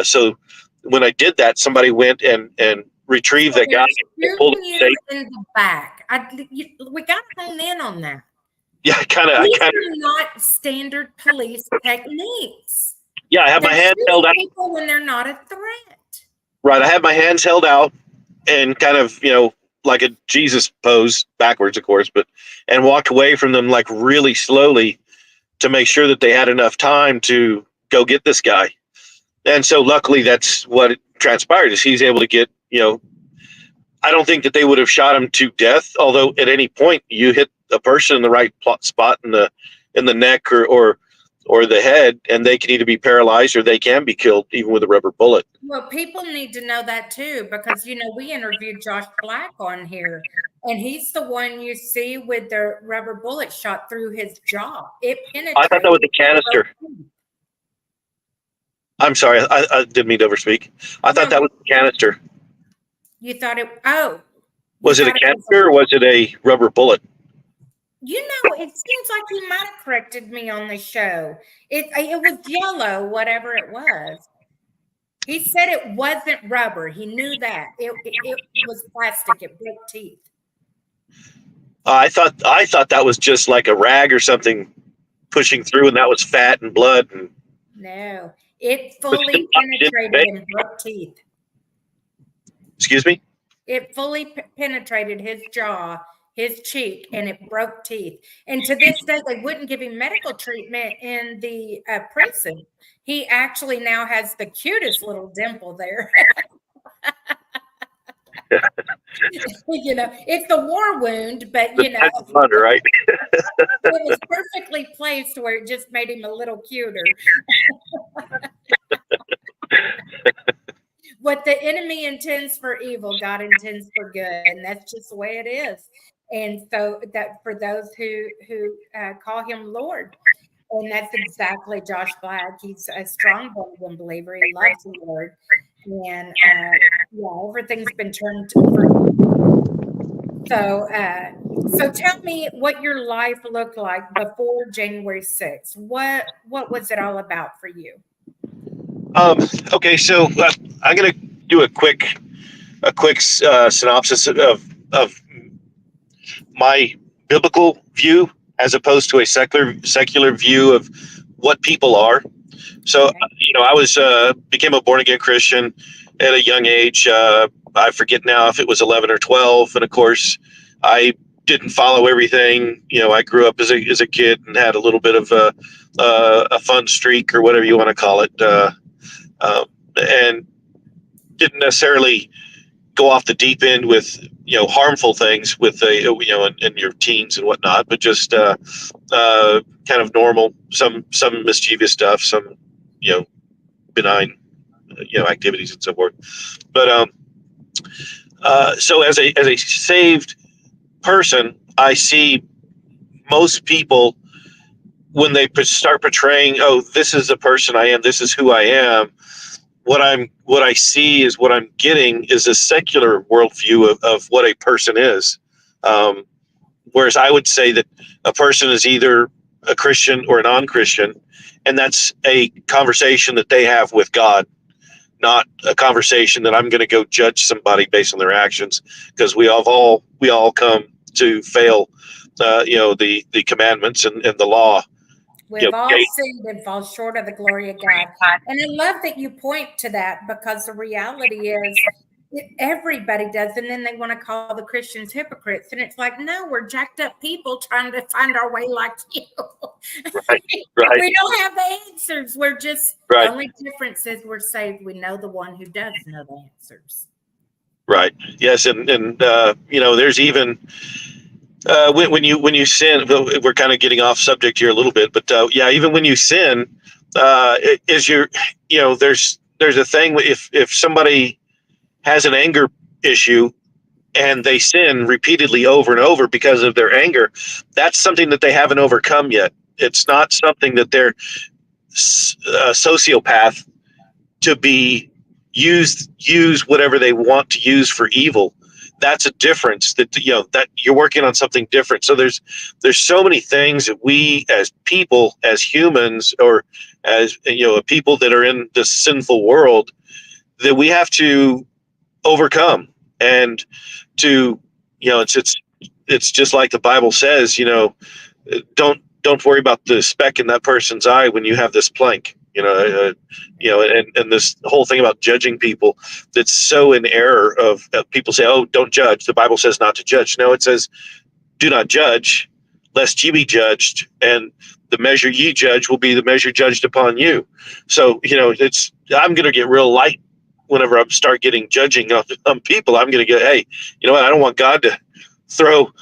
So when I did that, somebody went and retrieved that guy and pulled him in the back. We got to hone in on that. Yeah, These are not standard police techniques. Yeah, I have my hands held out when they're not a threat. Right, I have my hands held out and kind of, you know, like a Jesus pose, backwards, of course, and walked away from them like really slowly to make sure that they had enough time to go get this guy. And so luckily that's what transpired, is he's able to get, I don't think that they would have shot him to death, although at any point you hit a person in the right spot in the neck or the head, and they can either be paralyzed or they can be killed even with a rubber bullet. Well, people need to know that too, because we interviewed Josh Black on here, and he's the one you see with the rubber bullet shot through his jaw. It penetrated. I thought that was a canister. I'm sorry, I didn't mean to overspeak. I thought that was a canister. You thought it? Oh, was it a canister or was it a rubber bullet? It seems like he might have corrected me on the show. It was yellow, whatever it was. He said it wasn't rubber. He knew that. It was plastic. It broke teeth. I thought that was just like a rag or something pushing through, and that was fat and blood. No, it fully penetrated and broke teeth. Excuse me? It fully penetrated his jaw, his cheek, and it broke teeth. And to this day, they wouldn't give him medical treatment in the prison. He actually now has the cutest little dimple there. It's the war wound, but Thunder, right? it was perfectly placed where it just made him a little cuter. What the enemy intends for evil, God intends for good, and that's just the way it is. And so that for those who call him Lord, and that's exactly Josh Black. He's a strong born believer. He loves the Lord, and everything's been turned for. So tell me what your life looked like before January 6th. What was it all about for you? Okay, so I'm going to do a quick synopsis of my biblical view as opposed to a secular view of what people are. So, I became a born again Christian at a young age. I forget now if it was 11 or 12, and of course, I didn't follow everything. I grew up as a kid and had a little bit of a fun streak or whatever you want to call it. And didn't necessarily go off the deep end with harmful things with in your teens and whatnot, but just kind of normal, some mischievous stuff, some benign activities and so forth. But so as a saved person, I see most people when they start portraying, oh, this is the person I am, this is who I am. What I see is what I'm getting is a secular worldview of what a person is. Whereas I would say that a person is either a Christian or a non-Christian, and that's a conversation that they have with God, not a conversation that I'm going to go judge somebody based on their actions, because we all come to fail, the commandments and the law. We've all sinned and fall short of the glory of God. And I love that you point to that, because the reality is everybody does. And then they want to call the Christians hypocrites. And it's like, no, we're jacked up people trying to find our way like you. Right. We don't have the answers. We're just, the only difference is we're saved. We know the one who does know the answers. Right. Yes. And there's even... when you sin, we're kind of getting off subject here a little bit, but even when you sin, there's a thing. If somebody has an anger issue and they sin repeatedly over and over because of their anger, that's something that they haven't overcome yet. It's not something that they're a sociopath to be use whatever they want to use for evil. That's a difference that that you're working on something different. So there's so many things that we as people, as humans, or as people that are in this sinful world, that we have to overcome. And to it's just like the Bible says, don't worry about the speck in that person's eye when you have this plank. And this whole thing about judging people, that's so in error of people say, oh, don't judge. The Bible says not to judge. No, it says, do not judge, lest ye be judged, and the measure ye judge will be the measure judged upon you. So, I'm going to get real light whenever I start getting judging on people. I'm going to get, hey, you know what? I don't want God to throw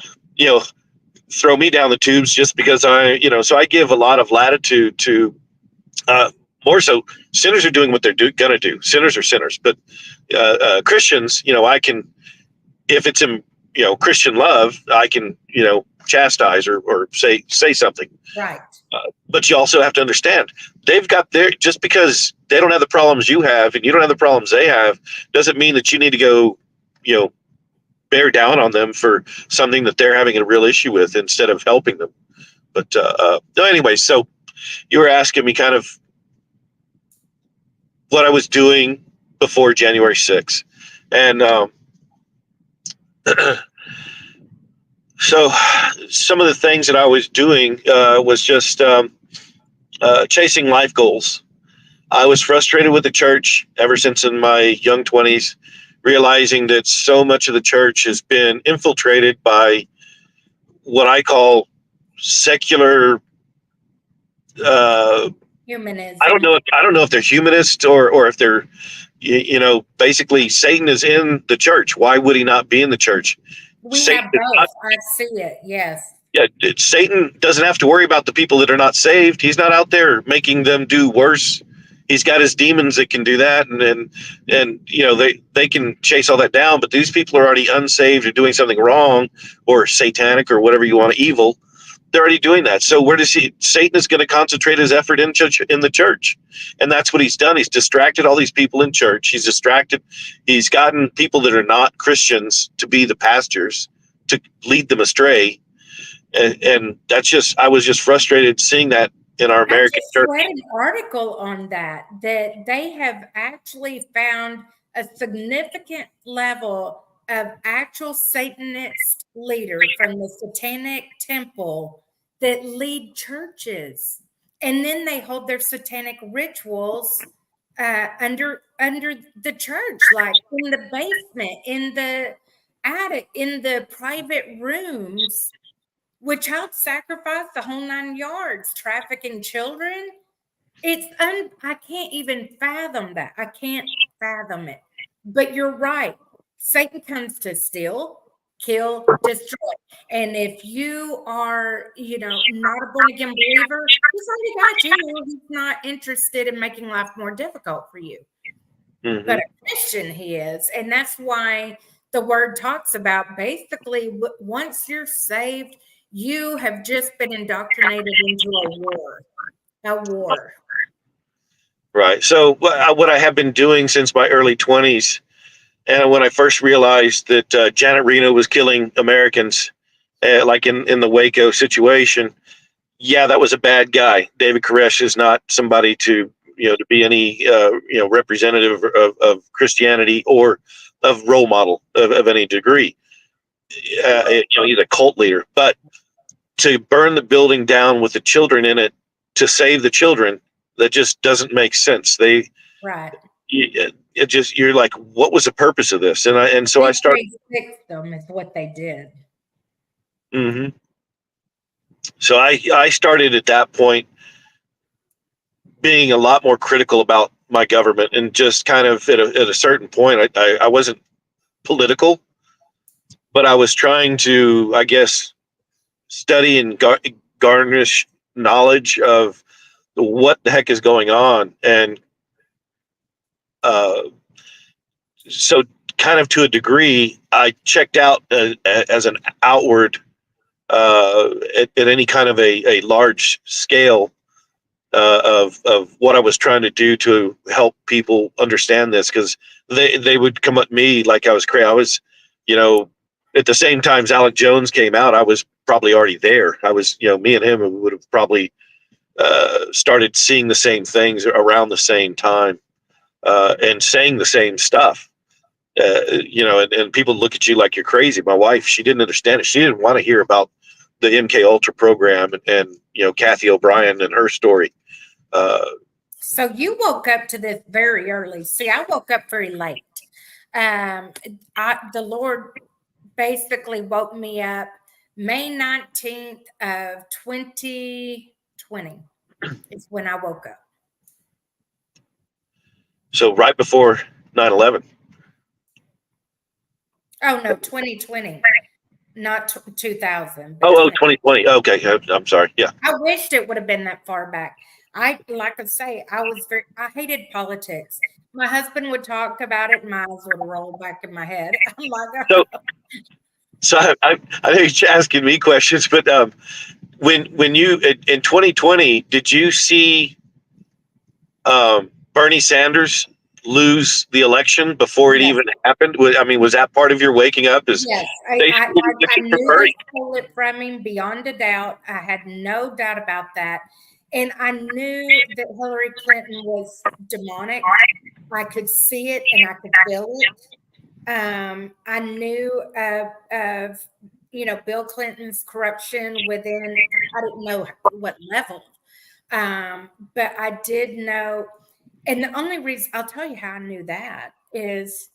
me down the tubes just because so I give a lot of latitude to, more so sinners are doing what they're going to do. Sinners are sinners, but Christians, I can, if it's in, Christian love, I can, chastise or say something. Right. But you also have to understand, they've got just because they don't have the problems you have and you don't have the problems they have, doesn't mean that you need to go, bear down on them for something that they're having a real issue with instead of helping them. But no, anyway, so you were asking me kind of what I was doing before January 6th. And so some of the things that I was doing was just chasing life goals. I was frustrated with the church ever since in my young 20s, realizing that so much of the church has been infiltrated by what I call secular humanism. I don't know if they're humanists or if they're, basically Satan is in the church. Why would he not be in the church? We Satan have both. I see it. Yes. Yeah, Satan doesn't have to worry about the people that are not saved. He's not out there making them do worse. He's got his demons that can do that, and they can chase all that down. But these people are already unsaved or doing something wrong or satanic or whatever you want, evil. They're already doing that. So where does Satan is going to concentrate his effort in the church, and that's what he's done. He's distracted all these people in church. He's gotten people that are not Christians to be the pastors, to lead them astray, and I was just frustrated seeing that in our American church. I read an article on that they have actually found a significant level of actual Satanist leaders from the Satanic Temple that lead churches, and then they hold their satanic rituals under the church, like in the basement, in the attic, in the private rooms, with child sacrifice, the whole 9 yards, trafficking children. I can't even fathom that. I can't fathom it. But you're right. Satan comes to steal, kill, destroy. And if you are, not a born-again believer, he's already got you. He's not interested in making life more difficult for you. Mm-hmm. But a Christian he is. And that's why the word talks about basically once you're saved, you have just been indoctrinated into a war. Right. So what I have been doing since my early 20s, and when I first realized that Janet Reno was killing Americans, like in the Waco situation, yeah, that was a bad guy. David Koresh is not somebody to be any representative of Christianity or of role model of any degree. He's a cult leader, but to burn the building down with the children in it to save the children, that just doesn't make sense. Right. You're like, what was the purpose of this? And so I started. Them is what they did. Mm-hmm. So I started at that point being a lot more critical about my government, and just kind of at a certain point, I wasn't political, but I was trying to, I guess, study and garnish knowledge of what the heck is going on. And so kind of to a degree, I checked out as an outward at any kind of a large scale of what I was trying to do to help people understand this, because they would come at me like I was crazy. I was, at the same time as Alec Jones came out, I was probably already there. I was, me and him would have probably started seeing the same things around the same time, and saying the same stuff. And people look at you like you're crazy. My wife, she didn't understand it. She didn't want to hear about the MK Ultra program and Kathy O'Brien and her story. So you woke up to this very early. See, I woke up very late. The Lord basically woke me up May 19th of 2020 is when I woke up. So right before 9/11. Oh, no, 2020, not 2000. Oh, 2020. Okay, I'm sorry. Yeah. I wished it would have been that far back. Like I say, I hated politics. My husband would talk about it and my eyes would roll back in my head. I'm like, So, so I know you're asking me questions, but when you in 2020, did you see Bernie Sanders lose the election before it Yes. even happened? I mean, was that part of your waking up? Yes, I knew they stole it from him beyond a doubt. I had no doubt about that. And I knew that Hillary Clinton was demonic. I could see it and I could feel it. I knew of Bill Clinton's corruption within, I didn't know what level. But I did know, and the only reason I'll tell you how I knew that is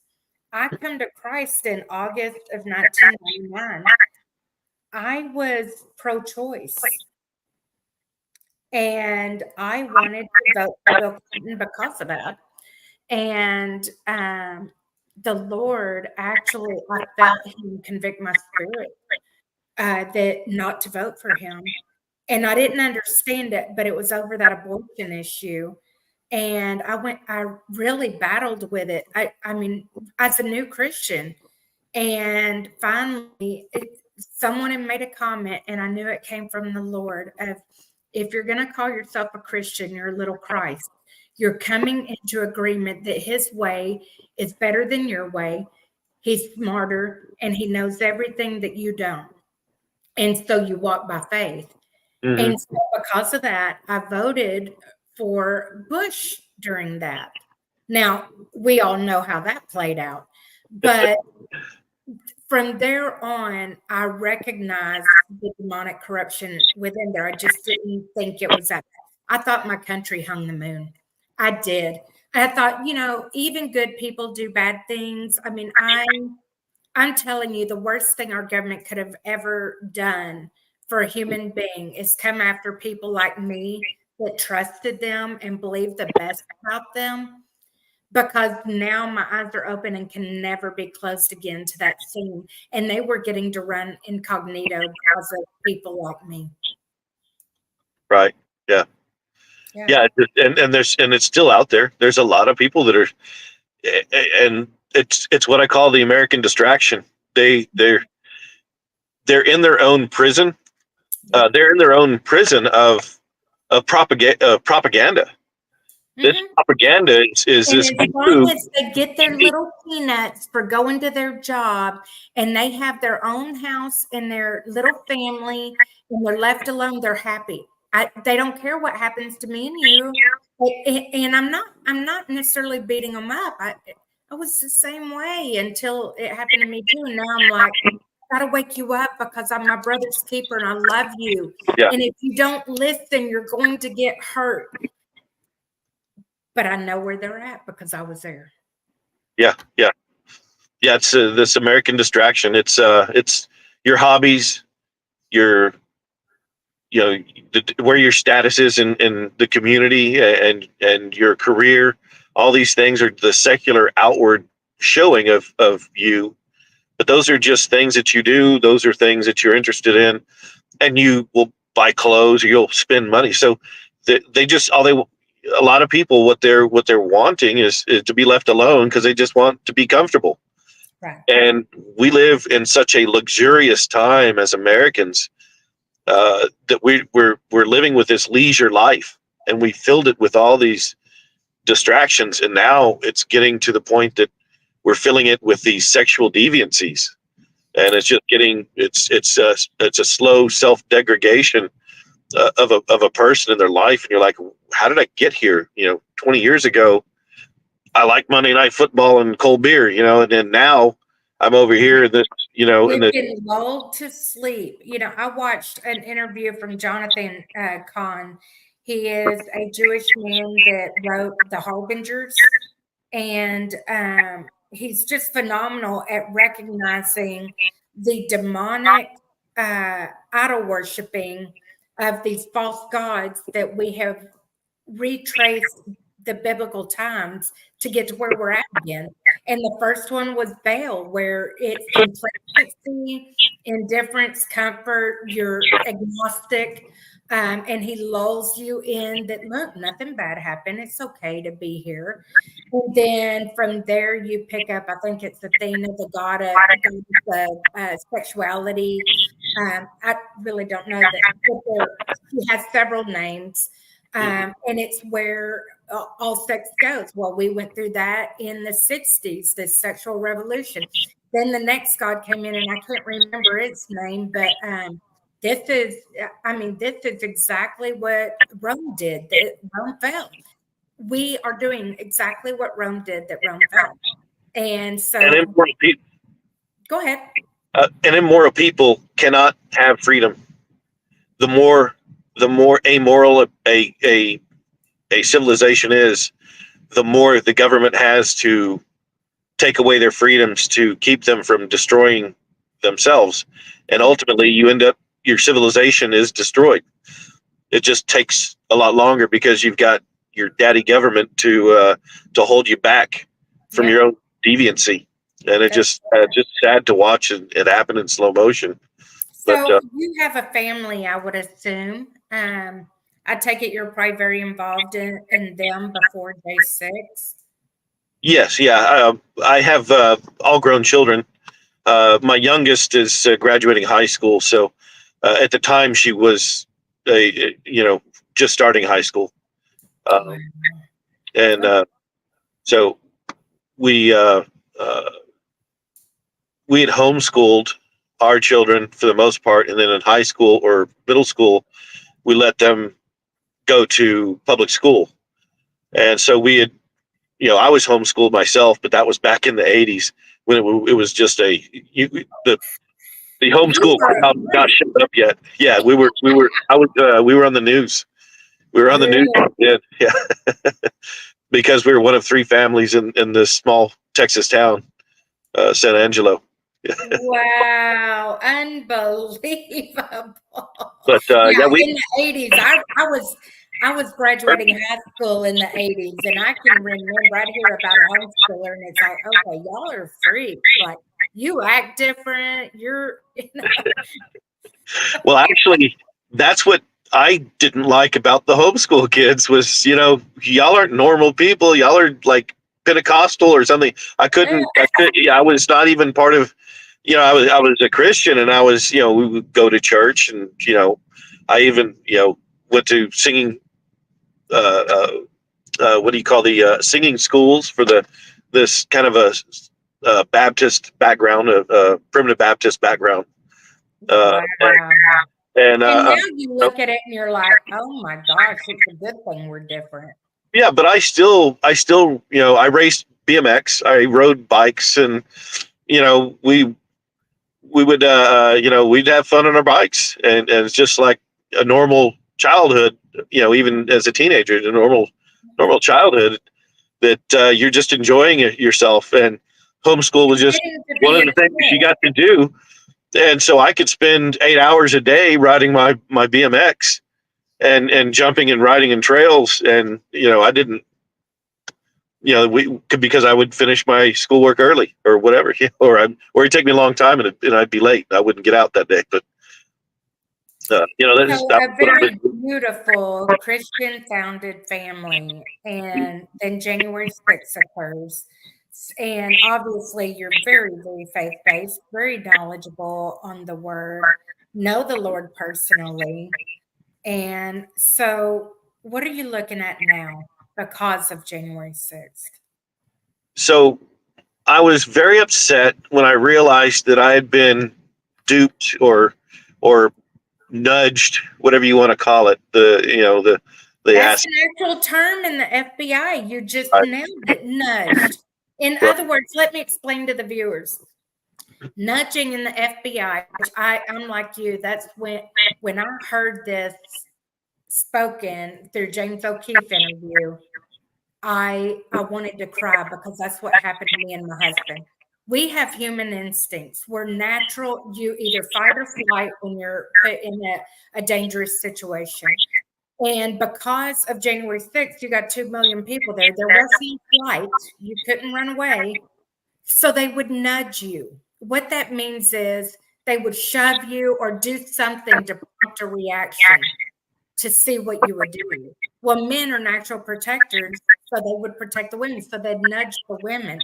I come to Christ in August of 1999. I was pro-choice, and I wanted to vote for Bill Clinton because of that. And the Lord actually, I felt Him convict my spirit that not to vote for him. And I didn't understand it, but it was over that abortion issue. And I really battled with it. I mean, as a new Christian. And finally, someone had made a comment, and I knew it came from the Lord of, if you're going to call yourself a Christian, you're a little Christ. You're coming into agreement that His way is better than your way. He's smarter, and He knows everything that you don't. And so you walk by faith. Mm-hmm. And so because of that, I voted for Bush during that. Now, we all know how that played out. But from there on, I recognized the demonic corruption within there. I just didn't think it was that. I thought my country hung the moon. I did. I thought, even good people do bad things. I mean, I'm telling you, the worst thing our government could have ever done for a human being is come after people like me that trusted them and believed the best about them. Because now my eyes are open and can never be closed again to that scene. And they were getting to run incognito because of people like me. Right. Yeah. Yeah. And it's still out there. There's a lot of people that are, and it's what I call the American distraction. They're in their own prison. They're in their own prison of propaganda. This propaganda is as long as they get their little peanuts for going to their job and they have their own house and their little family and they're left alone, they're happy. They don't care what happens to me and you. And I'm not necessarily beating them up. I was the same way until it happened to me too. And now I'm like, I gotta wake you up because I'm my brother's keeper and I love you. Yeah. And if you don't listen, you're going to get hurt. But I know where they're at because I was there. Yeah. It's this American distraction. It's your hobbies, where your status is in the community and your career. All these things are the secular outward showing of you, but those are just things that you do. Those are things that you're interested in, and you will buy clothes or you'll spend money. So a lot of people, what they're wanting is to be left alone because they just want to be comfortable. Right. And we live in such a luxurious time as Americans that we're living with this leisure life, and we filled it with all these distractions. And now it's getting to the point that we're filling it with these sexual deviancies, and it's just it's a slow self-degradation of a person in their life. And you're like, how did I get here? 20 years ago, I like Monday Night Football and cold beer, and then now I'm over here in this, We've been lulled to sleep. I watched an interview from Jonathan Koen. He is a Jewish man that wrote The Harbingers, and he's just phenomenal at recognizing the demonic idol worshiping of these false gods that we have retraced the biblical times to get to where we're at again. And the first one was Baal, where it's complacency, indifference, comfort, you're agnostic, and he lulls you in that, look, nothing bad happened. It's okay to be here. And then from there, you pick up, I think it's Athena, the goddess of sexuality. I really don't know that, but she has several names. And it's where all sex goes. Well, we went through that in the 60s, the sexual revolution. Then the next god came in, and I can't remember its name, but this is exactly what Rome did. That Rome fell. We are doing exactly what Rome did, that Rome fell. And so, And immoral people, go ahead. and immoral people cannot have freedom. The more amoral a civilization is, the more the government has to take away their freedoms to keep them from destroying themselves. And ultimately, you end up, your civilization is destroyed. It just takes a lot longer because you've got your daddy government to hold you back from your own deviancy. And it just sad to watch it happen in slow motion. So But you have a family, I would assume. I take it you're probably very involved in them before J6. yes, yeah, I have all grown children. My youngest is graduating high school, so at the time she was, just starting high school, and so we had homeschooled our children for the most part, and then in high school or middle school, we let them go to public school, and so we had, I was homeschooled myself, but that was back in the 80s when it was just the homeschool crowd not shut up yet. Yeah, we were on the news. We were on the news. Yeah, because we were one of three families in this small Texas town, San Angelo. Wow, unbelievable. But Yeah, we in the 80s, I was graduating high school in the 80s, and I can remember, I'd hear about a homeschooler, and it's like, okay, y'all are freaks. Like, you act different. You're, well, actually, that's what I didn't like about the homeschool kids was, y'all aren't normal people. Y'all are like Pentecostal or something. I was not even part of, I was a Christian, and I was, we would go to church, and, I even, went to singing, what do you call the singing schools for this kind of a Baptist background, a primitive Baptist background. wow. And now you look at it and you're like, oh my gosh, it's a good thing we're different. Yeah, but I still, I raced BMX, I rode bikes, and, we would, we'd have fun on our bikes, and it's just like a normal childhood, even as a teenager, a normal childhood that you're just enjoying yourself. And homeschool was just one of the things you got to do. And so I could spend 8 hours a day riding my BMX and jumping and riding in trails. And, I didn't, because I would finish my schoolwork early or whatever, or it'd take me a long time and I'd be late. I wouldn't get out that day, but a very beautiful Christian founded family. And then January 6th occurs. And obviously, you're very, very faith-based, very knowledgeable on the word, know the Lord personally. And so, what are you looking at now because of January 6th? So I was very upset when I realized that I had been duped or nudged, whatever you want to call it. That's an actual term in the FBI. You just nailed it, nudged. In other words, let me explain to the viewers. Nudging in the FBI, which I'm like you, that's when I heard this spoken through James O'Keefe interview, I wanted to cry because that's what happened to me and my husband. We have human instincts. We're natural. You either fight or flight when you're put in a dangerous situation. And because of January 6th, you got 2 million people there. There was no flight. You couldn't run away. So they would nudge you. What that means is they would shove you or do something to prompt a reaction to see what you would do. Well, men are natural protectors, so they would protect the women. So they'd nudge the women.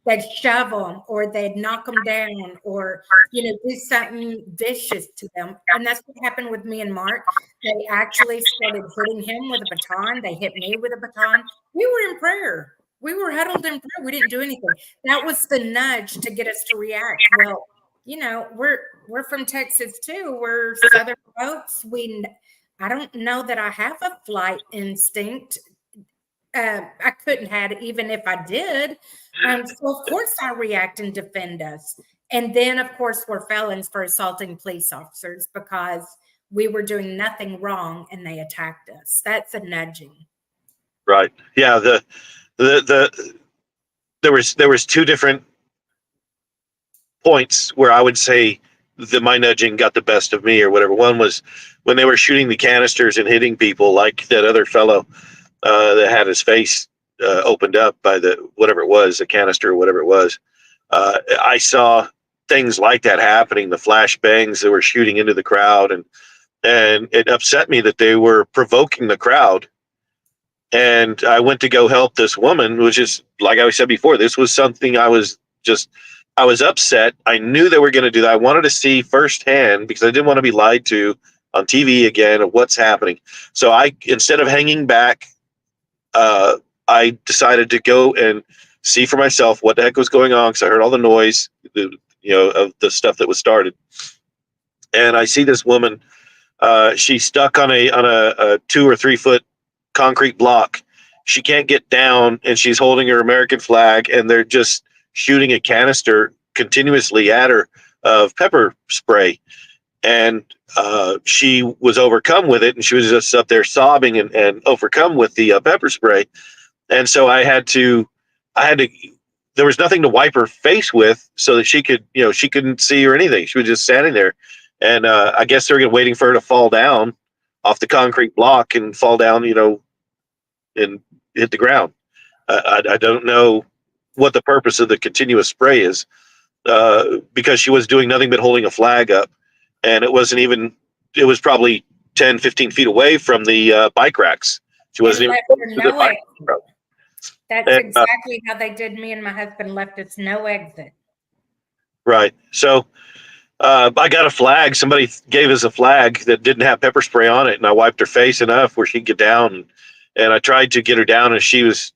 They'd shove them, or they'd knock them down, or, you know, do something vicious to them. And that's what happened with me and Mark. They actually started hitting him with a baton. They hit me with a baton. We were in prayer. We were huddled in prayer. We didn't do anything. That was the nudge to get us to react. Well, you know, we're from Texas too. We're Southern folks. I don't know that I have a flight instinct. I couldn't have it even if I did. So of course I react and defend us. And then of course we're felons for assaulting police officers because we were doing nothing wrong and they attacked us. That's a nudging. Right. Yeah. There was two different points where I would say that my nudging got the best of me or whatever. One was when they were shooting the canisters and hitting people, like that other fellow that had his face opened up by whatever it was, a canister or whatever it was. I saw things like that happening, the flash bangs that were shooting into the crowd, and it upset me that they were provoking the crowd. And I went to go help this woman, which is, like I said before, this was something I was upset. I knew they were going to do that. I wanted to see firsthand because I didn't want to be lied to on TV again of what's happening. So instead of hanging back, I decided to go and see for myself what the heck was going on, because I heard all the noise, of the stuff that was started. And I see this woman. She's stuck on a 2 or 3 foot concrete block. She can't get down, and she's holding her American flag, and they're just shooting a canister continuously at her of pepper spray. And she was overcome with it, and she was just up there sobbing and overcome with the pepper spray. And so I had to, there was nothing to wipe her face with so that she could, she couldn't see or anything. She was just standing there. And I guess they were waiting for her to fall down off the concrete block and fall down, and hit the ground. I don't know what the purpose of the continuous spray is, because she was doing nothing but holding a flag up. And it was probably 10, 15 feet away from the bike racks. She wasn't even close to the bike rack. That's exactly how they did me and my husband, left us no exit. Right. So I got a flag. Somebody gave us a flag that didn't have pepper spray on it, and I wiped her face enough where she'd get down. And I tried to get her down, and she was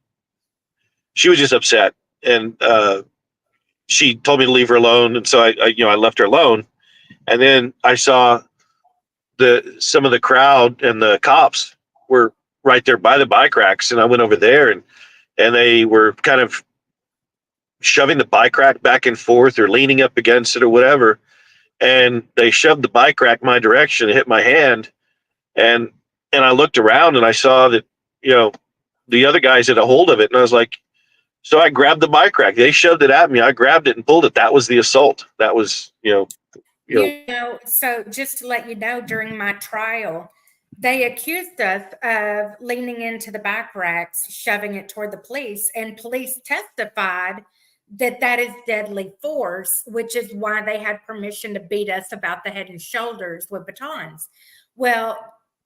just upset. And she told me to leave her alone, and so I left her alone. And then I saw some of the crowd and the cops were right there by the bike racks, and I went over there, and they were kind of shoving the bike rack back and forth or leaning up against it or whatever. And they shoved the bike rack my direction, hit my hand, and I looked around and I saw that the other guys had a hold of it, and I was like, so I grabbed the bike rack. They shoved it at me. I grabbed it and pulled it. That was the assault. That was So just to let you know, during my trial, they accused us of leaning into the bike racks, shoving it toward the police, and police testified that is deadly force, which is why they had permission to beat us about the head and shoulders with batons. Well,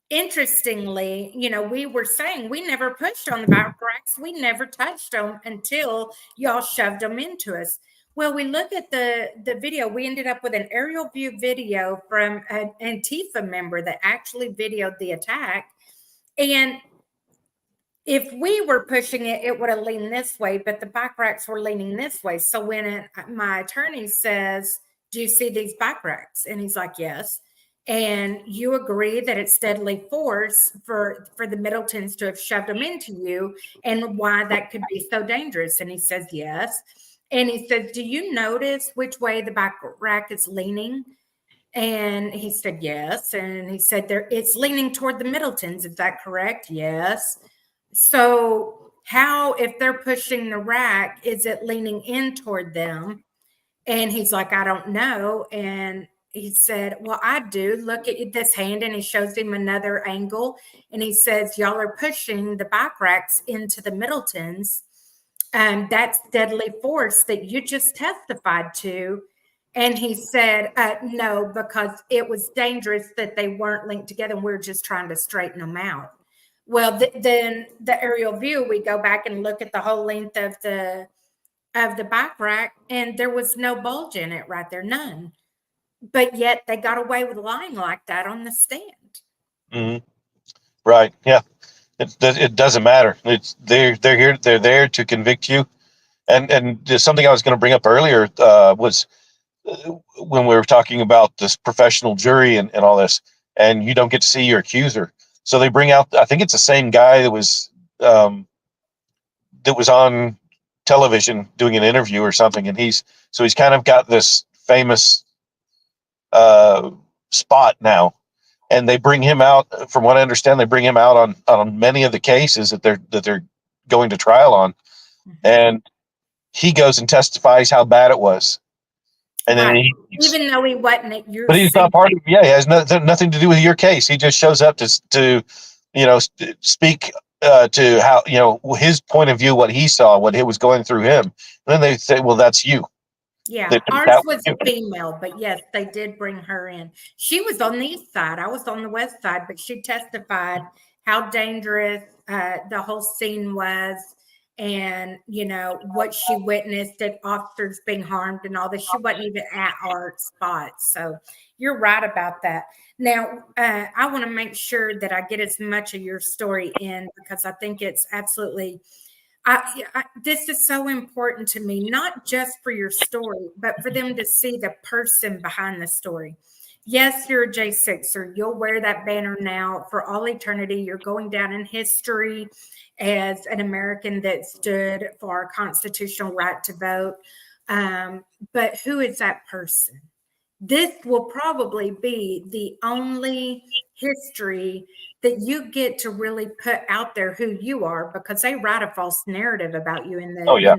interestingly, we were saying we never pushed on the bike racks. We never touched them until y'all shoved them into us. Well, we look at the video. We ended up with an aerial view video from an Antifa member that actually videoed the attack. And if we were pushing it, it would have leaned this way, but the bike racks were leaning this way. So when my attorney says, do you see these bike racks? And he's like, yes. And you agree that it's deadly force for the Middletons to have shoved them into you, and why that could be so dangerous? And he says, yes. And he says, do you notice which way the bike rack is leaning? And he said, yes. And he said, it's leaning toward the Middletons. Is that correct? Yes. So how, if they're pushing the rack, is it leaning in toward them? And he's like, I don't know. And he said, well, I do. Look at this hand. And he shows him another angle. And he says, y'all are pushing the back racks into the Middletons. That's deadly force that you just testified to. And he said, no, because it was dangerous that they weren't linked together. And we're just trying to straighten them out. Well, then the aerial view, we go back and look at the whole length of the back rack, and there was no bulge in it right there, none. But yet they got away with lying like that on the stand. Mm-hmm. Right. Yeah. It doesn't matter. They're here. They're there to convict you. And just something I was going to bring up earlier was when we were talking about this professional jury and all this, and you don't get to see your accuser. So they bring out, I think it's the same guy that was on television doing an interview or something, and he's kind of got this famous spot now, and they bring him out. From what I understand, they bring him out on many of the cases that they're going to trial on, and he goes and testifies how bad it was. And right. then even though he wasn't at your, but he's not part of. Yeah, he has nothing to do with your case. He just shows up to speak to how his point of view, what he saw, what it was going through him. And then they say, "Well, that's you." Yeah, ours was a female, but yes, they did bring her in. She was on the east side. I was on the west side, but she testified how dangerous the whole scene was. And, what she witnessed, that officers being harmed and all this. She wasn't even at our spot. So you're right about that. Now, I want to make sure that I get as much of your story in, because I think it's absolutely, this is so important to me, not just for your story, but for them to see the person behind the story. Yes, you're a J6er. You'll wear that banner now for all eternity. You're going down in history as an American that stood for our constitutional right to vote. But who is that person? This will probably be the only history that you get to really put out there who you are, because they write a false narrative about you in the. Oh, yeah.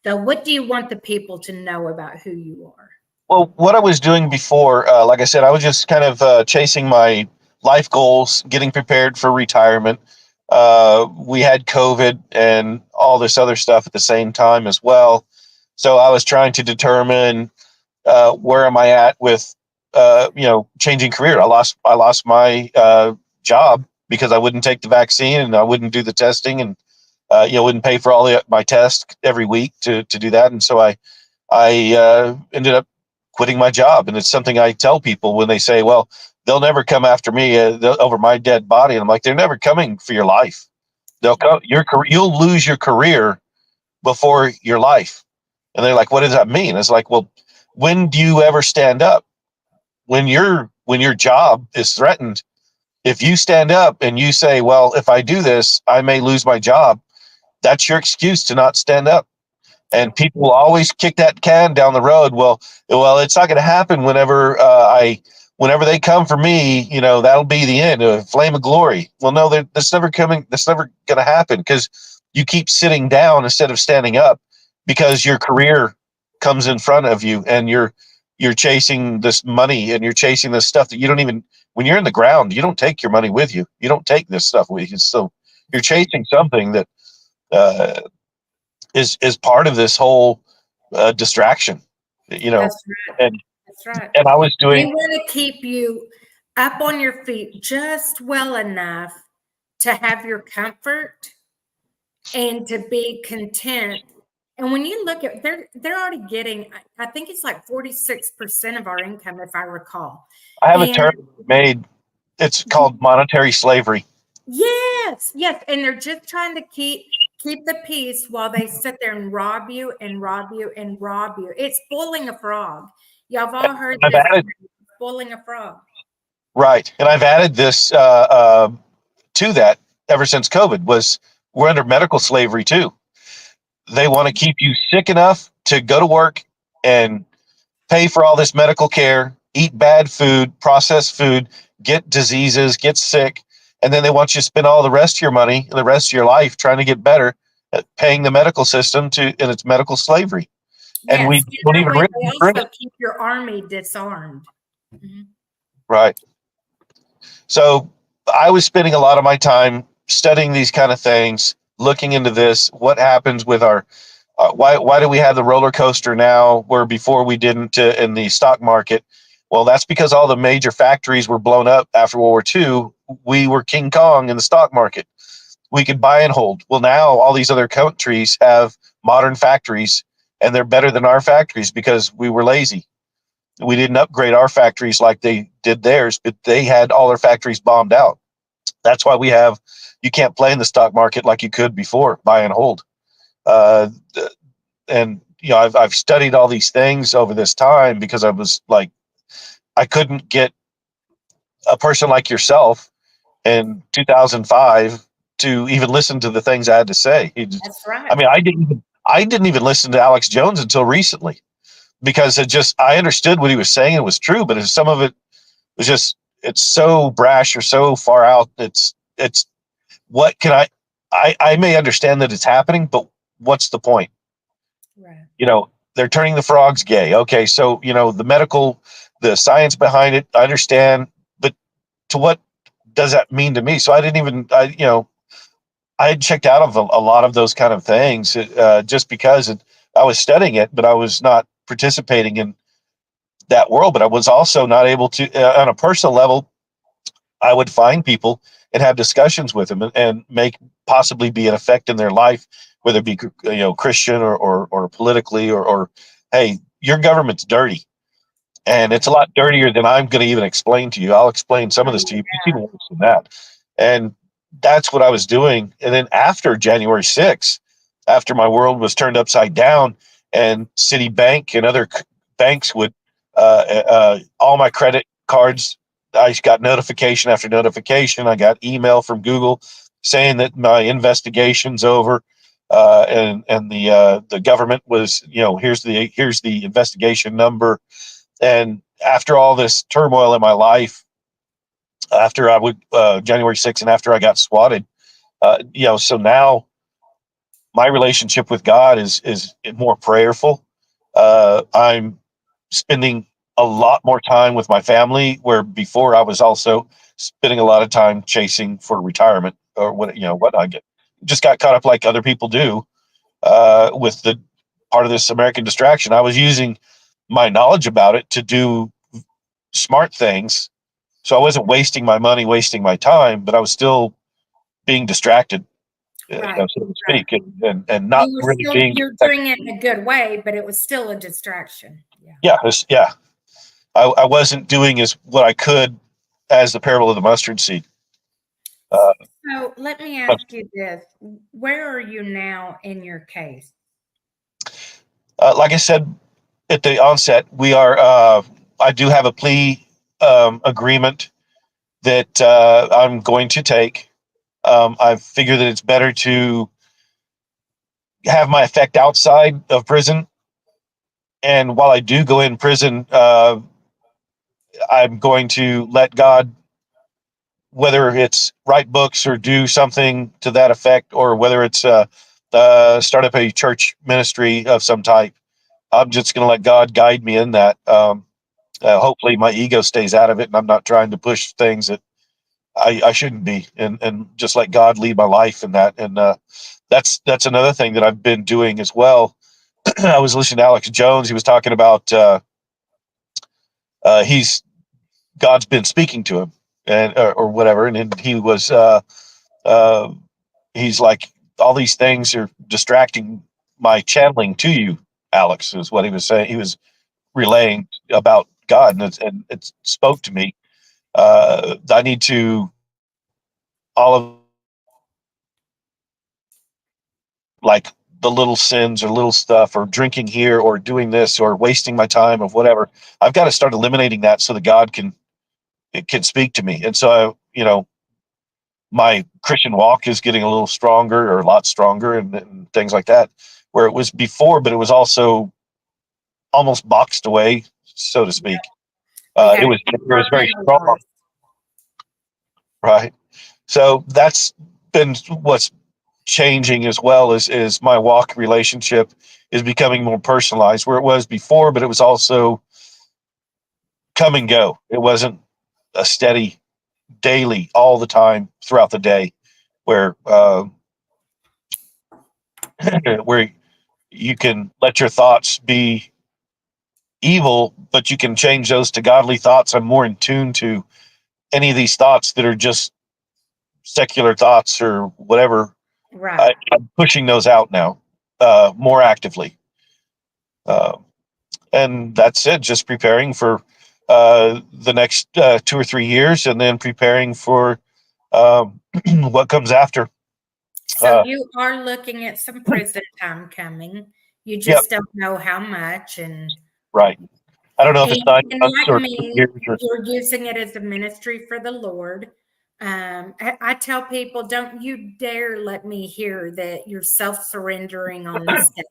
So what do you want the people to know about who you are? Well, what I was doing before, like I said, I was just kind of chasing my life goals, getting prepared for retirement. We had COVID and all this other stuff at the same time as well. So I was trying to determine where am I at with, changing career. I lost my job because I wouldn't take the vaccine and I wouldn't do the testing, and wouldn't pay for all my tests every week to do that. And so I ended up quitting my job. And it's something I tell people when they say, well, they'll never come after me over my dead body. And I'm like, they're never coming for your life. They'll come, you'll lose your career before your life. And they're like, what does that mean? It's like, well, when do you ever stand up? When your job is threatened, if you stand up and you say, well, if I do this, I may lose my job, that's your excuse to not stand up. And people will always kick that can down the road. Well, it's not going to happen whenever they come for me. That'll be the end, a flame of glory. Well, no, that's never coming. That's never going to happen, because you keep sitting down instead of standing up, because your career comes in front of you, and you're chasing this money, and you're chasing this stuff that you don't even. When you're in the ground, you don't take your money with you. You don't take this stuff with you. So you're chasing something that is part of this whole distraction, That's right. and that's right. And I was doing. They want to keep you up on your feet just well enough to have your comfort and to be content. And when you look at, they're already getting, I think it's like 46% of our income, if I recall. I have a term made. It's called monetary slavery. Yes, and they're just trying to keep the peace while they sit there and rob you and rob you and rob you. It's boiling a frog. Y'all have all heard this. Boiling a frog. Right, and I've added this to that ever since COVID. We're under medical slavery too. They want to keep you sick enough to go to work and pay for all this medical care, eat bad food, processed food, get diseases, get sick, and then they want you to spend all the rest of your money, the rest of your life trying to get better at paying the medical system and it's medical slavery. And we Yes, don't that even way realize they we're in also it. keep your army disarmed. Mhm. Right. So I was spending a lot of my time studying these kind of things, looking into this. What happens with our why do we have the roller coaster now where before we didn't in the stock market? Well, that's because all the major factories were blown up after World War II. We were King Kong in the stock market. We could buy and hold. Well, now all these other countries have modern factories and they're better than our factories because we were lazy. We didn't upgrade our factories like they did theirs, but they had all their factories bombed out. That's why you can't play in the stock market like you could before, buy and hold. Uh, and I've studied all these things over this time because I was like, I couldn't get a person like yourself in 2005 to even listen to the things I had to say. That's right. I mean, I didn't even listen to Alex Jones until recently because I understood what he was saying. It was true, but some of it was it's so brash or so far out. It's what can I may understand that it's happening, but what's the point? Right. They're turning the frogs gay. Okay, so the science behind it, I understand, but to what does that mean to me? So I didn't even, I had checked out of a lot of those kind of things just because I was studying it, but I was not participating in that world. But I was also not able to, on a personal level, I would find people and have discussions with them and make possibly be an effect in their life, whether it be Christian or politically or hey, your government's dirty and it's a lot dirtier than I'm going to even explain to you. I'll explain some of this to you. It's even worse than that, and that's what I was doing. And then after January 6th, after my world was turned upside down, and Citibank and other banks would all my credit cards. I got notification after notification. I got email from Google saying that my investigation's over, and the government was, here's the investigation number. And after all this turmoil in my life, after I would January 6th, and after I got swatted, so now my relationship with God is more prayerful. I'm spending a lot more time with my family, where before I was also spending a lot of time chasing for retirement or what I just got caught up like other people do with the part of this American distraction. I was using my knowledge about it to do smart things. So I wasn't wasting my money, wasting my time, but I was still being distracted, Right. so to speak, and not really being You're doing it in a good way, but it was still a distraction. Yeah. yeah. I wasn't doing as what I could as the parable of the mustard seed. So let me ask you this. Where are you now in your case? Like I said at the onset, we are. I do have a plea agreement that I'm going to take. I figure that it's better to have my effect outside of prison. And while I do go in prison, I'm going to let God, whether it's write books or do something to that effect, or whether it's start up a church ministry of some type. I'm just going to let God guide me in that. Hopefully my ego stays out of it and I'm not trying to push things that I shouldn't be, and just let God lead my life in that. And that's another thing that I've been doing as well. I was listening to Alex Jones. He was talking about he's God's been speaking to him and or whatever, and he was uh, he's like, all these things are distracting my channeling to you, Alex, is what he was saying. He was relaying about God, and it spoke to me. I need to all of like the little sins or little stuff or drinking here or doing this or wasting my time of whatever. I've got to start eliminating that so that God can speak to me. And so, my Christian walk is getting a little stronger or a lot stronger and things like that, where it was before, but it was also almost boxed away so to speak. We had It was very strong, wars. right? So that's been what's changing as well is my walk relationship is becoming more personalized where it was before, but it was also come and go. It wasn't a steady daily all the time throughout the day where where you can let your thoughts be evil, but you can change those to godly thoughts. I'm more in tune to any of these thoughts that are just secular thoughts or whatever. Right. I'm pushing those out now more actively. And that's it, just preparing for the next 2 or 3 years and then preparing for what comes after. So you are looking at some prison time coming. You just don't know how much. And right. I don't know if it's 9 months like or me, years or you're using it as a ministry for the Lord. I tell people, don't you dare let me hear that you're self-surrendering on this day.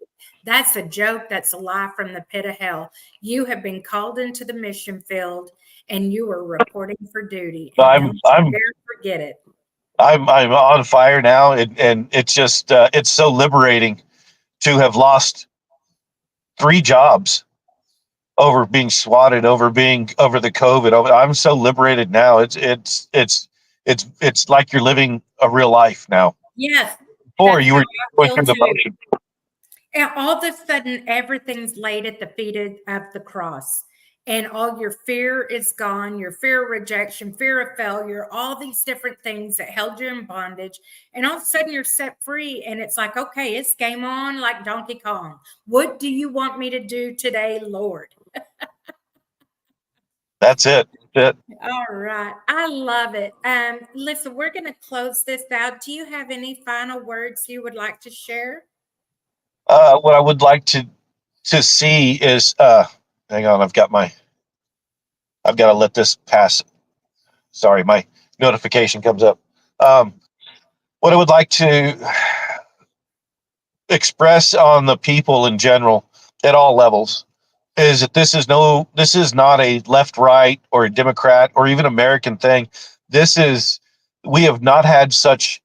That's a joke. That's a lie from the pit of hell. You have been called into the mission field and you are reporting for duty. And don't you dare forget it. I'm on fire now, and it's just it's so liberating to have lost 3 jobs over being swatted, over the COVID. I'm so liberated now. It's like you're living a real life now. Yes. Before you were going through the motion. And all of a sudden, everything's laid at the feet of the cross. And all your fear is gone, your fear of rejection, fear of failure, all these different things that held you in bondage. And all of a sudden you're set free. And it's like, okay, it's game on like Donkey Kong. What do you want me to do today, Lord? That's it. That's it. All right. I love it. Listen, we're going to close this out. Do you have any final words you would like to share? What I would like to see is hang on, I've got to let this pass. Sorry, my notification comes up. What I would like to express on the people in general at all levels is that this is not a left, right, or a Democrat or even American thing. We have not had such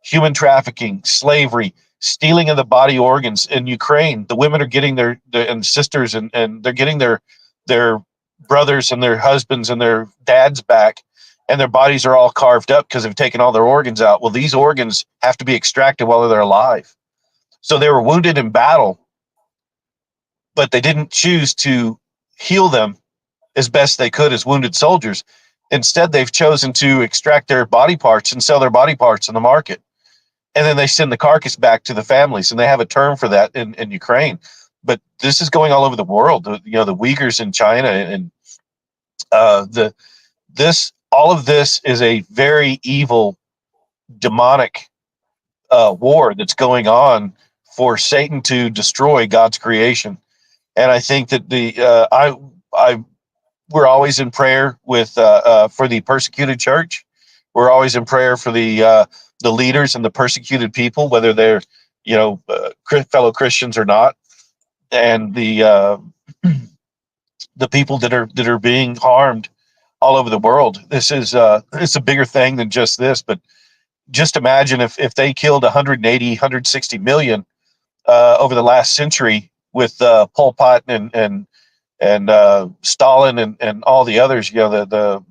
human trafficking, slavery, stealing of the body organs in Ukraine. The women are getting their and sisters and they're getting their brothers and their husbands and their dads back, and their bodies are all carved up because they've taken all their organs out. Well, these organs have to be extracted while they're alive. So they were wounded in battle, but they didn't choose to heal them as best they could as wounded soldiers. Instead, they've chosen to extract their body parts and sell their body parts in the market. And then they send the carcass back to the families, and they have a term for that in Ukraine. But this is going all over the world. The Uyghurs in China, and all of this is a very evil, demonic war that's going on for Satan to destroy God's creation. And I think that we're always in prayer with for the persecuted church. We're always in prayer for the leaders and the persecuted people, whether they're fellow Christians or not, and the people that are being harmed all over the world. This is it's a bigger thing than just this, but just imagine if they killed 180, 160 million over the last century with Pol Pot and Stalin and all the others, the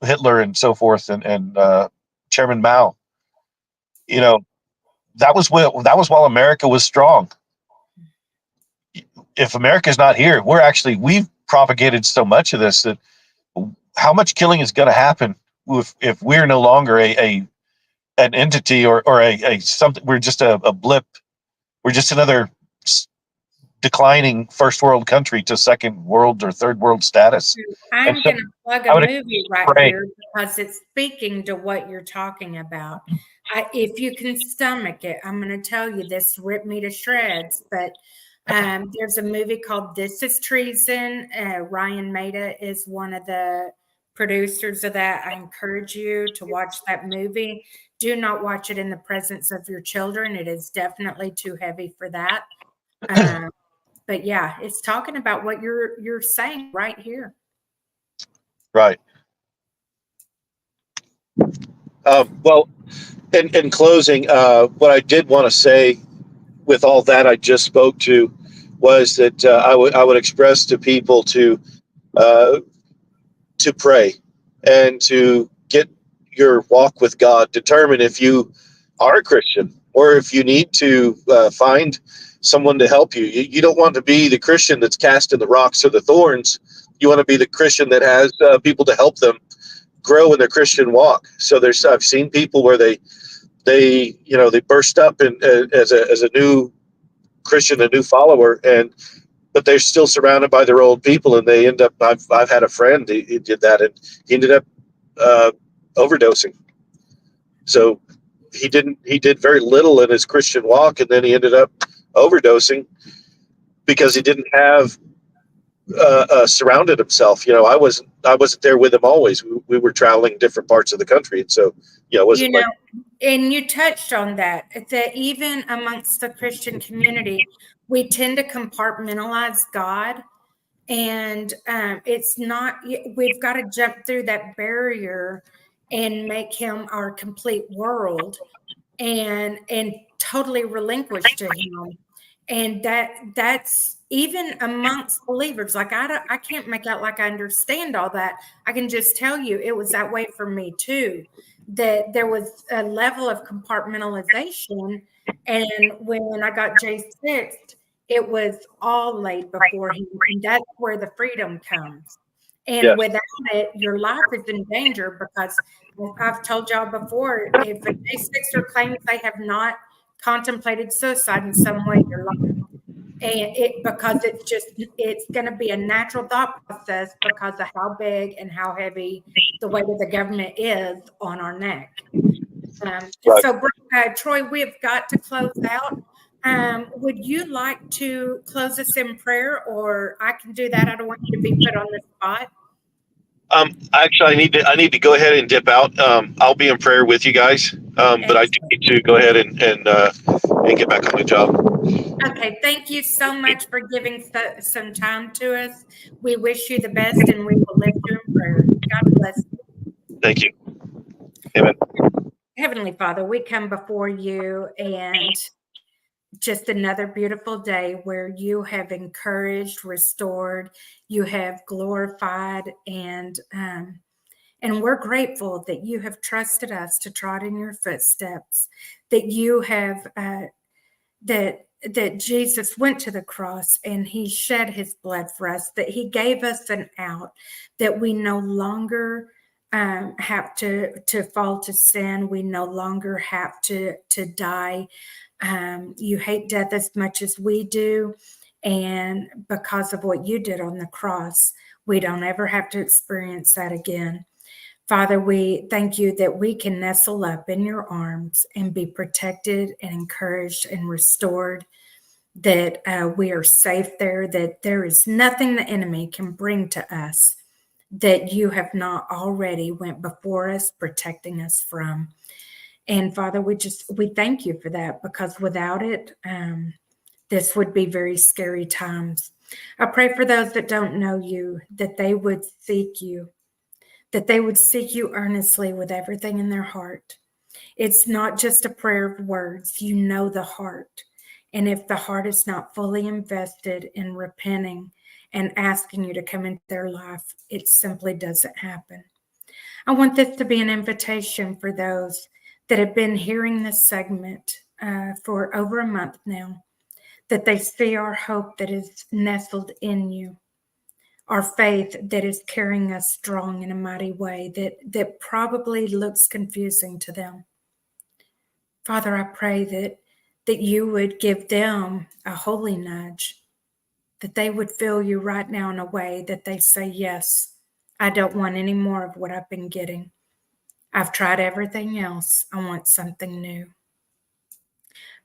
Hitler and so forth, and Chairman Mao. That was while America was strong. If America's not here, we've propagated so much of this that how much killing is going to happen if we're no longer an entity or a something. We're just a blip. We're just another declining first world country to second world or third world status. I'm going to plug a movie right here because it's speaking to what you're talking about. If you can stomach it, I'm going to tell you this ripped me to shreds, but there's a movie called This Is Treason. Ryan Maida is one of the producers of that. I encourage you to watch that movie. Do not watch it in the presence of your children. It is definitely too heavy for that. But But yeah, it's talking about what you're saying right here. Right. Well, in closing, what I did want to say with all that I just spoke to was that I would express to people to pray and to get your walk with God. Determine if you are a Christian or if you need to find someone to help you. You don't want to be the Christian that's casting the rocks or the thorns. You want to be the Christian that has people to help them grow in their Christian walk. So I've seen people where they burst up as a new Christian, a new follower, but they're still surrounded by their old people, and they end up. I've had a friend he did that, and he ended up overdosing. So he did very little in his Christian walk, and then he ended up overdosing because he didn't have surrounded himself. I wasn't there with him always. We were traveling different parts of the country, and so it wasn't like. And you touched on that even amongst the Christian community, we tend to compartmentalize God, and it's not. We've got to jump through that barrier and make him our complete world, and totally relinquish to him. And that's even amongst believers. Like I can't make out like I understand all that. I can just tell you it was that way for me too. That there was a level of compartmentalization, and when I got J6, it was all laid before him, and that's where the freedom comes. And Yes. without it, your life is in danger, because I've told y'all before, if a J6er claims they have not contemplated suicide in some way in your life, and because it's going to be a natural thought process because of how big and how heavy the weight of the government is on our neck. Right. So, Troy, we've got to close out. Would you like to close us in prayer, or I can do that? I don't want you to be put on the spot. Actually, I need to go ahead and dip out. I'll be in prayer with you guys, but I do need to go ahead and get back on my job. Okay, thank you so much for giving some time to us. We wish you the best, and we will lift you in prayer. God bless you. Thank you. Amen. Heavenly Father, we come before you, and just another beautiful day where you have encouraged, restored, you have glorified, and we're grateful that you have trusted us to trot in your footsteps, that you have that Jesus went to the cross and he shed his blood for us, that he gave us an out, that we no longer have to fall to sin. We no longer have to die. You hate death as much as we do. And because of what you did on the cross, we don't ever have to experience that again. Father, we thank you that we can nestle up in your arms and be protected and encouraged and restored, that we are safe there, that there is nothing the enemy can bring to us that you have not already went before us, protecting us from. And Father, we thank you for that, because without it, this would be very scary times. I pray for those that don't know you, that they would seek you, that they would seek you earnestly with everything in their heart. It's not just a prayer of words. You know the heart. And if the heart is not fully invested in repenting and asking you to come into their life, it simply doesn't happen. I want this to be an invitation for those that have been hearing this segment for over a month now, that they see our hope that is nestled in you, our faith that is carrying us strong in a mighty way that probably looks confusing to them. Father, I pray that you would give them a holy nudge, that they would feel you right now in a way that they say, yes, I don't want any more of what I've been getting. I've tried everything else. I want something new.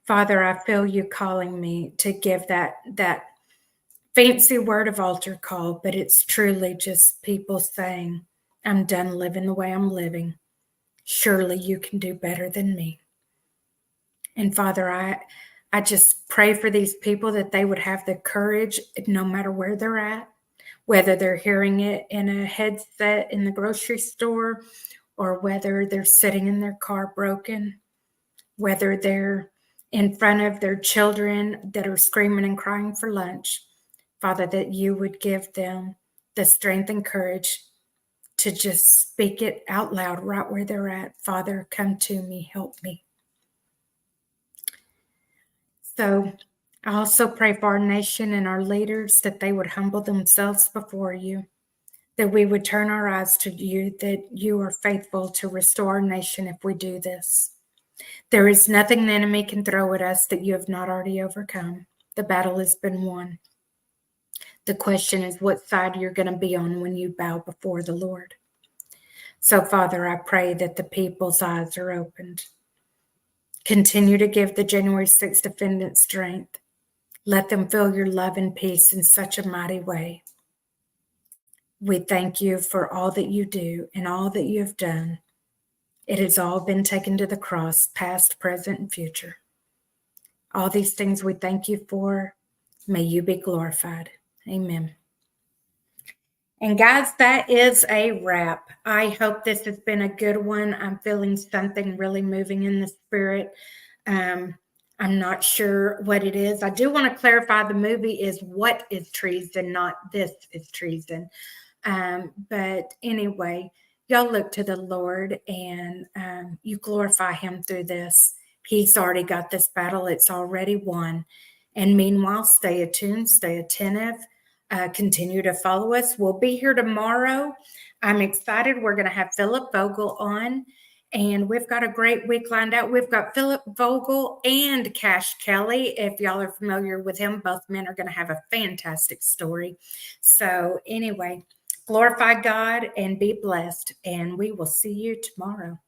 Father, I feel you calling me to give that fancy word of altar call, but it's truly just people saying, I'm done living the way I'm living. Surely you can do better than me. And Father, I just pray for these people that they would have the courage, no matter where they're at, whether they're hearing it in a headset in the grocery store, or whether they're sitting in their car broken, whether they're in front of their children that are screaming and crying for lunch. Father, that you would give them the strength and courage to just speak it out loud right where they're at. Father, come to me, help me. So I also pray for our nation and our leaders that they would humble themselves before you, that we would turn our eyes to you, that you are faithful to restore our nation if we do this. There is nothing the enemy can throw at us that you have not already overcome. The battle has been won. The question is what side you're going to be on when you bow before the Lord. So, Father, I pray that the people's eyes are opened. Continue to give the January 6th defendants strength. Let them feel your love and peace in such a mighty way. We thank you for all that you do and all that you have done. It has all been taken to the cross, past, present, and future. All these things we thank you for. May you be glorified. Amen. And guys, that is a wrap. I hope this has been a good one. I'm feeling something really moving in the spirit. I'm not sure what it is. I do want to clarify the movie is What is Treason, not This is Treason. But anyway, y'all look to the Lord and you glorify him through this. He's already got this battle. It's already won. And meanwhile, stay attuned, stay attentive, continue to follow us. We'll be here tomorrow. I'm excited. We're going to have Philip Vogel on, and we've got a great week lined out. We've got Philip Vogel and Cash Kelly. If y'all are familiar with him, both men are going to have a fantastic story. So anyway, glorify God and be blessed, and we will see you tomorrow.